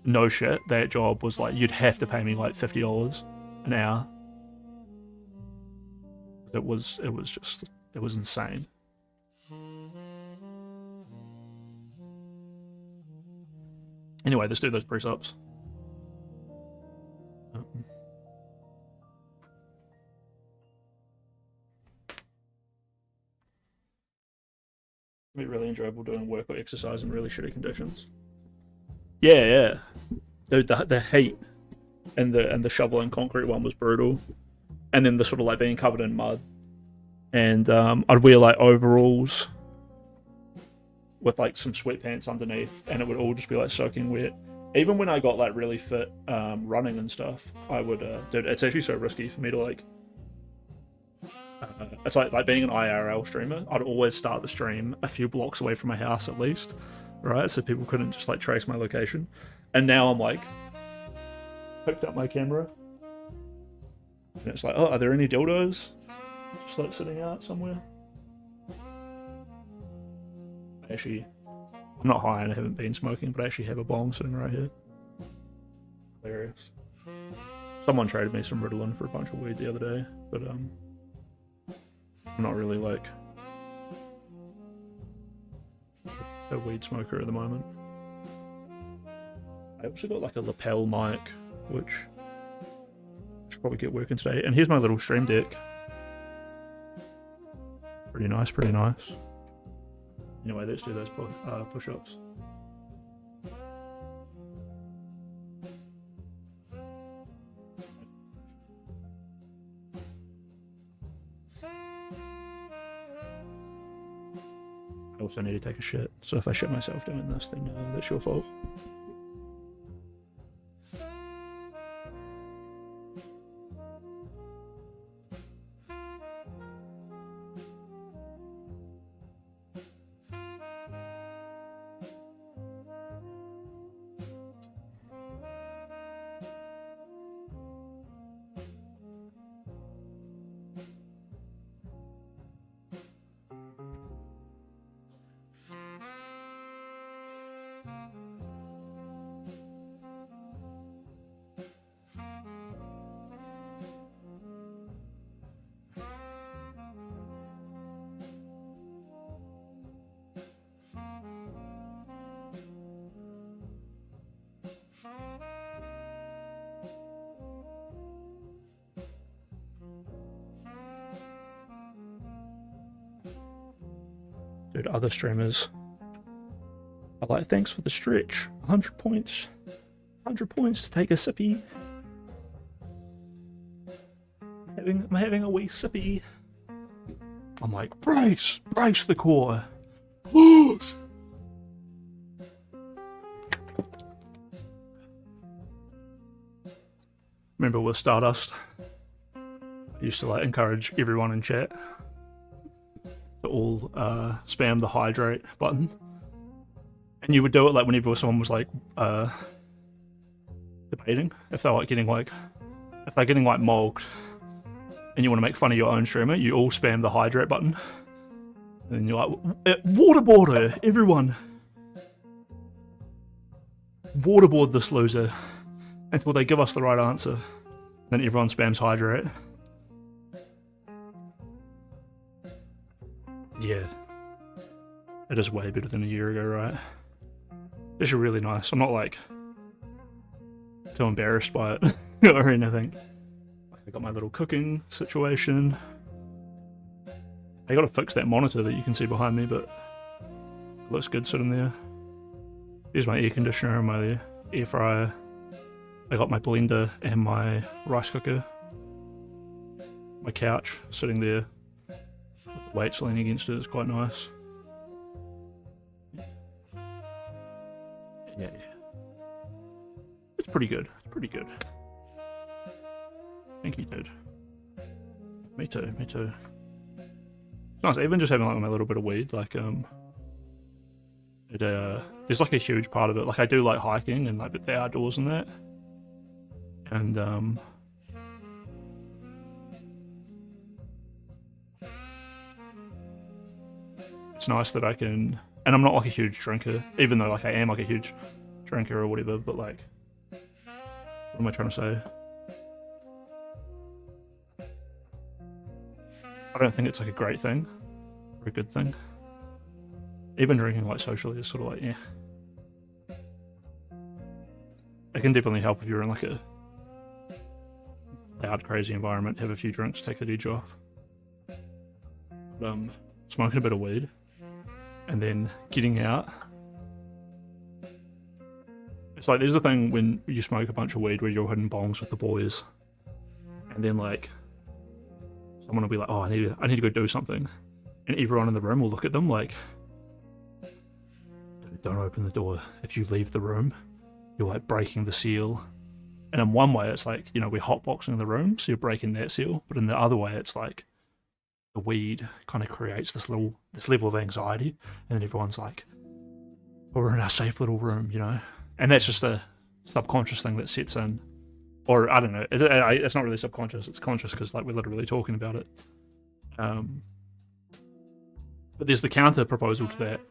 no shit, that job was like, you'd have to pay me like $50 an hour. It was insane. Anyway, let's do those press-ups. It'd be really enjoyable doing work or exercise in really shitty conditions. Yeah. Dude, the heat and the shoveling concrete one was brutal. And then the sort of like being covered in mud. And I'd wear like overalls with like some sweatpants underneath, and it would all just be like soaking wet. Even when I got like really fit running and stuff, I would dude, it's actually so risky for me to like it's like being an IRL streamer. I'd always start the stream a few blocks away from my house at least, right? So people couldn't just like trace my location. And now I'm like picked up my camera and it's like, oh, are there any dildos just like sitting out somewhere? Actually, I'm not high and I haven't been smoking, but I actually have a bong sitting right here. Hilarious. Someone traded me some Ritalin for a bunch of weed the other day, but I'm not really like a weed smoker at the moment. I also got like a lapel mic, which I should probably get working today. And here's my little stream deck. Pretty nice, pretty nice. Anyway, let's do those push-ups. I also need to take a shit, so if I shit myself doing this, then that's your fault. Dude, other streamers are like, thanks for the stretch. 100 points. 100 points to take a sippy. I'm having a wee sippy. I'm like, brace the core. Push. Remember with Stardust? I used to like encourage everyone in chat to all spam the hydrate button, and you would do it like whenever someone was like debating if they're like getting like mogged, and you want to make fun of your own streamer, you all spam the hydrate button, and you're like, waterboard everyone, waterboard this loser until they give us the right answer. Then everyone spams hydrate. Yeah. It is way better than a year ago, right? actually really nice. I'm not like too embarrassed by it or anything. I got my little cooking situation. I gotta fix that monitor that you can see behind me, but it looks good sitting there. Here's my air conditioner and my air fryer. I got my blender and my rice cooker. My couch sitting there with the weights leaning against it is quite nice. Yeah. It's pretty good. It's pretty good. Thank you, dude. Me too, me too. It's nice, even just having like my little bit of weed, like there's like a huge part of it. Like I do like hiking and like the outdoors and that. And it's nice that I can, and I'm not like a huge drinker, even though like I am like a huge drinker or whatever, but like, what am I trying to say? I don't think it's like a great thing or a good thing. Even drinking like socially is sort of like, yeah. It can definitely help if you're in like a loud, crazy environment, have a few drinks, take the edge off. But, smoking a bit of weed and then getting out. It's like there's a thing when you smoke a bunch of weed where you're hitting bongs with the boys, and then like someone will be like, "Oh, I need to go do something," and everyone in the room will look at them like, "Don't open the door. If you leave the room, you're like breaking the seal." And in one way, it's like, you know, we're hotboxing the room, so you're breaking that seal. But in the other way, it's like the weed kind of creates this level of anxiety, and then everyone's like, "Oh, we're in our safe little room," you know. And that's just a subconscious thing that sets in. Or, I don't know, it's not really subconscious, it's conscious because like we're literally talking about it. But there's the counter proposal to that.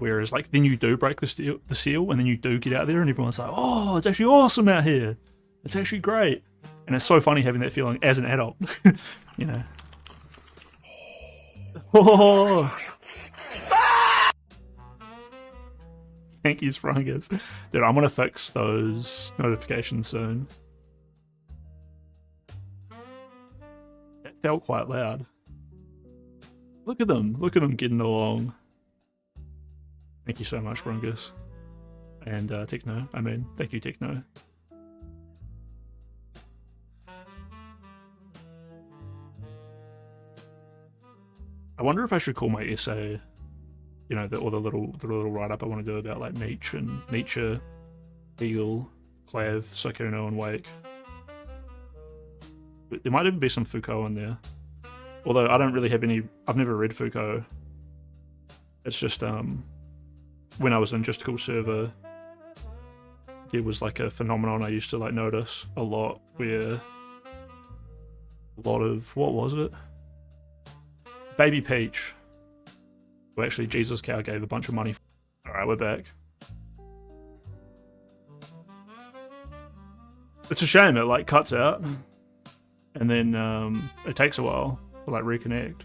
Whereas like then you do break the seal and then you do get out there and everyone's like, "Oh, it's actually awesome out here. It's actually great." And it's so funny having that feeling as an adult, you know. Oh. Thank you, Sprungus. Dude, I'm gonna fix those notifications soon. That felt quite loud. Look at them getting along. Thank you so much, Sprungus. And Techno, thank you, Techno. I wonder if I should call my essay, you know, or the little write-up I want to do about like Nietzsche, Hegel, Clav, Sakuno, and Wake. But there might even be some Foucault in there. Although I don't really have any, I've never read Foucault. It's just, when I was in Just Cool Server, there was like a phenomenon I used to like notice a lot where a lot of, what was it? Baby Peach, who actually Jesus Cow gave a bunch of money. Alright, we're back. It's a shame it like cuts out and then it takes a while to like reconnect.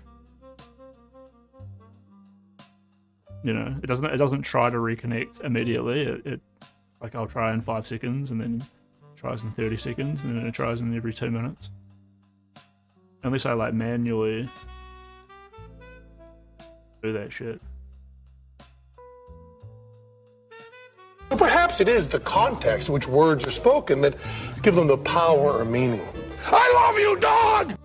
You know, it doesn't try to reconnect immediately. It like I'll try in 5 seconds and then it tries in 30 seconds and then it tries in every 2 minutes. Unless I like manually do that shit. Well, perhaps it is the context in which words are spoken that give them the power or meaning. I love you, dog!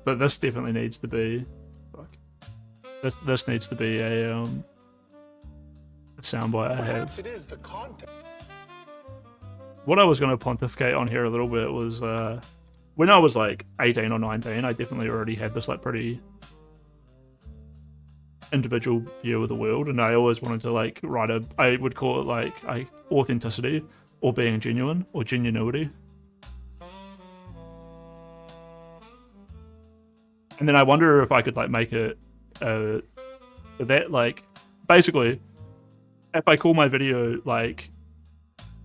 But this definitely needs to be, this needs to be a soundbite I have. Perhaps it is the context. What I was going to pontificate on here a little bit was when I was like 18 or 19, I definitely already had this like pretty individual view of the world, and I always wanted to like write I would call it like authenticity or being genuine or genuinity. And then I wonder if I could like make it so that like basically if I call my video like,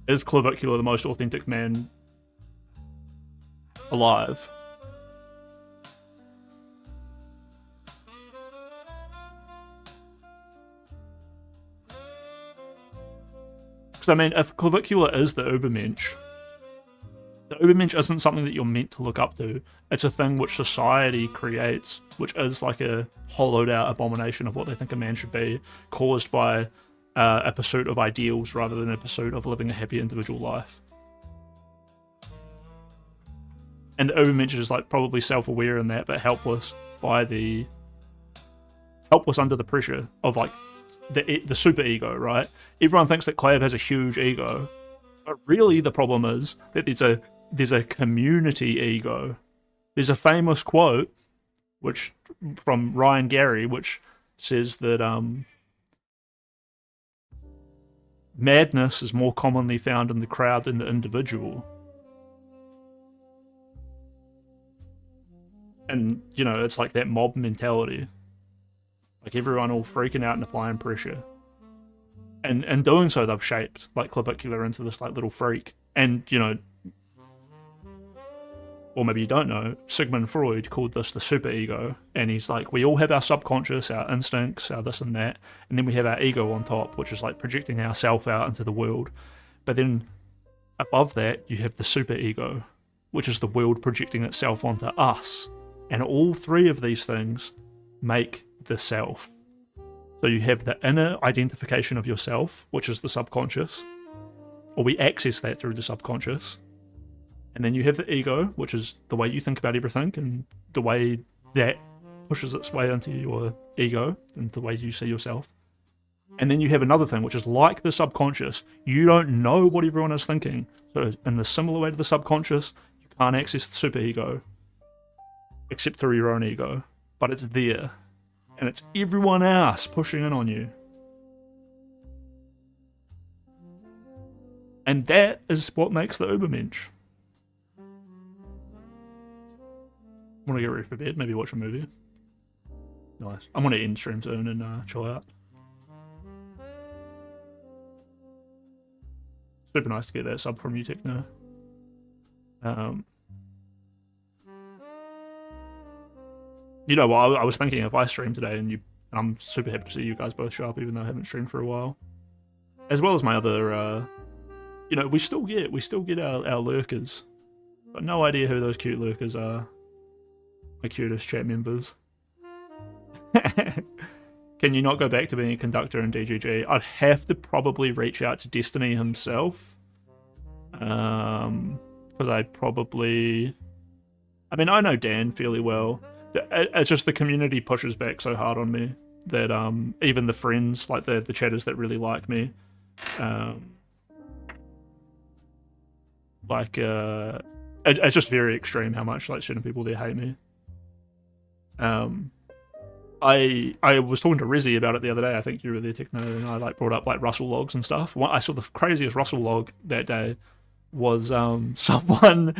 "Is Clavicula the most authentic man alive?" Because I mean, if Clavicula is the Ubermensch, the Ubermensch isn't something that you're meant to look up to. It's a thing which society creates, which is like a hollowed out abomination of what they think a man should be, caused by a pursuit of ideals rather than a pursuit of living a happy individual life. And the Ubermensch is like probably self-aware in that, but helpless under the pressure of like the super ego, right? Everyone thinks that Clav has a huge ego, but really the problem is that there's a community ego. There's a famous quote which from Ryan Gary which says that madness is more commonly found in the crowd than the individual. And, you know, it's like that mob mentality. Like everyone all freaking out and applying pressure. And in doing so, they've shaped, like, Clavicula into this, like, little freak. And, you know, or maybe you don't know, Sigmund Freud called this the superego. And he's like, we all have our subconscious, our instincts, our this and that. And then we have our ego on top, which is like projecting ourself out into the world. But then above that, you have the superego, which is the world projecting itself onto us. And all three of these things make the self. So you have the inner identification of yourself, which is the subconscious, or we access that through the subconscious. And then you have the ego, which is the way you think about everything and the way that pushes its way into your ego and the way you see yourself. And then you have another thing, which is like the subconscious. You don't know what everyone is thinking. So in the similar way to the subconscious, you can't access the superego except through your own ego. But it's there. And it's everyone else pushing in on you. And that is what makes the Ubermensch. Want to get ready for bed? Maybe watch a movie? Nice. I'm going to end stream soon and chill out. Super nice to get that sub from you, Techno. You know what, I was thinking if I stream today and I'm super happy to see you guys both show up even though I haven't streamed for a while. As well as my other, you know, we still get our lurkers. But no idea who those cute lurkers are. My cutest chat members. Can you not go back to being a conductor in DGG? I'd have to probably reach out to Destiny himself. Because I mean, I know Dan fairly well. It's just the community pushes back so hard on me that even the friends, like the chatters that really like me, it's just very extreme how much like certain people there hate me. I was talking to Rizzy about it the other day. I think you were there, Techno, and I like brought up like Russell logs and stuff. I saw the craziest Russell log that day was someone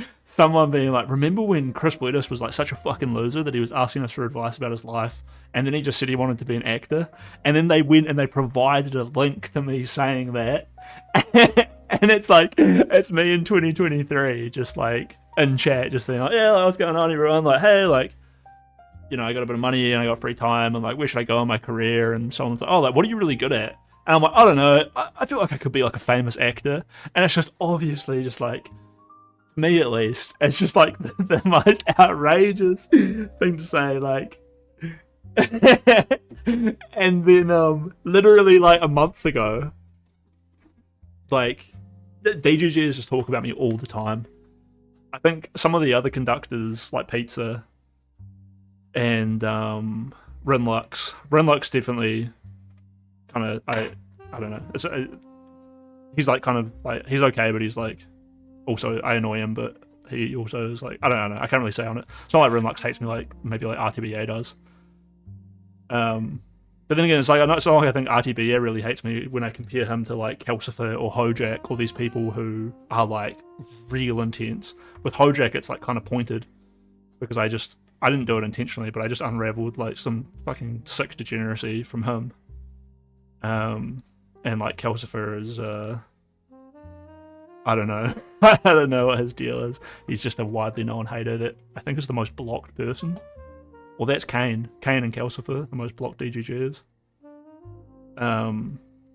being like, remember when Chris Bledis was like such a fucking loser that he was asking us for advice about his life, and then he just said he wanted to be an actor, and then they went and they provided a link to me saying that, and it's like, it's me in 2023 just like in chat just being like, yeah, like, what's going on everyone, like, hey, like, you know, I got a bit of money and I got free time and like, where should I go in my career? And someone's like, oh, like, what are you really good at? And I'm like, I don't know, I feel like I could be like a famous actor. And it's just obviously just like, me at least, it's just like the most outrageous thing to say, like. And then literally like a month ago, like, DGGs just talk about me all the time. I think some of the other conductors, like Pizza and Rinlux definitely kind of, I don't know. He's like kind of like, he's okay, but he's like, also I annoy him, but he also is like, I don't know, I can't really say on it. It's not like Rinlux hates me like maybe like RTBA does. But then again, it's like, it's not like I think RTBA really hates me when I compare him to like Calcifer or Hojak or these people who are like real intense. With Hojak, it's like kind of pointed because I didn't do it intentionally, but I just unraveled like some fucking sick degeneracy from him. And like Calcifer is, I don't know. I don't know what his deal is. He's just a widely known hater that I think is the most blocked person. Well, that's Kane. Kane and Calcifer, the most blocked DGGs.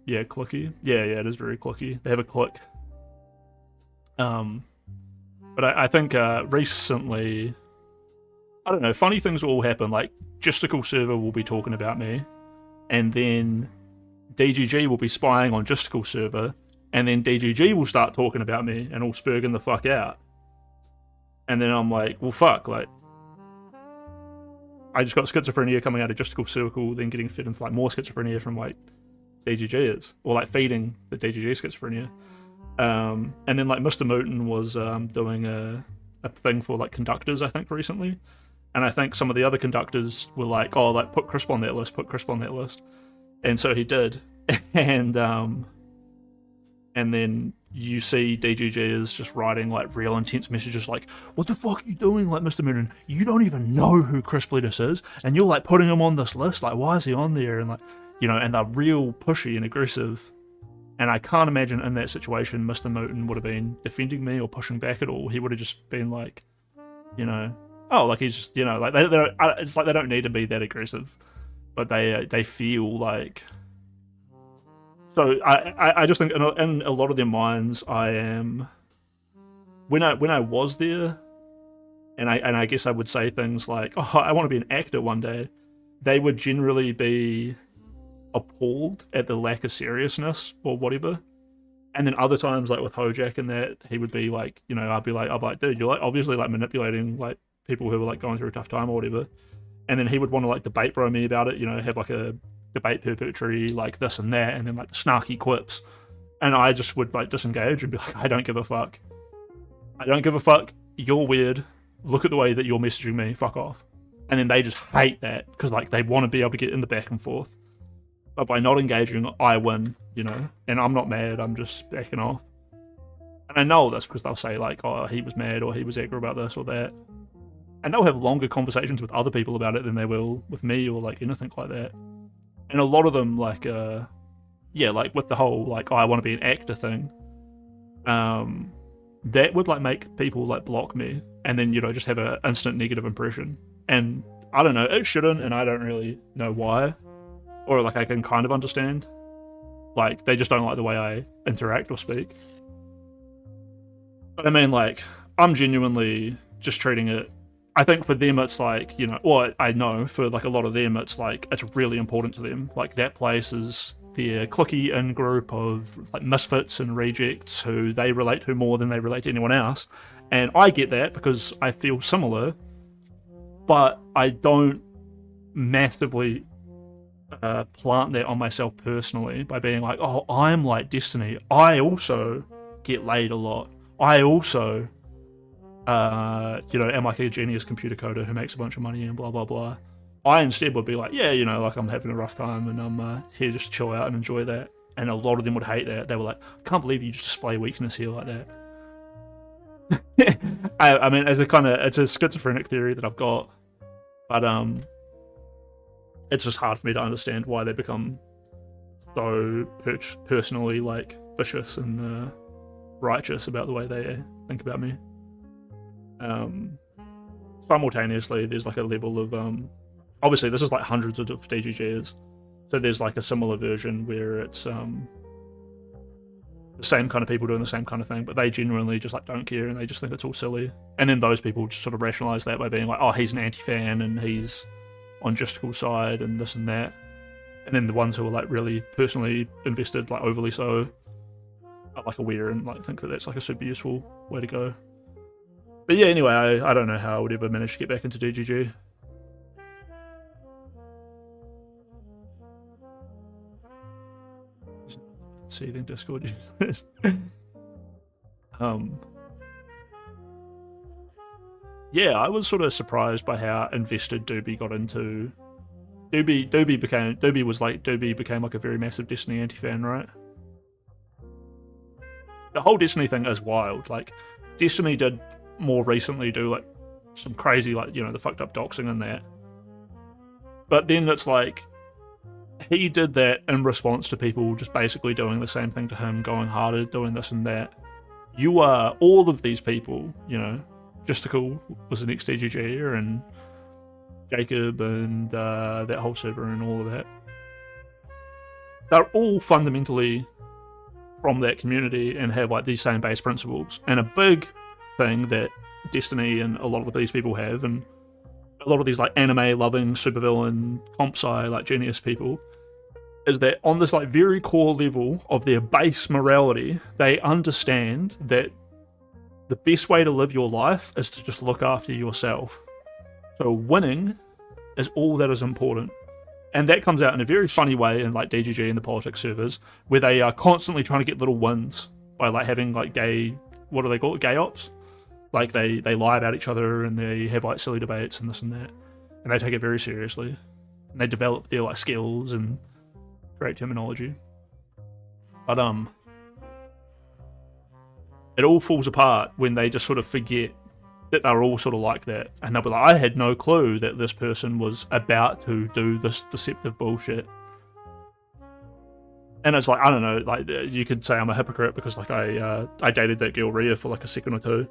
Yeah, clicky. Yeah, it is very clicky. They have a click. But I think recently, I don't know, funny things will all happen. Like, Justical Server will be talking about me, and then DGG will be spying on Justical Server, and then DGG will start talking about me and all spurging the fuck out. And then I'm like, well, fuck, like, I just got schizophrenia coming out of Justical Circle, then getting fed into like more schizophrenia from like DGGers, or like feeding the DGG schizophrenia. And then like Mr. Mooten was doing a thing for like conductors, I think, recently. And I think some of the other conductors were like, oh, like put Crisp on that list, put Crisp on that list. And so he did. And then you see DGGers just writing like real intense messages like, what the fuck are you doing, like, Mr. Mooten? You don't even know who Crisp Lettuce is, and you're like putting him on this list, like, why is he on there? And like, you know, and they're real pushy and aggressive. And I can't imagine in that situation Mr. Mooten would have been defending me or pushing back at all. He would have just been like, you know, oh, like he's just, you know, like it's like they don't need to be that aggressive, but they feel like. So I just think in a lot of their minds, I am. When I was there, and I guess I would say things like, oh, I want to be an actor one day. They would generally be appalled at the lack of seriousness or whatever. And then other times, like with Hojak and that, he would be like, you know, I'd be like, dude, you're like obviously like manipulating like people who are like going through a tough time or whatever. And then he would want to like debate bro me about it, you know, have like a debate perpetuary, like this and that, and then like the snarky quips. And I just would like disengage and be like, I don't give a fuck. I don't give a fuck. You're weird. Look at the way that you're messaging me. Fuck off. And then they just hate that because like they want to be able to get in the back and forth. But by not engaging, I win, you know, and I'm not mad, I'm just backing off. And I know that's because they'll say like, oh, he was mad or he was angry about this or that. And they'll have longer conversations with other people about it than they will with me or like anything like that. And a lot of them like, yeah, like with the whole like, oh, I want to be an actor thing, that would like make people like block me and then, you know, just have an instant negative impression. And I don't know, it shouldn't, and I don't really know why. Or like I can kind of understand. Like they just don't like the way I interact or speak. But I mean, like, I'm genuinely just treating it. I think for them it's like, you know, or I know for like a lot of them it's like it's really important to them. Like that place is their cliquey in group of like misfits and rejects who they relate to more than they relate to anyone else. And I get that because I feel similar, but I don't massively plant that on myself personally by being like, oh, I'm like Destiny. I also get laid a lot. I also, you know, am like a genius computer coder who makes a bunch of money and blah, blah, blah. I instead would be like, yeah, you know, like I'm having a rough time and I'm here just to chill out and enjoy that. And a lot of them would hate that. They were like, I can't believe you just display weakness here like that. I mean, as a kind of, it's a schizophrenic theory that I've got, but it's just hard for me to understand why they become so personally like vicious and righteous about the way they think about me. Simultaneously, there's like a level of obviously this is like hundreds of DGGs, so there's like a similar version where it's the same kind of people doing the same kind of thing, but they genuinely just like don't care and they just think it's all silly. And then those people just sort of rationalize that by being like, oh, he's an anti-fan and he's on Justical side and this and that. And then the ones who are like really personally invested, like overly so, are like aware and like think that that's like a super useful way to go. But yeah, anyway, I don't know how I would ever manage to get back into DGG. Seething Discord users. Yeah, I was sort of surprised by how invested Doobie got into. Doobie became like a very massive Destiny anti-fan, right? The whole Destiny thing is wild. Like, Destiny did more recently do like some crazy, like, you know, the fucked up doxing and that. But then it's like, he did that in response to people just basically doing the same thing to him, going harder, doing this and that. You are all of these people, you know. Justical was the next DGG, and Jacob, and that whole server, and all of that. they're all fundamentally from that community and have like these same base principles. And a big thing that Destiny and a lot of these people have, and a lot of these like anime loving supervillain comp sci like genius people, is that on this like very core level of their base morality, they understand that the best way to live your life is to just look after yourself. So winning is all that is important. And that comes out in a very funny way in like DGG and the politics servers, where they are constantly trying to get little wins by like having like what do they call it? Gay ops? Like they lie about each other and they have like silly debates and this and that. And they take it very seriously. And they develop their like skills and great terminology. But it all falls apart when they just sort of forget that they're all sort of like that, and they'll be like, I had no clue that this person was about to do this deceptive bullshit. And it's like, I don't know, like you could say I'm a hypocrite because like I dated that girl Rhea for like a second or two,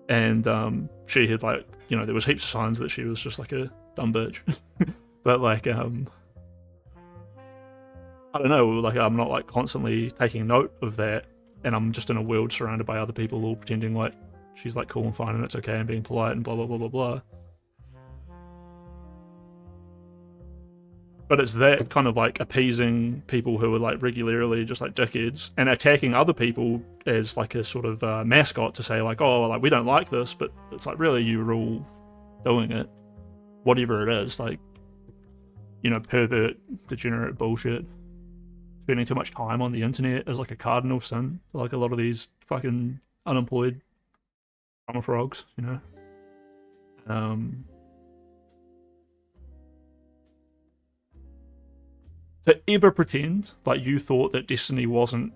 and she had like, you know, there was heaps of signs that she was just like a dumb bitch. But like I don't know, like I'm not like constantly taking note of that, and I'm just in a world surrounded by other people all pretending like she's like cool and fine and it's okay and being polite and blah blah blah blah blah. But it's that kind of like appeasing people who are like regularly just like dickheads and attacking other people as like a sort of mascot to say like, oh, like we don't like this, but it's like really you were all doing it, whatever it is, like, you know, pervert, degenerate bullshit. Spending too much time on the internet is like a cardinal sin, like a lot of these fucking unemployed drama frogs, you know. To ever pretend like you thought that Destiny wasn't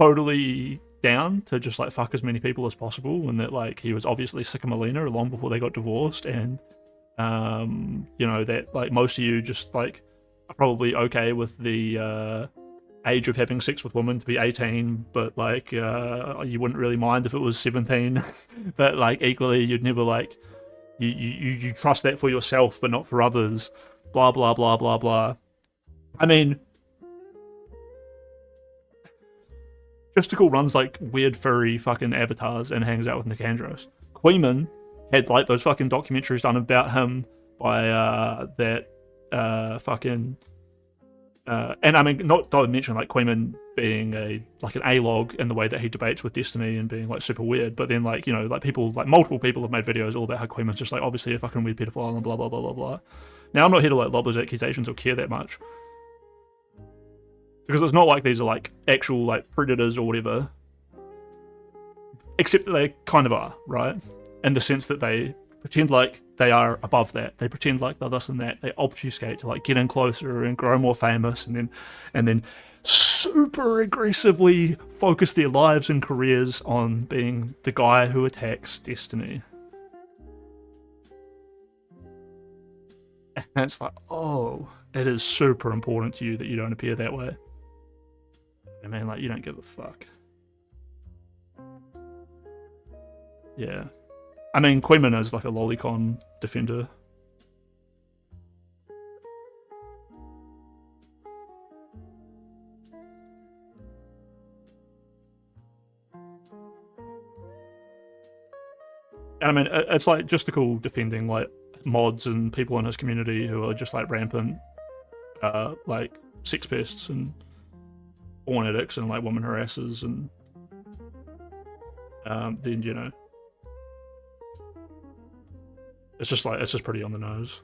totally down to just like fuck as many people as possible, and that like he was obviously sick of Melina long before they got divorced, and you know, that like most of you just like are probably okay with the age of having sex with women to be 18, but like you wouldn't really mind if it was 17. But like equally you'd never like you trust that for yourself but not for others, blah blah blah blah blah. I mean, Justical runs like weird furry fucking avatars and hangs out with Nicandros. Queeman had like those fucking documentaries done about him by that fucking and I mean, not to mention like Queeman being an A-log in the way that he debates with Destiny and being like super weird, but then like, you know, like people, like multiple people have made videos all about how Queeman's just like obviously a fucking weird pedophile and blah blah blah blah blah. Now I'm not here to like lob those accusations or care that much, because it's not like these are like actual like predators or whatever, except that they kind of are, right? In the sense that they pretend like they are above that. They pretend like they're this and that. They obfuscate to like get in closer and grow more famous, and then super aggressively focus their lives and careers on being the guy who attacks Destiny. And it's like, oh, it is super important to you that you don't appear that way. I mean, like, you don't give a fuck. Yeah. I mean, Queeman is like a lolicon defender. And I mean, it's like Justical defending like mods and people in his community who are just like rampant, like sex pests and porn addicts and like woman harassers, and then, you know, it's just pretty on the nose.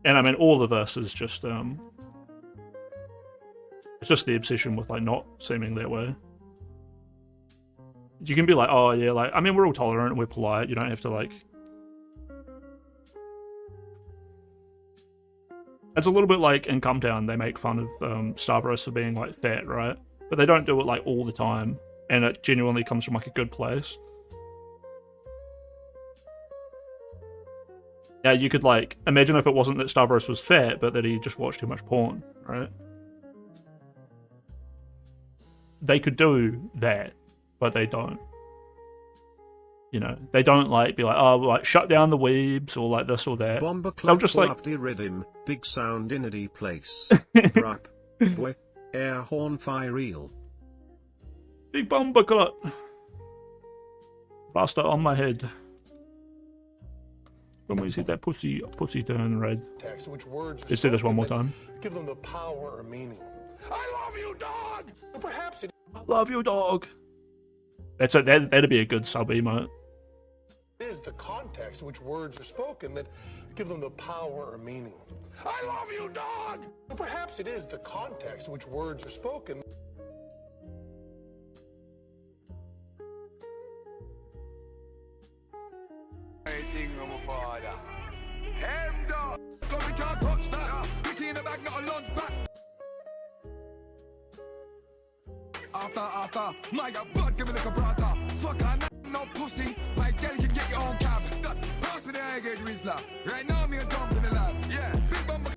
And I mean, all of this is just it's just the obsession with like not seeming that way. You can be like, oh yeah, like, I mean, we're all tolerant and we're polite, you don't have to like... It's a little bit like in Cumtown, they make fun of Starburst for being like fat, right? But they don't do it like all the time, and it genuinely comes from like a good place. Yeah, you could like imagine if it wasn't that Starburst was fat, but that he just watched too much porn, right? They could do that, but they don't. You know, they don't like be like, oh, like shut down the weebs or like this or that. They'll just like rhythm, big sound in a place. Rap, bwe, air horn fire reel. Big bomber clot. Plaster on my head. When we see that pussy turn red. Which words Let's do this one more time. give them the power or meaning. I love you, dog! Or perhaps it Love you, dog. That'd be a good sub emote. is the context in which words are spoken that give them the power or meaning. I love you, dog! Or perhaps it is the context in which words are spoken. After, my God, give me like a brother. Fuck, I'm no pussy. My girl, you get your own cab. Pass me the egg, Rizzler. Right now, me a jump in the lab. Yeah, big bumper.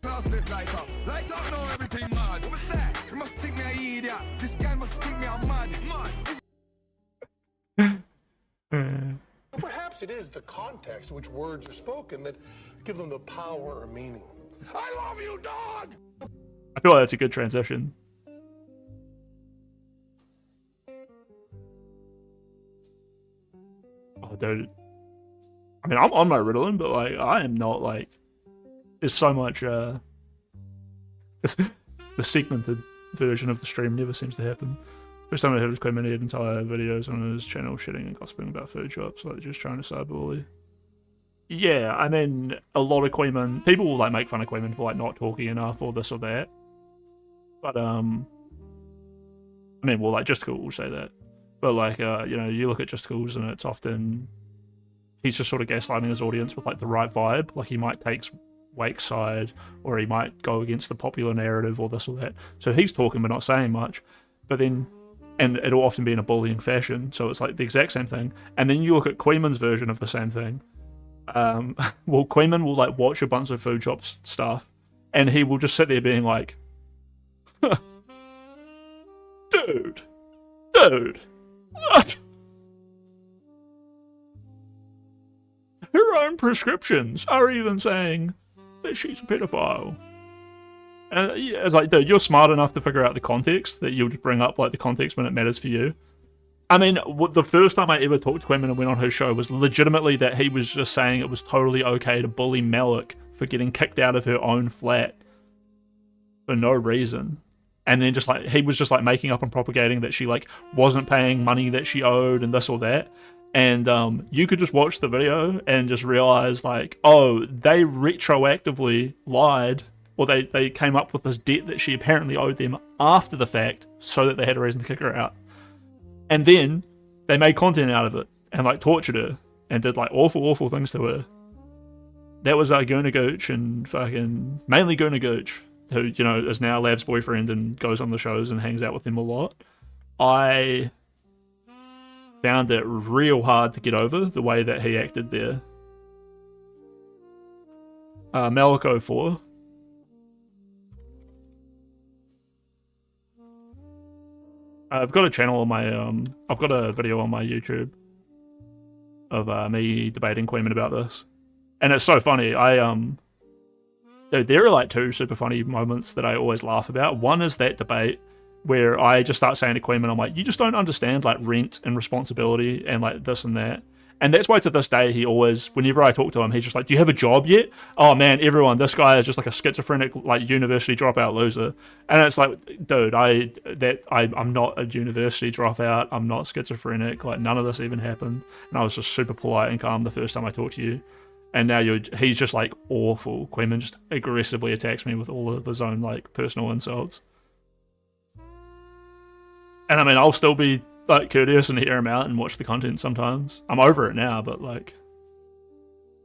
Class lift light up. Light up, know everything mad. What's that? You must think me a idiot. This guy must think me a mad. Perhaps it is the context in which words are spoken that give them the power or meaning. I love you, dog! I feel like that's a good transition. Oh, dude. I mean, I'm on my Ritalin, but like, I am not like. There's so much. The segmented version of the stream never seems to happen. First time I heard was Quinn had entire videos on his channel shitting and gossiping about food shops, like just trying to cyberbully. Yeah, I mean, a lot of Queeman people will like make fun of Queeman for like not talking enough or this or that. But I mean, well, like Justical will say that, but like you know, you look at Justicals and it's often he's just sort of gaslighting his audience with like the right vibe. Like he might take Wake's side, or he might go against the popular narrative or this or that. So he's talking but not saying much. But then, and it'll often be in a bullying fashion. So it's like the exact same thing. And then you look at Queeman's version of the same thing. Well, Queeman will like watch a bunch of food shops stuff, and he will just sit there being like, dude, her own prescriptions are even saying that she's a pedophile. And it's like, dude, you're smart enough to figure out the context that you'll just bring up like the context when it matters for you. I mean, the first time I ever talked to Queeman and went on his show was legitimately that he was just saying it was totally okay to bully Malik for getting kicked out of her own flat for no reason. And then just like, he was just like making up and propagating that she like wasn't paying money that she owed and this or that. And you could just watch the video and just realize like, oh, they retroactively lied, or they came up with this debt that she apparently owed them after the fact so that they had a reason to kick her out. And then they made content out of it and like tortured her and did like awful things to her. That was Guna Gooch and fucking mainly Guna Gooch, who, you know, is now Lav's boyfriend and goes on the shows and hangs out with him a lot. I found it real hard to get over the way that he acted there. Malik 04. I've got a channel on my I've got a video on my YouTube of me debating Queeman about this, and it's so funny. There are like two super funny moments that I always laugh about. One is that debate where I just start saying to Queeman, I'm like, you just don't understand like rent and responsibility and like this and that. And that's why to this day he always, whenever I talk to him, he's just like, do you have a job yet? Oh man, everyone, this guy is just like a schizophrenic like university dropout loser. And it's like, dude, I'm not a university dropout, I'm not schizophrenic, like none of this even happened. And I was just super polite and calm the first time I talked to you. And now he's just like awful. Queeman just aggressively attacks me with all of his own like personal insults. And I mean, I'll still be like courteous and hear him out and watch the content sometimes. I'm over it now, but like,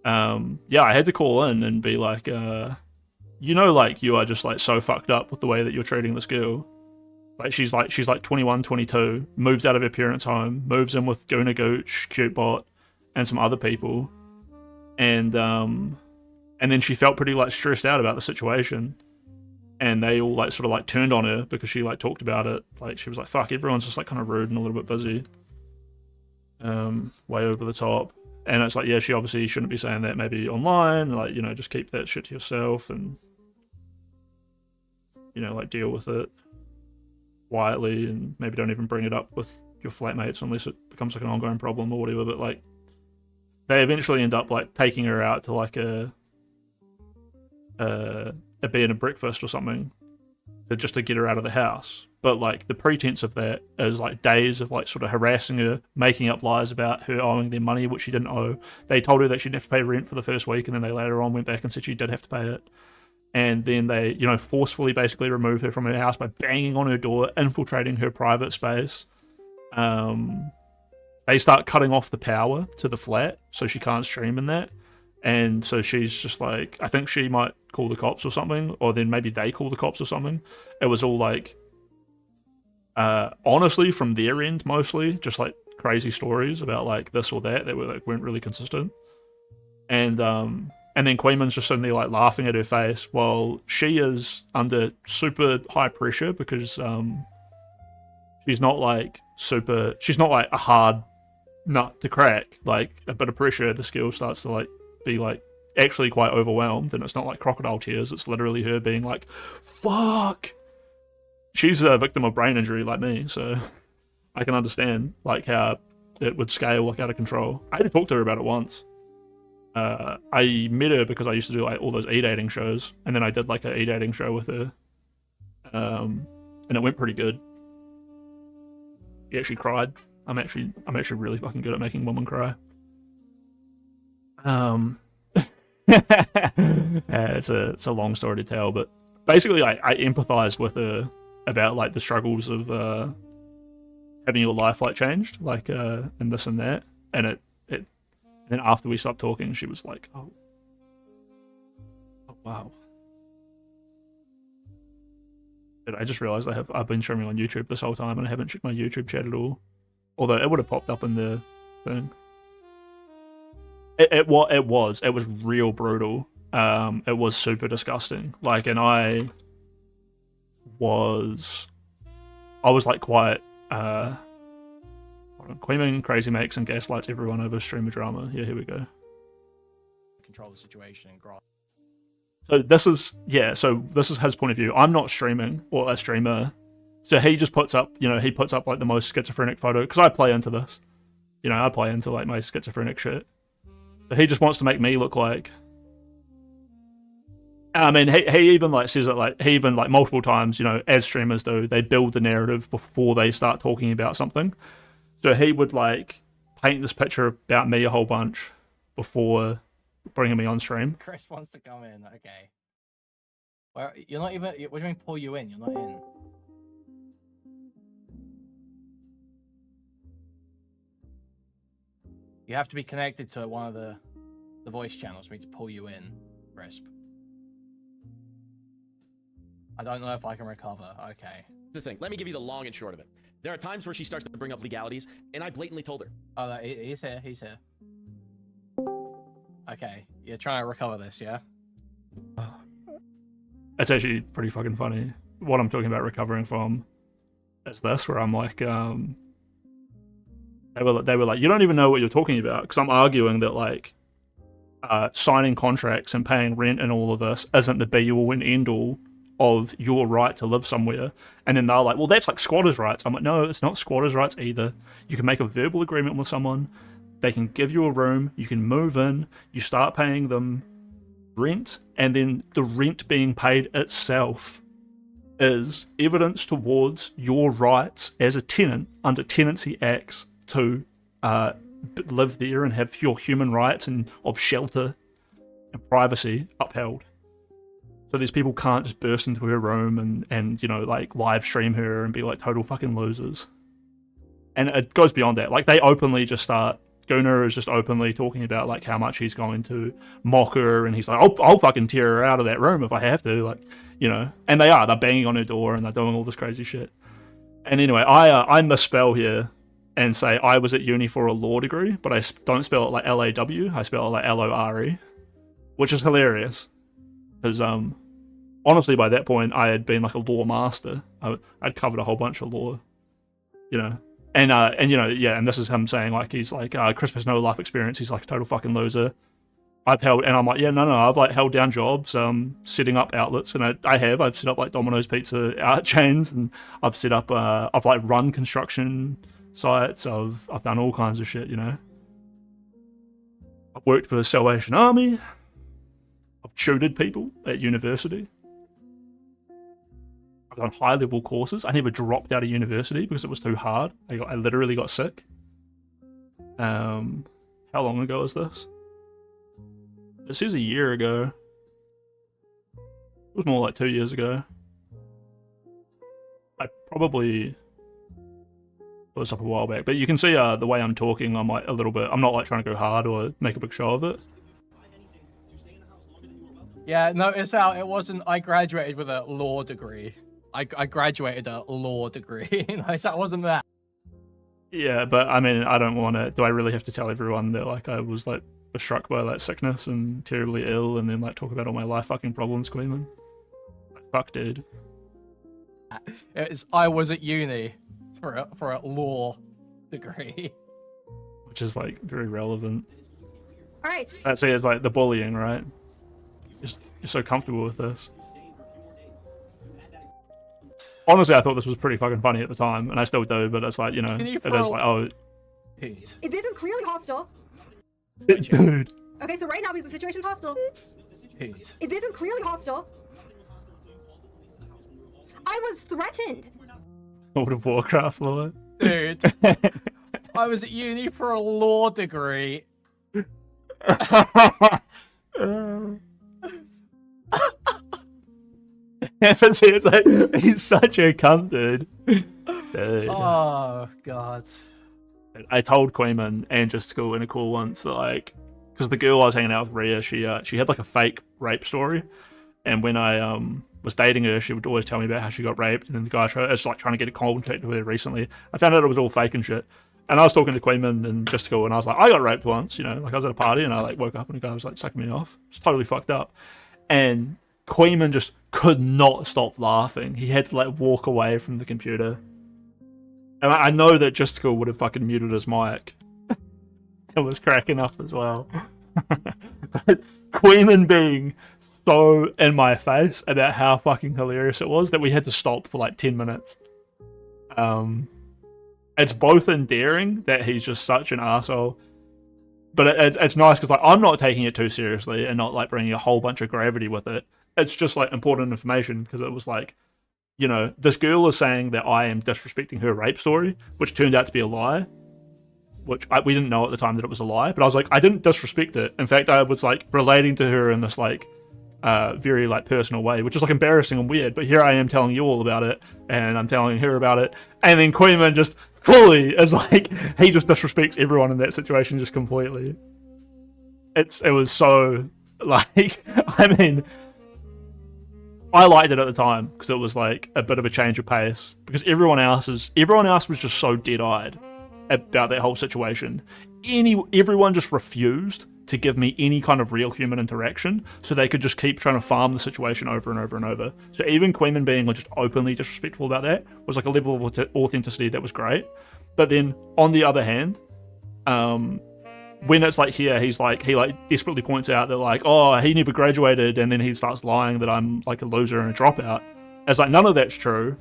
yeah, I had to call in and be like, you know, like you are just like so fucked up with the way that you're treating this girl. Like she's like 21, 22, moves out of her parents' home, moves in with Guna Gooch, Cutebot, and some other people, and then she felt pretty like stressed out about the situation. And they all like sort of like turned on her because she like talked about it. Like she was like, fuck, everyone's just like kind of rude and a little bit busy. way over the top. And it's like, yeah, she obviously shouldn't be saying that maybe online, like, you know, just keep that shit to yourself and, you know, like, deal with it quietly and maybe don't even bring it up with your flatmates unless it becomes like an ongoing problem or whatever. But like, they eventually end up like taking her out to like a bed and breakfast or something just to get her out of the house. But like the pretense of that is like days of like sort of harassing her, making up lies about her owing them money which she didn't owe. They told her that she didn't have to pay rent for the first week, and then they later on went back and said she did have to pay it. And then they, you know, forcefully basically remove her from her house by banging on her door, infiltrating her private space. They start cutting off the power to the flat so she can't stream in that. And so she's just like, I think she might call the cops or something, or then maybe they call the cops or something. It was all like, honestly, from their end mostly, just like crazy stories about like this or that were like weren't really consistent. And then Queenman's just sitting there like laughing at her face while she is under super high pressure because she's not like a hard nut to crack. Like a bit of pressure, the skill starts to like be like actually quite overwhelmed, and it's not like crocodile tears, it's literally her being like, fuck. She's a victim of brain injury like me, so I can understand like how it would scale like out of control. I had to talk to her about it once. I met her because I used to do like all those e-dating shows, and then I did like an e-dating show with her, and it went pretty good. She actually cried. I'm actually really fucking good at making women cry. It's a long story to tell, but basically I empathized with her about like the struggles of having your life like changed, like and this and that, and then after we stopped talking, she was like, oh wow. But I just realized I've been streaming on YouTube this whole time and I haven't checked my YouTube chat at all. Although it would have popped up in the thing. It was real brutal. It was super disgusting. Like, and I was like quite Queenman crazy makes and gaslights everyone over streamer drama. Yeah, here we go. Control the situation and grasp. So this is his point of view. I'm not streaming or a streamer. So he just puts up, he puts up like the most schizophrenic photo, because I play into this. I play into like my schizophrenic shit. So he just wants to make me look like, I mean, he even like says it like, he even like multiple times, as streamers do, they build the narrative before they start talking about something. So he would like paint this picture about me a whole bunch before bringing me on stream. Chris wants to come in. Okay. Well, you're not even. What do you mean pull you in? You're not in. You have to be connected to one of the voice channels for me to pull you in, Crisp. I don't know if I can recover. Okay. The thing. Let me give you the long and short of it. There are times where she starts to bring up legalities, and I blatantly told her. Oh, he's here. He's here. Okay, you're trying to recover this, yeah? It's actually pretty fucking funny. What I'm talking about recovering from is this, where I'm like, they were like, you don't even know what you're talking about, because I'm arguing that like signing contracts and paying rent and all of this isn't the be-all and end-all of your right to live somewhere. And then they're like, well, that's like squatters' rights. I'm like, no, it's not squatters' rights either. You can make a verbal agreement with someone. They can give you a room. You can move in. You start paying them rent. And then the rent being paid itself is evidence towards your rights as a tenant under Tenancy Acts to live there and have your human rights and of shelter and privacy upheld. So these people can't just burst into her room and like live stream her and be like total fucking losers. And it goes beyond that. Like they openly just start, Gunnar is just openly talking about like how much he's going to mock her, and he's like, I'll fucking tear her out of that room if I have to, like, and they're banging on her door and they're doing all this crazy shit. And anyway, I misspell here and say I was at uni for a law degree, but I don't spell it like L-A-W, I spell it like L-O-R-E, which is hilarious. Because honestly, by that point, I had been like a law master. I'd covered a whole bunch of law, And you know, yeah, and this is him saying like he's like Chris has no life experience, he's like a total fucking loser. I'm like, yeah, no, I've like held down jobs, setting up outlets, and I've set up like Domino's Pizza out chains, and I've set up I've like run construction sites, I've done all kinds of shit, you know. I've worked for the Salvation Army, I've tutored people at university. I've done high level courses. I never dropped out of university because it was too hard. I literally got sick. How long ago is this? It says a year ago. It was more like 2 years ago. I probably put this up a while back, but you can see the way I'm talking, I'm like a little bit, I'm not like trying to go hard or make a big show of it. Yeah, notice how it wasn't, I graduated with a law degree. I graduated a law degree. Notice that wasn't that. Yeah, but I mean, I don't want to, do I really have to tell everyone that like I was like struck by like sickness and terribly ill and then like talk about all my life fucking problems, Queenman? Like, fuck, dude. I was at uni for a law degree. Which is like very relevant. Alright. That's it, it's like the bullying, right? You're so comfortable with this. Honestly, I thought this was pretty fucking funny at the time, and I still do, but it's like, you know, it is like, oh... This is clearly hostile. Dude. Okay, so right now, because the situation's hostile. This is clearly hostile. I was threatened. World of Warcraft lore. Dude. I was at uni for a law degree. But see, it's like, he's such a cunt, dude. Oh, God. I told Queeman and just school in a call once that, like, because the girl I was hanging out with, Rhea, she had like a fake rape story, and when I was dating her, she would always tell me about how she got raped, and then the guy is like trying to get in contact with her recently. I found out it was all fake and shit, and I was talking to Queeman and just school, and I was like, I got raped once, you know, like I was at a party and I like woke up and the guy was like sucking me off. It's totally fucked up, and Queeman just could not stop laughing. He had to like walk away from the computer. And I know that Just School would have fucking muted his mic. It was cracking up as well. But Queeman being so in my face about how fucking hilarious it was that we had to stop for like 10 minutes. It's both endearing that he's just such an asshole, but it's nice because like I'm not taking it too seriously and not like bringing a whole bunch of gravity with it. It's just like important information because it was like, you know, this girl is saying that I am disrespecting her rape story, which turned out to be a lie, which we didn't know at the time that it was a lie, but I was like, I didn't disrespect it. In fact, I was like relating to her in this like very like personal way, which is like embarrassing and weird, but here I am telling you all about it and I'm telling her about it, and then Queeman just fully is like, he just disrespects everyone in that situation just completely. It was so like, I mean, I liked it at the time because it was like a bit of a change of pace, because everyone else was just so dead-eyed about that whole situation. Everyone just refused to give me any kind of real human interaction, so they could just keep trying to farm the situation over and over and over. So even Queeman being like just openly disrespectful about that was like a level of authenticity that was great. But then on the other hand, when it's like here, he desperately points out that like, oh, he never graduated, and then he starts lying that I'm like a loser and a dropout. It's like, none of that's true.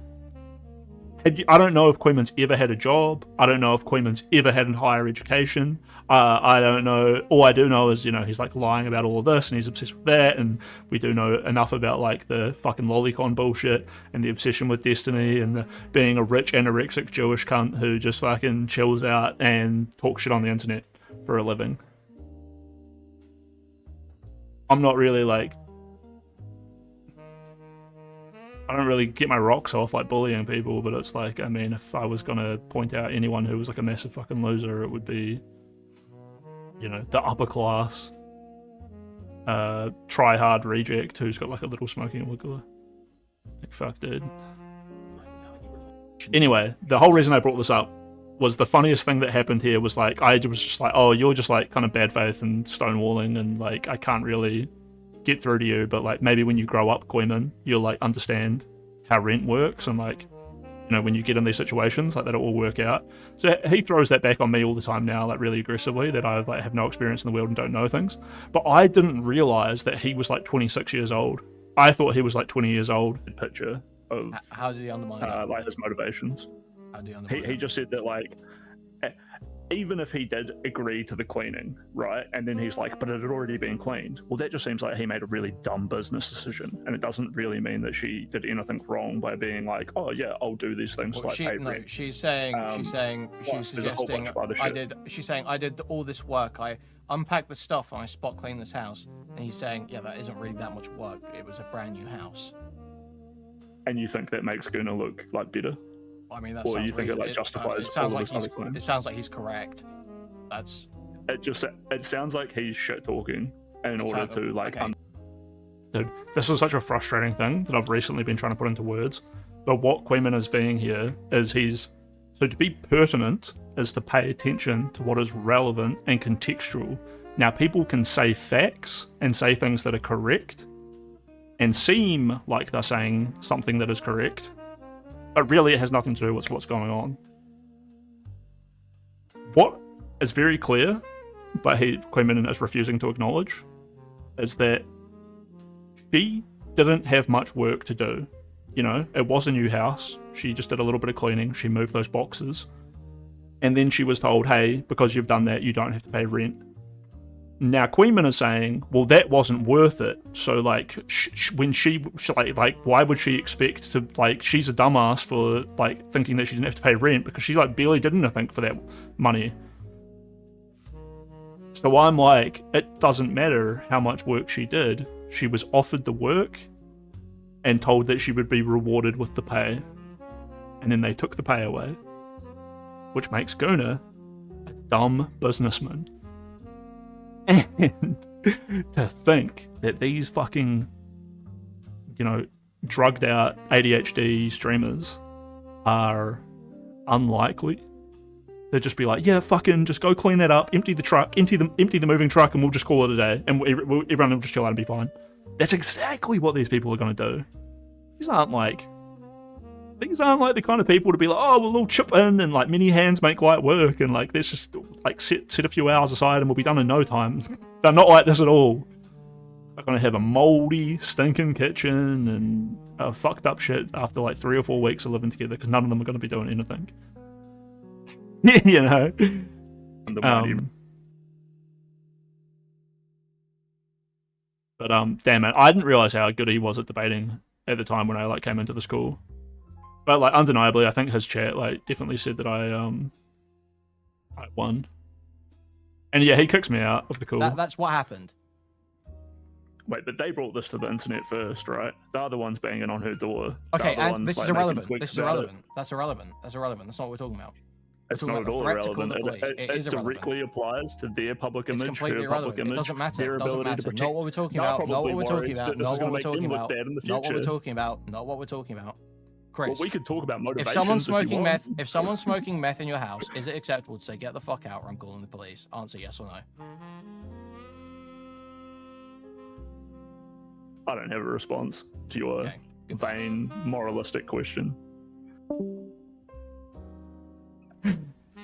I don't know if Queeman's ever had a job. I don't know if Queeman's ever had a higher education. I don't know. All I do know is, you know, he's like lying about all of this and he's obsessed with that, and we do know enough about like the fucking lolicon bullshit and the obsession with Destiny and being a rich anorexic Jewish cunt who just fucking chills out and talks shit on the internet for a living. I'm not really like, I don't really get my rocks off like bullying people, but it's like, I mean, if I was gonna point out anyone who was like a massive fucking loser, it would be, you know, the upper class try hard reject who's got like a little smoking wiggler. Like, fuck, dude. Anyway, the whole reason I brought this up was the funniest thing that happened here was like, I was just like, oh, you're just like kind of bad faith and stonewalling, and like I can't really get through to you, but like maybe when you grow up, Queeman, you'll like understand how rent works and like you know, when you get in these situations, like that it will work out. So he throws that back on me all the time now, like really aggressively, that I like have no experience in the world and don't know things. But I didn't realize that he was like 26 years old. I thought he was like 20 years old. Picture of How did he undermine it? like his motivations. How did he undermine He just said that like, even if he did agree to the cleaning, right, and then he's like, but it had already been cleaned. Well, that just seems like he made a really dumb business decision, and it doesn't really mean that she did anything wrong by being like, oh yeah, I'll do these things Well, like pay rent. she's suggesting she's saying I did all this work. I unpacked the stuff and I spot cleaned this house. And he's saying, yeah, that isn't really that much work. It was a brand new house. And you think that makes Guna look like better? I mean, that or sounds you think it like justifies all of his other claims? It sounds like he's correct. That's. It sounds like he's shit talking in order to like. Okay. Dude, this is such a frustrating thing that I've recently been trying to put into words. But what Queeman is being here is so to be pertinent is to pay attention to what is relevant and contextual. Now, people can say facts and say things that are correct and seem like they're saying something that is correct, but really it has nothing to do with what's going on. What is very clear, but Queeman is refusing to acknowledge, is that she didn't have much work to do. You know, it was a new house. She just did a little bit of cleaning. She moved those boxes. And then she was told, hey, because you've done that, you don't have to pay rent. Now, Queeman is saying, well, that wasn't worth it. So, like, when she why would she expect to, like, she's a dumbass for, like, thinking that she didn't have to pay rent because she, like, barely did anything for that money. So I'm like, it doesn't matter how much work she did. She was offered the work and told that she would be rewarded with the pay. And then they took the pay away, which makes Guna a dumb businessman. And to think that these fucking, you know, drugged out ADHD streamers are unlikely. They'd just be like, yeah, fucking just go clean that up, empty the truck, empty the moving truck, and we'll just call it a day, and everyone will just chill out and be fine. That's exactly what these people are going to do. These aren't like the kind of people to be like, oh, we'll all chip in and like many hands make light work, and like let's just like set a few hours aside and we'll be done in no time. They're not like this at all. They're going to have a moldy, stinking kitchen and fucked up shit after like 3 or 4 weeks of living together because none of them are going to be doing anything. You know. But damn it, I didn't realize how good he was at debating at the time when I like came into the school. But like undeniably, I think his chat like definitely said that I won. And yeah, he kicks me out of the call. That's what happened. Wait, but they brought this to the internet first, right? They're the ones banging on her door. Okay, and this is irrelevant. This is irrelevant. That's irrelevant. That's irrelevant. That's not what we're talking about. It's not at all irrelevant. It directly applies to their public image, completely her public image, it doesn't matter. their It doesn't ability matter. to protect. Not what we're talking about. Not what we're talking about. Not what we're talking about. Not what we're talking about. Not what we're talking about. Chris, well, we could talk about motivations. If someone's smoking meth in your house, is it acceptable to say get the fuck out or I'm calling the police? Answer yes or no. I don't have a response to your vain moralistic question.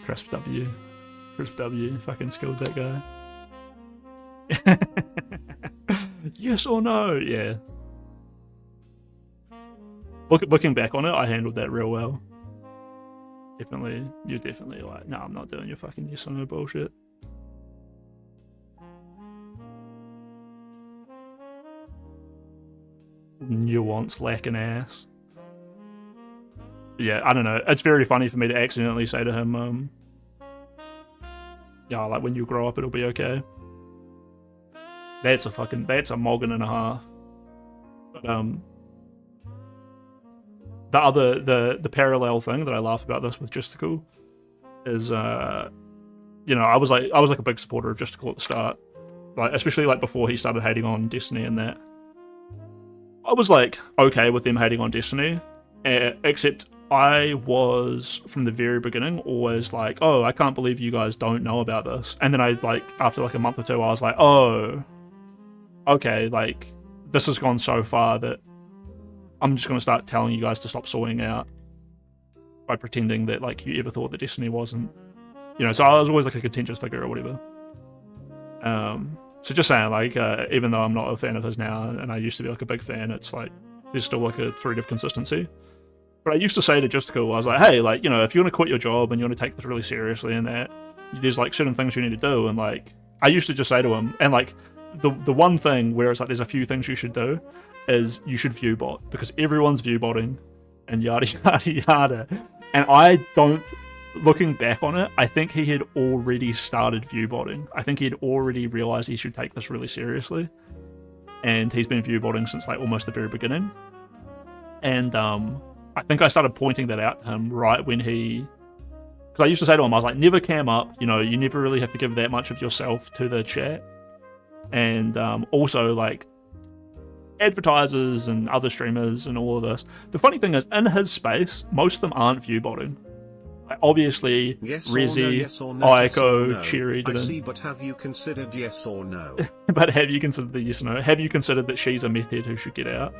Crisp W, fucking skilled that guy. Yes or no? Yeah. Looking back on it, I handled that real well. Definitely, you're definitely like, no, I'm not doing your fucking yes or no bullshit. Nuance lacking ass. Yeah, I don't know. It's very funny for me to accidentally say to him, yeah, like when you grow up, it'll be okay. That's a moggin and a half. But the parallel thing that I laugh about this with Justical is, you know, I was like a big supporter of Justical at the start, like especially like before he started hating on Destiny and that. I was like okay with them hating on Destiny, except I was from the very beginning always like, oh, I can't believe you guys don't know about this. And then I like after like a month or two, I was like, oh, okay, like this has gone so far that I'm just gonna start telling you guys to stop sawing out. by pretending that like you ever thought that Destiny wasn't, you know. So I was always like a contentious figure or whatever. So just saying, like, even though I'm not a fan of his now, and I used to be like a big fan, it's like there's still like a thread of consistency. But I used to say to Justical, I was like, hey, like, you know, if you want to quit your job and you want to take this really seriously and that, there's like certain things you need to do. And like, I used to just say to him, and like, the one thing where it's like there's a few things you should do is you should view bot, because everyone's view botting and yada yada yada. And I don't, looking back on it, I think he had already started view botting. I think he had already realized he should take this really seriously. And he's been view botting since like almost the very beginning. And I think I started pointing that out to him right when he, because I used to say to him, I was like, never cam up, you know, you never really have to give that much of yourself to the chat. And also like advertisers and other streamers and all of this. The funny thing is, in his space, most of them aren't view botting. Like, obviously, yes Rezi, yes no, Aiko, no. Cherry didn't. I see, but have you considered yes or no? But have you considered the yes or no? Have you considered that she's a meth head who should get out?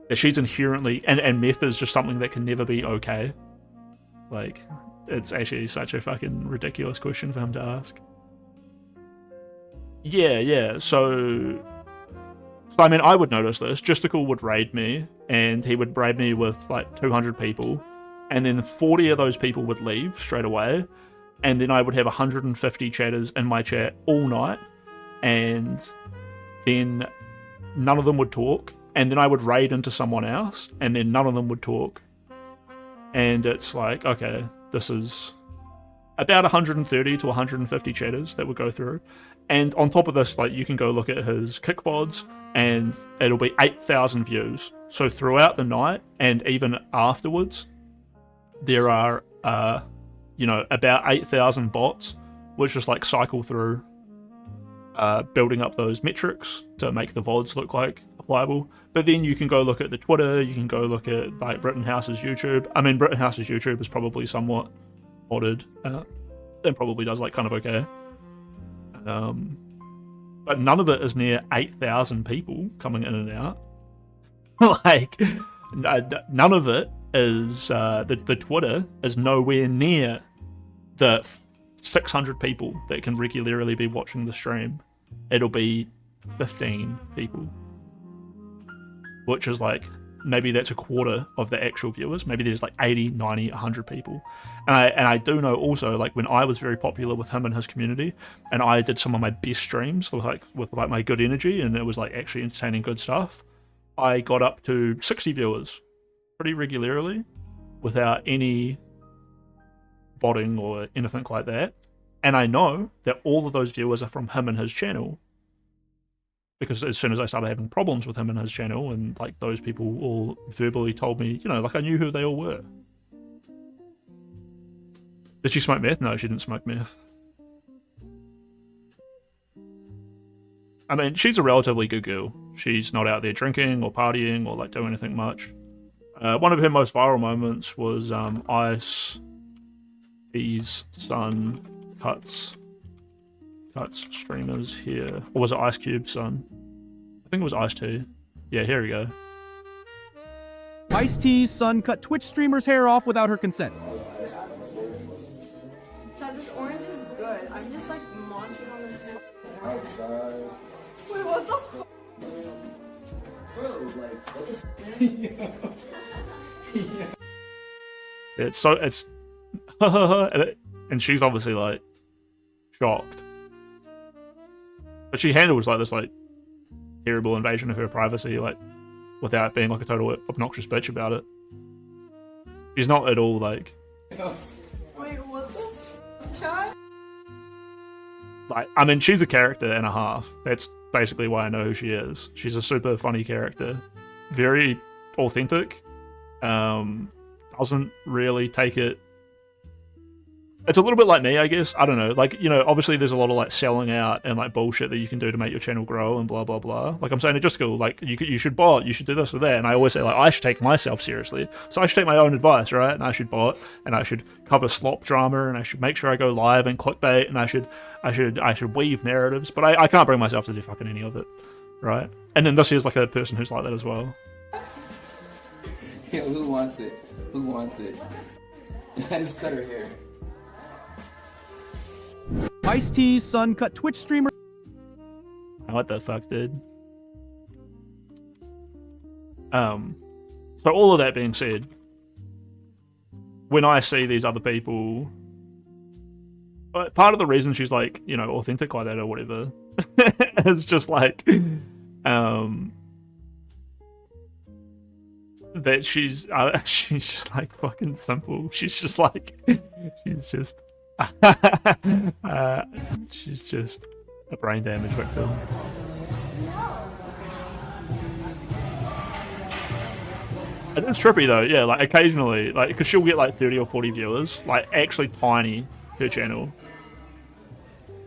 That she's inherently, and meth is just something that can never be okay. Like, it's actually such a fucking ridiculous question for him to ask. Yeah, so I mean, I would notice this. Justical would raid me, and he would raid me with like 200 people, and then 40 of those people would leave straight away, and then I would have 150 chatters in my chat all night, and then none of them would talk, and then I would raid into someone else, and then none of them would talk. And it's like, okay, this is about 130 to 150 chatters that would go through. And on top of this, like, you can go look at his kick VODs, and it'll be 8,000 views. So throughout the night, and even afterwards, there are, you know, about 8,000 bots, which just like cycle through, building up those metrics to make the VODs look like applicable. But then you can go look at the Twitter, you can go look at like Rittenhouse's YouTube. I mean, Rittenhouse's YouTube is probably somewhat modded. It probably does like kind of okay. But none of it is near 8,000 people coming in and out. Like, none of it is, the Twitter is nowhere near the 600 people that can regularly be watching the stream. It'll be 15 people. Which is like, maybe that's a quarter of the actual viewers. Maybe there's like 80, 90, 100 people. And I do know also, like, when I was very popular with him and his community, and I did some of my best streams with my good energy, and it was like actually entertaining good stuff, I got up to 60 viewers pretty regularly without any botting or anything like that. And I know that all of those viewers are from him and his channel. Because as soon as I started having problems with him and his channel, and like those people all verbally told me, you know, like I knew who they all were. Did she smoke meth? No, she didn't smoke meth. I mean, she's a relatively good girl. She's not out there drinking or partying or like doing anything much. One of her most viral moments was Ice P's son cuts streamers here. Or was it Ice Cube's son? I think it was Ice T. Yeah, here we go. Ice-T's son cut Twitch streamer's hair off without her consent. Because this orange is good. I'm just like munching on this outside. Wait, what the fuck? Bro, like, It's and she's obviously like shocked. But she handles like this like terrible invasion of her privacy, like without being like a total obnoxious bitch about it. She's not at all like. Wait, what the fuck? Like, I mean, she's a character and a half. That's basically why I know who she is. She's a super funny character, very authentic. Doesn't really take it. It's a little bit like me, I guess. I don't know. Like, you know, obviously there's a lot of like selling out and like bullshit that you can do to make your channel grow and blah, blah, blah. Like I'm saying, it's just cool. Like you should bot, you should do this or that. And I always say like, I should take myself seriously. So I should take my own advice, right? And I should bot, and I should cover slop drama, and I should make sure I go live and clickbait, and I should weave narratives. But I can't bring myself to do fucking any of it, right? And then this is like a person who's like that as well. Yo, who wants it? Who wants it? I just cut her hair. Ice-T's son cut Twitch streamer. What the fuck, dude? So all of that being said, when I see these other people, part of the reason she's like, you know, authentic like that or whatever, is just like, that she's just like fucking simple. She's just like, she's just a brain damage victim. It's trippy though, yeah, like occasionally, like, because she'll get like 30 or 40 viewers, like actually tiny, her channel.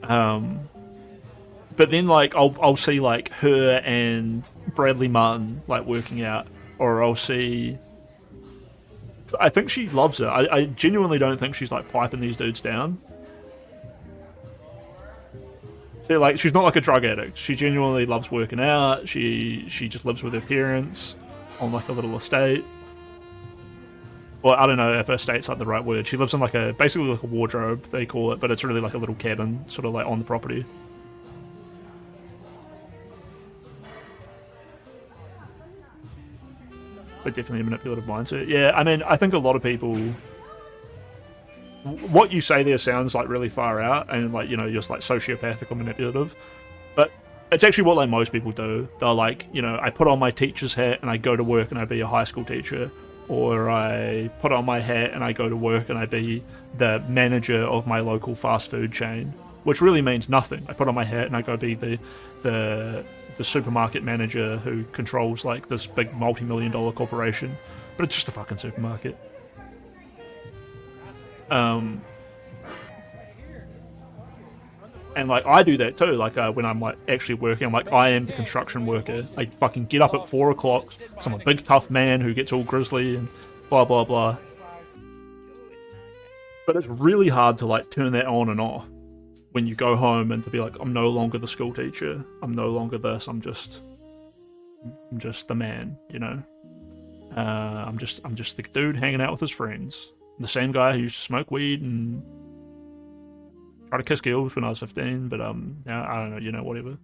But then like I'll see like her and Bradley Martin like working out, or I'll see, I think she loves it. I genuinely don't think she's like piping these dudes down. So like she's not like a drug addict. She genuinely loves working out. She just lives with her parents on like a little estate. Well, I don't know if estate's like the right word. She lives in like a, basically like a wardrobe, they call it, but it's really like a little cabin, sort of like on the property. But definitely a manipulative mindset. Yeah, I mean, I think a lot of people, what you say there sounds like really far out and like, you know, you're just like sociopathic or manipulative, but it's actually what like most people do. They're like, you know, I put on my teacher's hat and I go to work and I be a high school teacher, or I put on my hat and I go to work and I be the manager of my local fast food chain, which really means nothing. I put on my hat and I go be the supermarket manager who controls like this big multi-million-dollar corporation, but it's just a fucking supermarket. And like I do that too, like when I'm like actually working, I'm like, I am the construction worker. I fucking get up at 4 o'clock because I'm a big tough man who gets all grizzly and blah blah blah. But it's really hard to like turn that on and off when you go home and to be like, I'm no longer the school teacher, I'm no longer this, I'm just the man, you know. I'm just the dude hanging out with his friends, the same guy who used to smoke weed and try to kiss girls when I was 15, but yeah, I don't know, you know, whatever.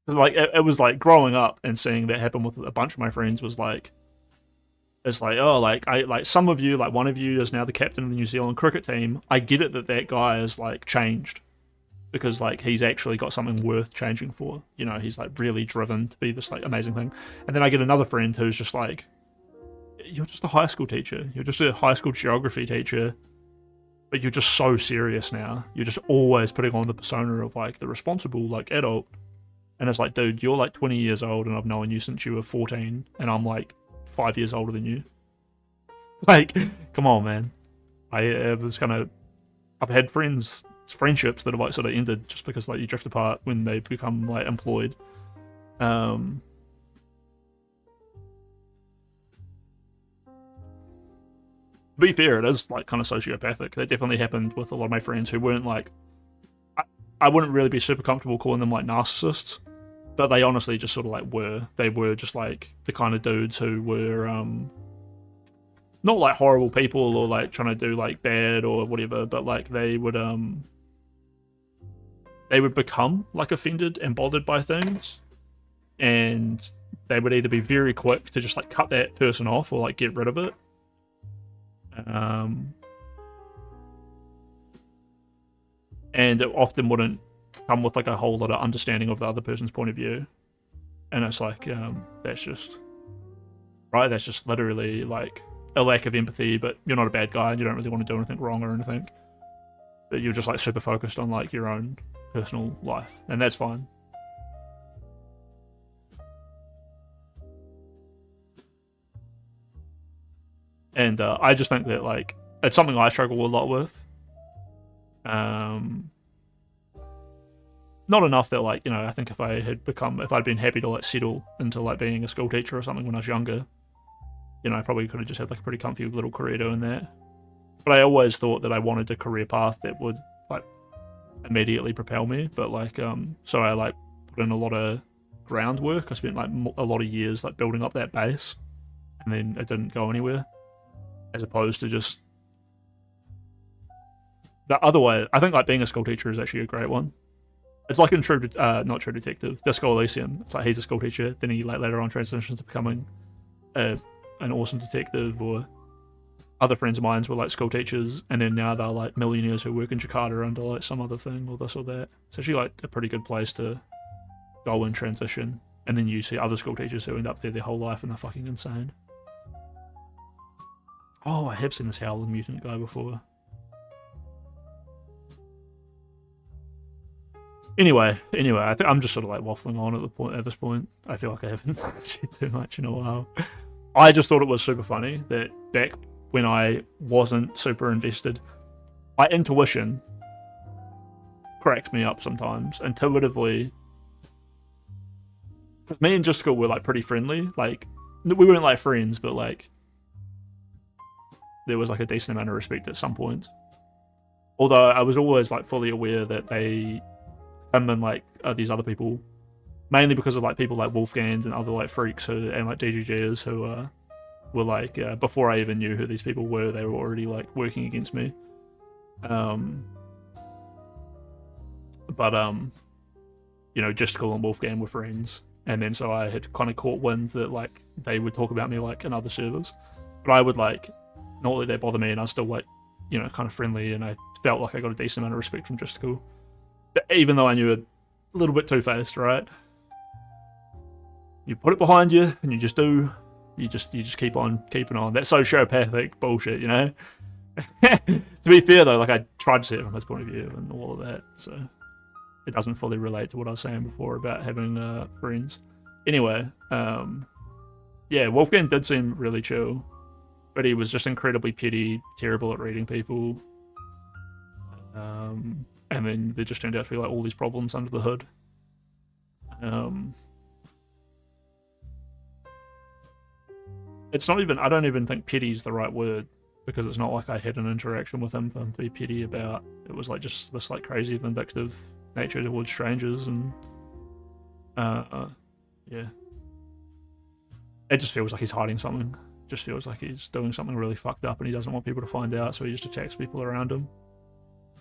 Like it was like growing up and seeing that happen with a bunch of my friends was like, it's like, oh, like I like some of you, like one of you is now the captain of the New Zealand cricket team. I get it that guy is like changed because like he's actually got something worth changing for, you know. He's like really driven to be this like amazing thing. And then I get another friend who's just like, you're just a high school teacher, you're just a high school geography teacher, but you're just so serious now. You're just always putting on the persona of like the responsible like adult. And it's like, dude, you're like 20 years old and I've known you since you were 14 and I'm like 5 years older than you. Like, come on, man. I've had friendships that have like sort of ended just because like you drift apart when they become like employed. To be fair, it is like kind of sociopathic. That definitely happened with a lot of my friends who weren't like, I wouldn't really be super comfortable calling them like narcissists, but they honestly just sort of like were. They were just like the kind of dudes who were not like horrible people or like trying to do like bad or whatever, but like they would become like offended and bothered by things, and they would either be very quick to just like cut that person off or like get rid of it. And it often wouldn't come with like a whole lot of understanding of the other person's point of view, and it's like that's just right. That's just literally like a lack of empathy. But you're not a bad guy, and you don't really want to do anything wrong or anything. But you're just like super focused on like your own personal life, and that's fine. And I just think that like it's something I struggle a lot with. Not enough that like, you know, I think if I'd been happy to like settle into like being a school teacher or something when I was younger, you know, I probably could have just had like a pretty comfy little career doing that. But I always thought that I wanted a career path that would like immediately propel me. But like, so I like put in a lot of groundwork. I spent like a lot of years like building up that base, and then it didn't go anywhere. As opposed to just the other way. I think like being a school teacher is actually a great one. It's like in not True Detective, Disco Elysium. It's like he's a school teacher, then he like later on transitions to becoming an awesome detective, or other friends of mine were like school teachers, and then now they're like millionaires who work in Jakarta under like some other thing, or this or that. It's actually like a pretty good place to go and transition, and then you see other school teachers who end up there their whole life and they're fucking insane. Oh, I have seen this Howling Mutant guy before. Anyway, I'm just sort of like waffling on at this point. I feel like I haven't said too much in a while. I just thought it was super funny that back when I wasn't super invested, my intuition cracks me up sometimes. Intuitively, because me and Jessica were like pretty friendly. Like, we weren't like friends, but like there was like a decent amount of respect at some points. Although I was always like fully aware that him and like these other people, mainly because of like people like Wolfgang and other like freaks and like DGGers who were like before I even knew who these people were, they were already like working against me. You know, Justical and Wolfgang were friends, and then so I had kind of caught wind that like they would talk about me like in other servers, but I would like not let that bother me, and I was still like, you know, kind of friendly, and I felt like I got a decent amount of respect from Justical. Even though I knew it a little bit two-faced, right? You put it behind you, and you just do. You just keep on keeping on. That sociopathic bullshit, you know? To be fair, though, like I tried to see it from his point of view and all of that, so it doesn't fully relate to what I was saying before about having friends. Anyway, yeah, Wolfgang did seem really chill, but he was just incredibly petty, terrible at reading people. And then there just turned out to be like all these problems under the hood. It's not even, I don't even think petty is the right word, because it's not like I had an interaction with him for him to be petty about. It was like just this like crazy vindictive nature towards strangers, and yeah. It just feels like he's hiding something. It just feels like he's doing something really fucked up and he doesn't want people to find out, so he just attacks people around him.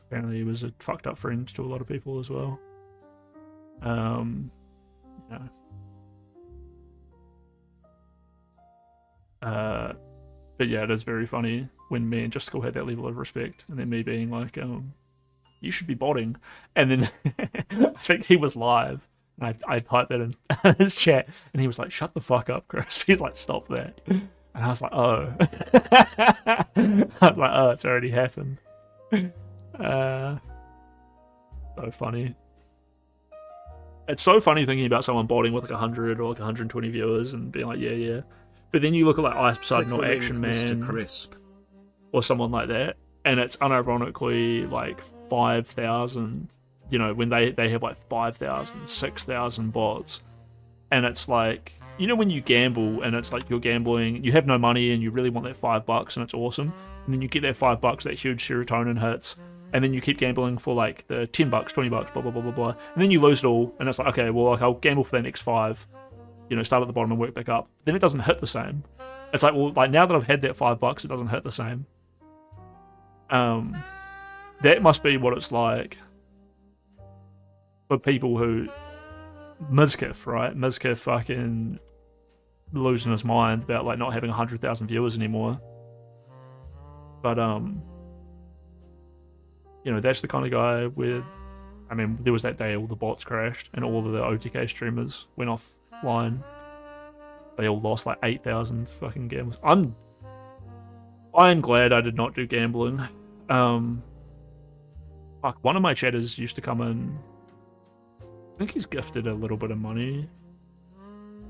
Apparently he was a fucked up friend to a lot of people as well. Yeah. But yeah, it is very funny when me and Justical had that level of respect, and then me being like, you should be botting. And then I think he was live, and I typed that in his chat, and he was like, shut the fuck up, Chris. He's like, stop that. And I was like, oh. I was like, oh, it's already happened. So funny. It's so funny thinking about someone botting with like 100 or like 120 viewers and being like, yeah. But then you look at like Ice Sudden or Action Man or someone like that, and it's unironically like 5,000, you know, when they have like 5,000, 6,000 bots. And it's like, you know, when you gamble and it's like you're gambling, you have no money and you really want that $5 and it's awesome. And then you get that $5, that huge serotonin hits, and then you keep gambling for like the $10, $20, blah, blah, blah, blah, blah. And then you lose it all, and it's like, okay, well, like I'll gamble for the next 5, you know, start at the bottom and work back up. Then it doesn't hit the same. It's like, well, like now that I've had that $5, it doesn't hit the same. That must be what it's like for people who, Mizkif, right? Mizkif fucking losing his mind about like not having 100,000 viewers anymore. But you know, that's the kind of guy where, I mean, there was that day all the bots crashed and all of the OTK streamers went offline. They all lost like 8,000 fucking gambles. I'm glad I did not do gambling. Fuck, one of my chatters used to come in. I think he's gifted a little bit of money.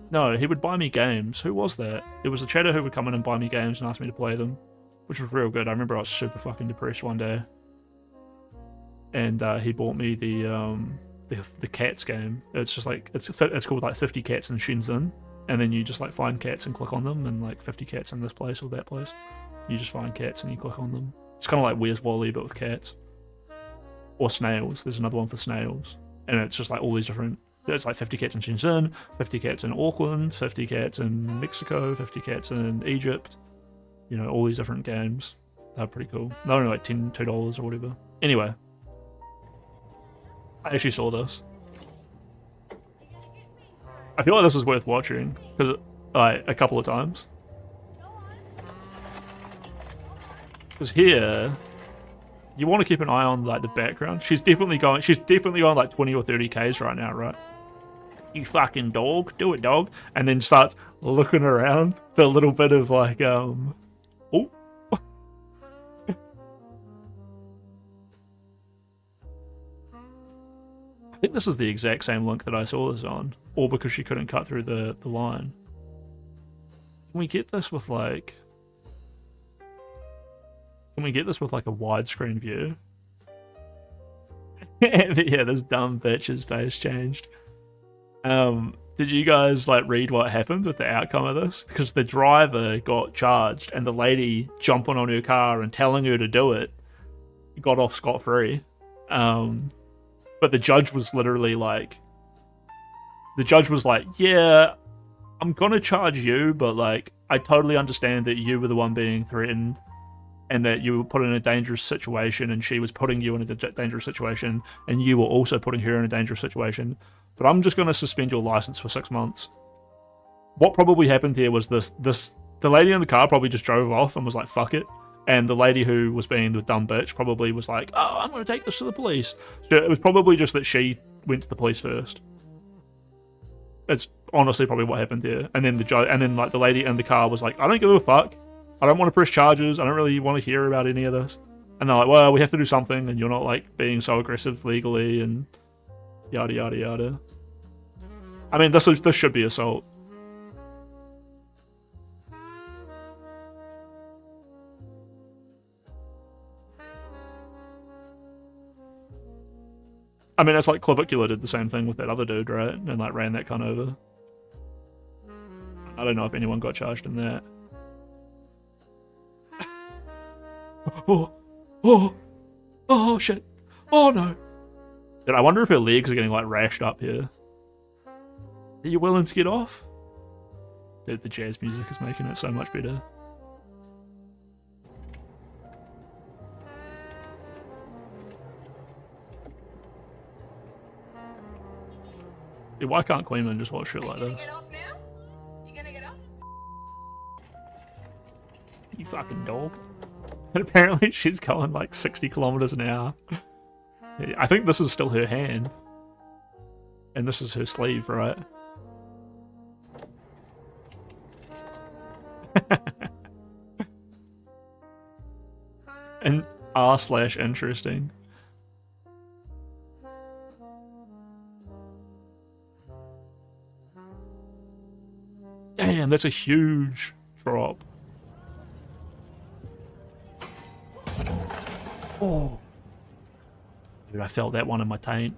No, he would buy me games. Who was that? It was a chatter who would come in and buy me games and ask me to play them, which was real good. I remember I was super fucking depressed one day, and he bought me the cats game. It's just like it's called like 50 cats in Shenzhen, and then you just like find cats and click on them, and like 50 cats in this place or that place. You just find cats and you click on them. It's kind of like Where's Wally but with cats, or snails. There's another one for snails, and it's just like all these different There's like 50 cats in Shenzhen, 50 cats in Auckland, 50 cats in Mexico, 50 cats in Egypt. You know, all these different games. They're pretty cool. They're only like $2 or whatever. Anyway, I actually saw this. I feel like this is worth watching because like a couple of times. Because here, you want to keep an eye on like the background. She's definitely going like 20 or 30 Ks right now, right? You fucking dog, do it, dog. And then starts looking around for a little bit of like, oh. I think this is the exact same link that I saw this on, or because she couldn't cut through the line. Can we get this with like... Can we get this with like a widescreen view? Yeah, this dumb bitch's face changed. Did you guys like read what happened with the outcome of this? Because the driver got charged and the lady jumping on her car and telling her to do it got off scot-free. But the judge was literally like... The judge was like, yeah, I'm gonna charge you, but like, I totally understand that you were the one being threatened and that you were put in a dangerous situation and she was putting you in a dangerous situation and you were also putting her in a dangerous situation. But I'm just going to suspend your license for 6 months. What probably happened here was the lady in the car probably just drove off and was like, fuck it. And the lady who was being the dumb bitch probably was like, oh, I'm going to take this to the police. So it was probably just that she went to the police first. That's honestly probably what happened here. And then like the lady in the car was like, I don't give a fuck. I don't want to press charges. I don't really want to hear about any of this. And they're like, well, we have to do something and you're not like being so aggressive legally and yada yada yada. I mean, this should be assault. I mean, it's like Clavicula did the same thing with that other dude, right? And like ran that cunt over. I don't know if anyone got charged in that. Oh shit. Oh no. Dude, I wonder if her legs are getting like rashed up here. Are you willing to get off? Dude, the jazz music is making it so much better. Dude, why can't Queenman just watch shit like this? You fucking dog. And apparently she's going like 60 kilometers an hour. I think this is still her hand. And this is her sleeve, right? And r/interesting. Damn, that's a huge drop. Oh. Dude, I felt that one in my taint.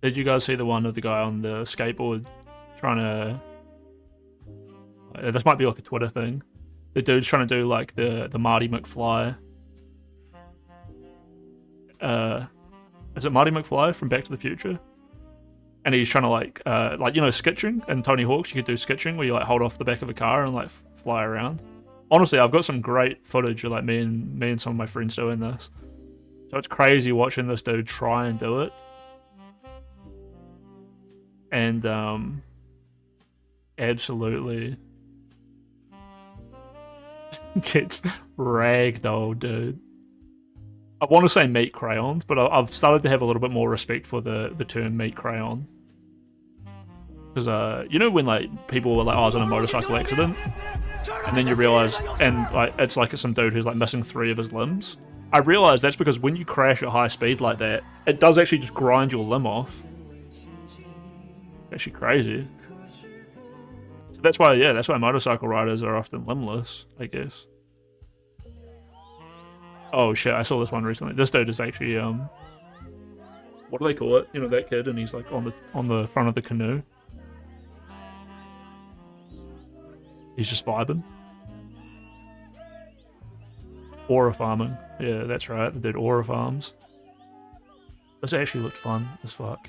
Did you guys see the one of the guy on the skateboard trying to... This might be like a Twitter thing. The dude's trying to do like the Marty McFly. Is it Marty McFly from Back to the Future? And he's trying to like you know, skitching in Tony Hawk's. You could do skitching where you like hold off the back of a car and like fly around. Honestly, I've got some great footage of like me and some of my friends doing this. So it's crazy watching this dude try and do it. And absolutely gets ragdolled, dude. I want to say meat crayons, but I've started to have a little bit more respect for the term meat crayon. Because, you know when like people were like, oh, I was in a motorcycle accident? And then you realise, and like it's like some dude who's like missing 3 of his limbs. I realised that's because when you crash at high speed like that, it does actually just grind your limb off. Actually crazy. So that's why, yeah, that's why motorcycle riders are often limbless, I guess. Oh shit, I saw this one recently. This dude is actually, what do they call it? You know, that kid, and he's like on the front of the canoe. He's just vibing. Aura farming. Yeah, that's right. They did Aura farms. This actually looked fun as fuck.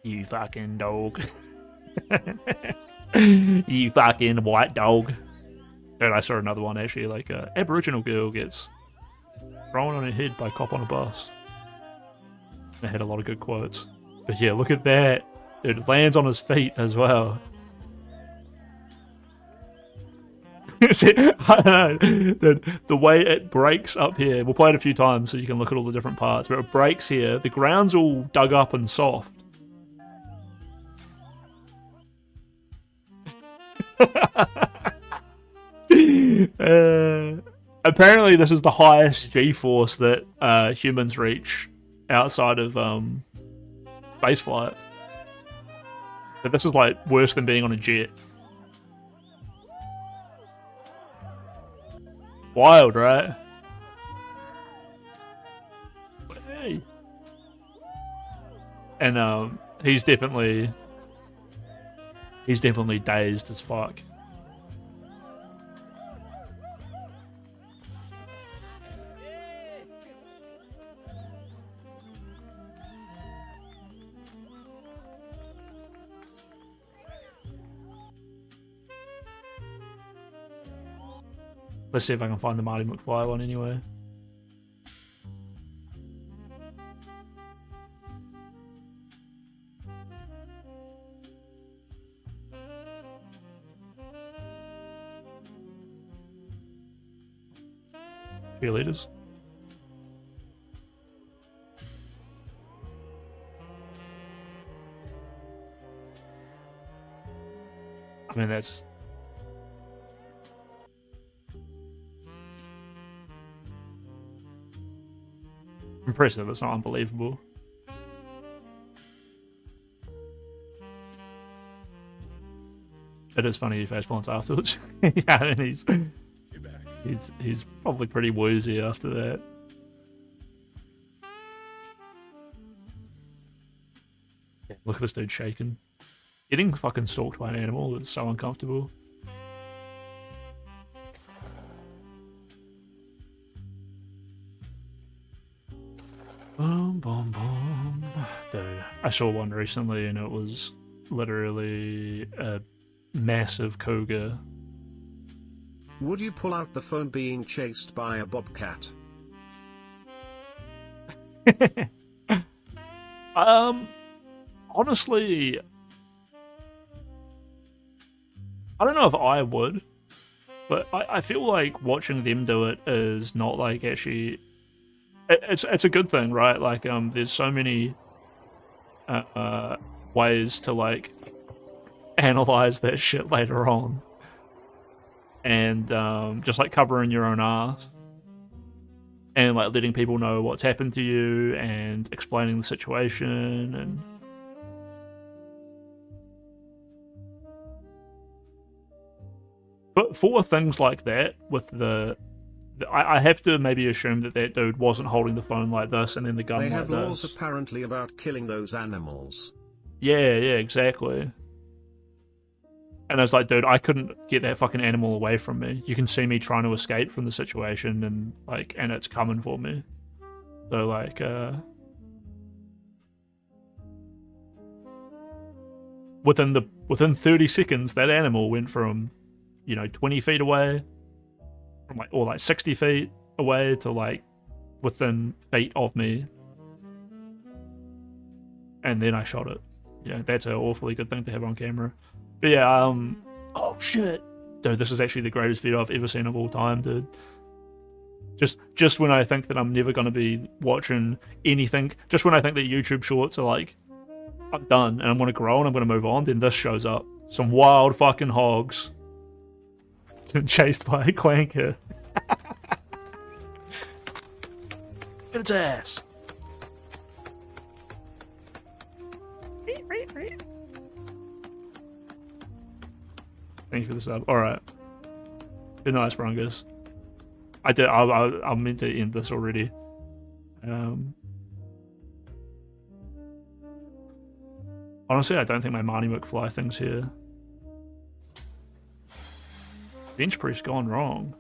You fucking dog. You fucking white dog. And I saw another one actually, like Aboriginal girl gets thrown on her head by cop on a bus. They had a lot of good quotes. But yeah, look at that. Dude, it lands on his feet as well. See, I don't know. Dude, the way it breaks up here, we'll play it a few times so you can look at all the different parts, but it breaks here. The ground's all dug up and soft. Apparently this is the highest G-force that humans reach outside of spaceflight. But this is like worse than being on a jet. Wild, right? Hey. And he's definitely dazed as fuck. Let's see if I can find the Marty McFly one anyway. Cheerleaders. I mean, that's... impressive, it's not unbelievable. It is funny he face plants afterwards. Yeah, and he's probably pretty woozy after that. Yeah, look at this dude shaking. Getting fucking stalked by an animal is so uncomfortable. Boom, boom, boom. Dude, I saw one recently and it was literally a massive cougar. Would you pull out the phone being chased by a bobcat? Honestly, I don't know if I would, but I feel like watching them do it is not like actually... It's a good thing, right? Like, there's so many ways to, like, analyze that shit later on. And just, like, covering your own ass. And, like, letting people know what's happened to you and explaining the situation and... But for things like that, with the... I have to maybe assume that that dude wasn't holding the phone like this and then the gun like this. They have laws apparently about killing those animals. Yeah, exactly. And I was like, dude, I couldn't get that fucking animal away from me. You can see me trying to escape from the situation and like, and it's coming for me. So like, within 30 seconds, that animal went from, 20 feet away, from like 60 feet away to like within feet of me, and then I shot it. That's an awfully good thing to have on camera. But yeah, oh shit, dude, this is actually the greatest video I've ever seen of all time, dude. Just when I think that I'm never gonna be watching anything, just when I think that YouTube shorts are like, I'm done and I'm gonna grow and I'm gonna move on, then this shows up. Some wild fucking hogs chased by a quanker. Get its ass. Thank you for the sub. Alright. Good night, Sprungus. I meant to end this already. Honestly, I don't think my Marnie McFly thing's here. Bench press gone wrong.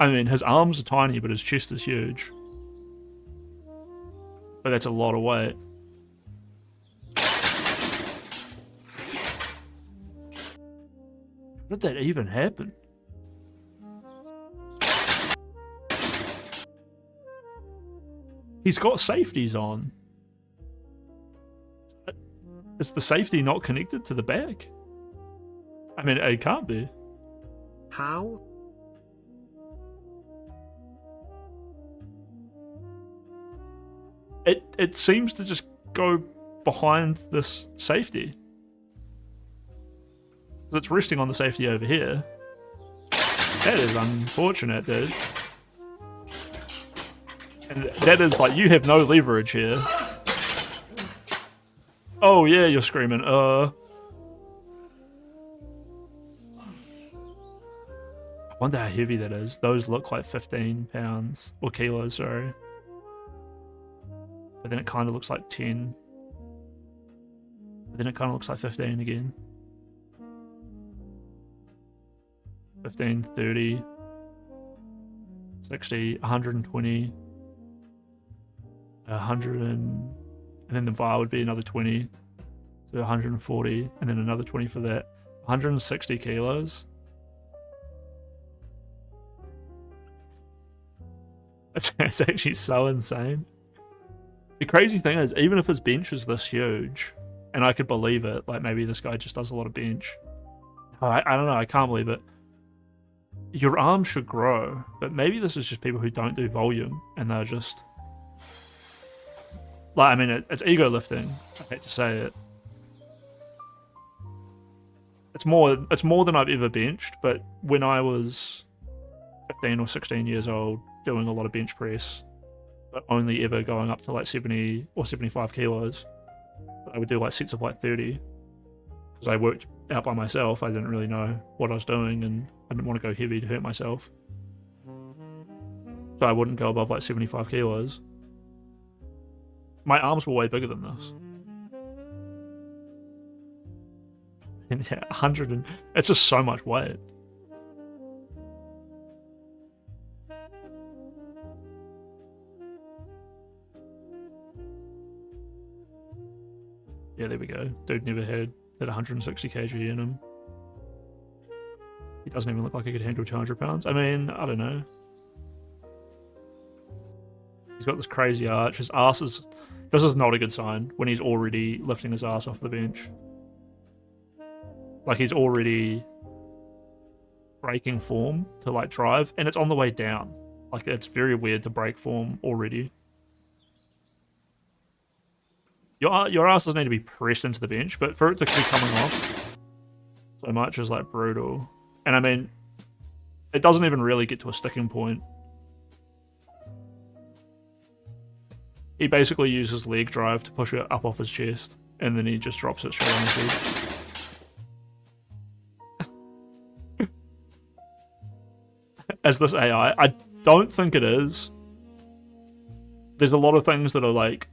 I mean, his arms are tiny, but his chest is huge. But that's a lot of weight. How did that even happen? He's got safeties on. Is the safety not connected to the back? I mean, it can't be. How? It seems to just go behind this safety. It's resting on the safety over here. That is unfortunate, dude. And that is like, you have no leverage here. Oh yeah, you're screaming, I wonder how heavy that is. Those look like 15 pounds, or kilos, sorry. But then it kind of looks like 10. But then it kind of looks like 15 again. 15, 30, 60, 120, 100 and then the bar would be another 20, so 140, and then another 20 for that. 160 kilos. It's actually so insane. The crazy thing is, even if his bench is this huge, and I could believe it, like maybe this guy just does a lot of bench. I don't know, I can't believe it. Your arms should grow, but maybe this is just people who don't do volume, and they're just... Like, I mean, it's ego lifting, I hate to say it. It's more than I've ever benched, but when I was 15 or 16 years old, doing a lot of bench press, but only ever going up to like 70 or 75 kilos, I would do like sets of like 30, because I worked out by myself. I didn't really know what I was doing, and I didn't want to go heavy to hurt myself, so I wouldn't go above like 75 kilos. My arms were way bigger than this. And yeah, 100 and... It's just so much weight. Yeah, there we go. Dude never had that 160 kg in him. He doesn't even look like he could handle 200 pounds. I mean, I don't know. He's got this crazy arch. His ass is... This is not a good sign when he's already lifting his ass off the bench. Like, he's already breaking form to, like, drive, and it's on the way down. Like, it's very weird to break form already. Your ass doesn't need to be pressed into the bench, but for it to be coming off so much is, like, brutal. And, I mean, it doesn't even really get to a sticking point. He basically uses leg drive to push it up off his chest, and then he just drops it straight on his head. As this AI, I don't think it is. There's a lot of things that are like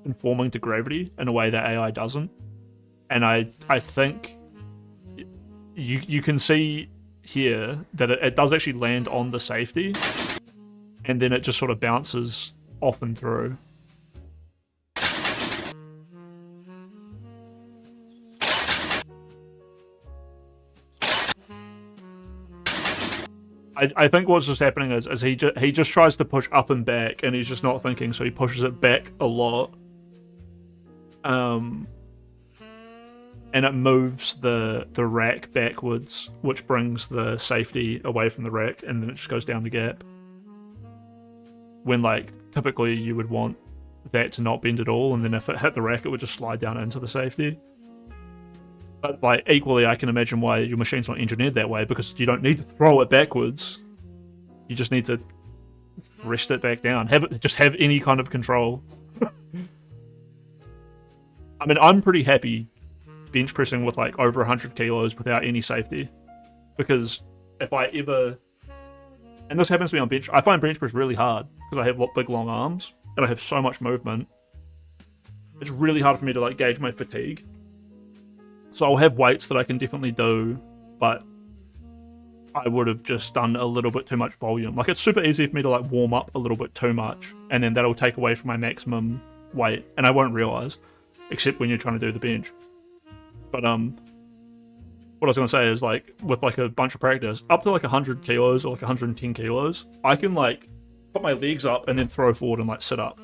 conforming to gravity in a way that AI doesn't, and I think you can see here that it does actually land on the safety, and then it just sort of bounces off and through. I think what's just happening is he just tries to push up and back, and he's just not thinking, so he pushes it back a lot. And it moves the rack backwards, which brings the safety away from the rack, and then it just goes down the gap. When, like, typically you would want that to not bend at all, and then if it hit the rack, it would just slide down into the safety. But, like, equally, I can imagine why your machine's not engineered that way, because you don't need to throw it backwards. You just need to rest it back down. Just have any kind of control. I mean, I'm pretty happy bench pressing with, like, over 100 kilos without any safety. Because if I ever And this happens to me on bench. I find bench press really hard because I have big long arms and I have so much movement. It's really hard for me to like gauge my fatigue. So I'll have weights that I can definitely do, but I would have just done a little bit too much volume. Like it's super easy for me to like warm up a little bit too much, and then that'll take away from my maximum weight, and I won't realize, except when you're trying to do the bench. But what I was gonna say is like with like a bunch of practice, up to like 100 kilos or like 110 kilos, I can like put my legs up and then throw forward and like sit up.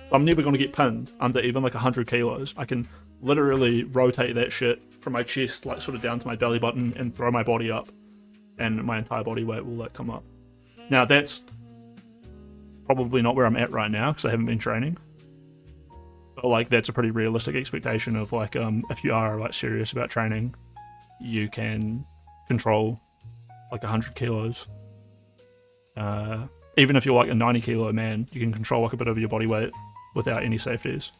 So I'm never gonna get pinned under even like 100 kilos. I can literally rotate that shit from my chest like sort of down to my belly button and throw my body up, and my entire body weight will like come up. Now that's probably not where I'm at right now because I haven't been training. But like that's a pretty realistic expectation of like if you are like serious about training, you can control like 100 kilos. Even if you're like a 90 kilo man, you can control like a bit of your body weight without any safeties.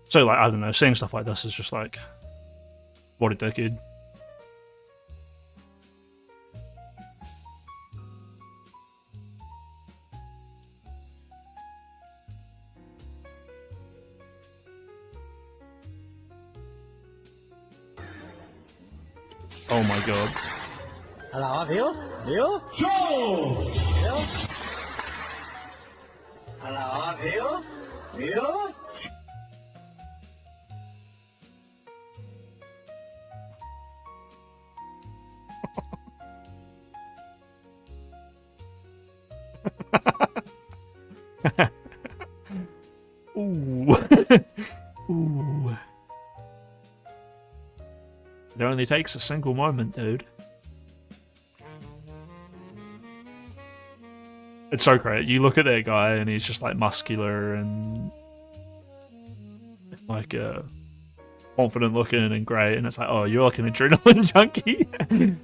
So like, I don't know, seeing stuff like this is just like, what a dickhead. Oh my god. Hello, Bill? Bill? Joe! Bill? Hello, Bill? Bill? Ooh. Ooh. It only takes a single moment, dude. It's so great. You look at that guy and he's just like muscular and like confident looking and great, and it's like, oh, you're like an adrenaline junkie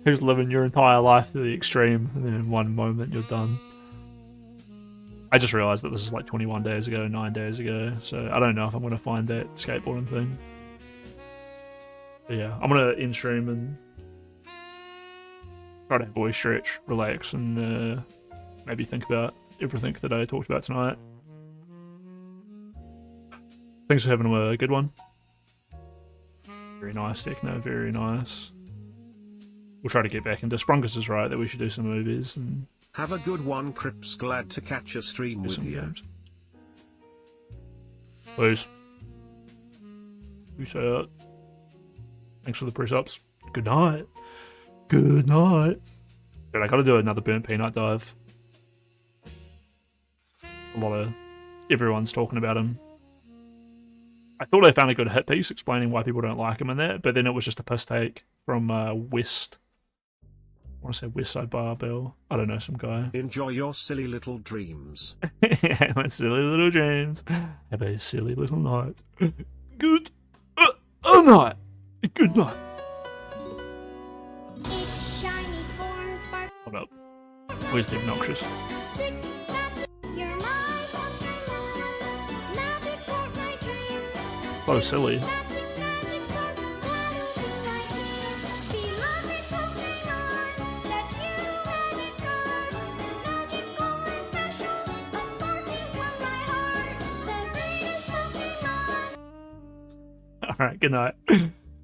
who's living your entire life to the extreme, and then in one moment you're done. I just realized that this is like 21 days ago, 9 days ago, so I don't know if I'm going to find that skateboarding thing. But yeah, I'm going to end stream and try to have a voice stretch, relax, and maybe think about everything that I talked about tonight. Thanks for having a good one. Very nice, Techno, very nice. We'll try to get back into Sprungus is right that we should do some movies and have a good one, Crips. Glad to catch a stream with you. Games. Please. Peace out. Thanks for the press-ups. Good night. Good night. Dude, I gotta do another burnt peanut dive. A lot of everyone's talking about him. I thought I found a good hit piece explaining why people don't like him in that, but then it was just a piss take from West. I want to say Westside Barbell. I don't know, some guy. Enjoy your silly little dreams. Yeah, my silly little dreams. Have a silly little night. Good night. Good night. It's shiny form spark. Hold up. Where's the obnoxious? So silly. Alright, good night.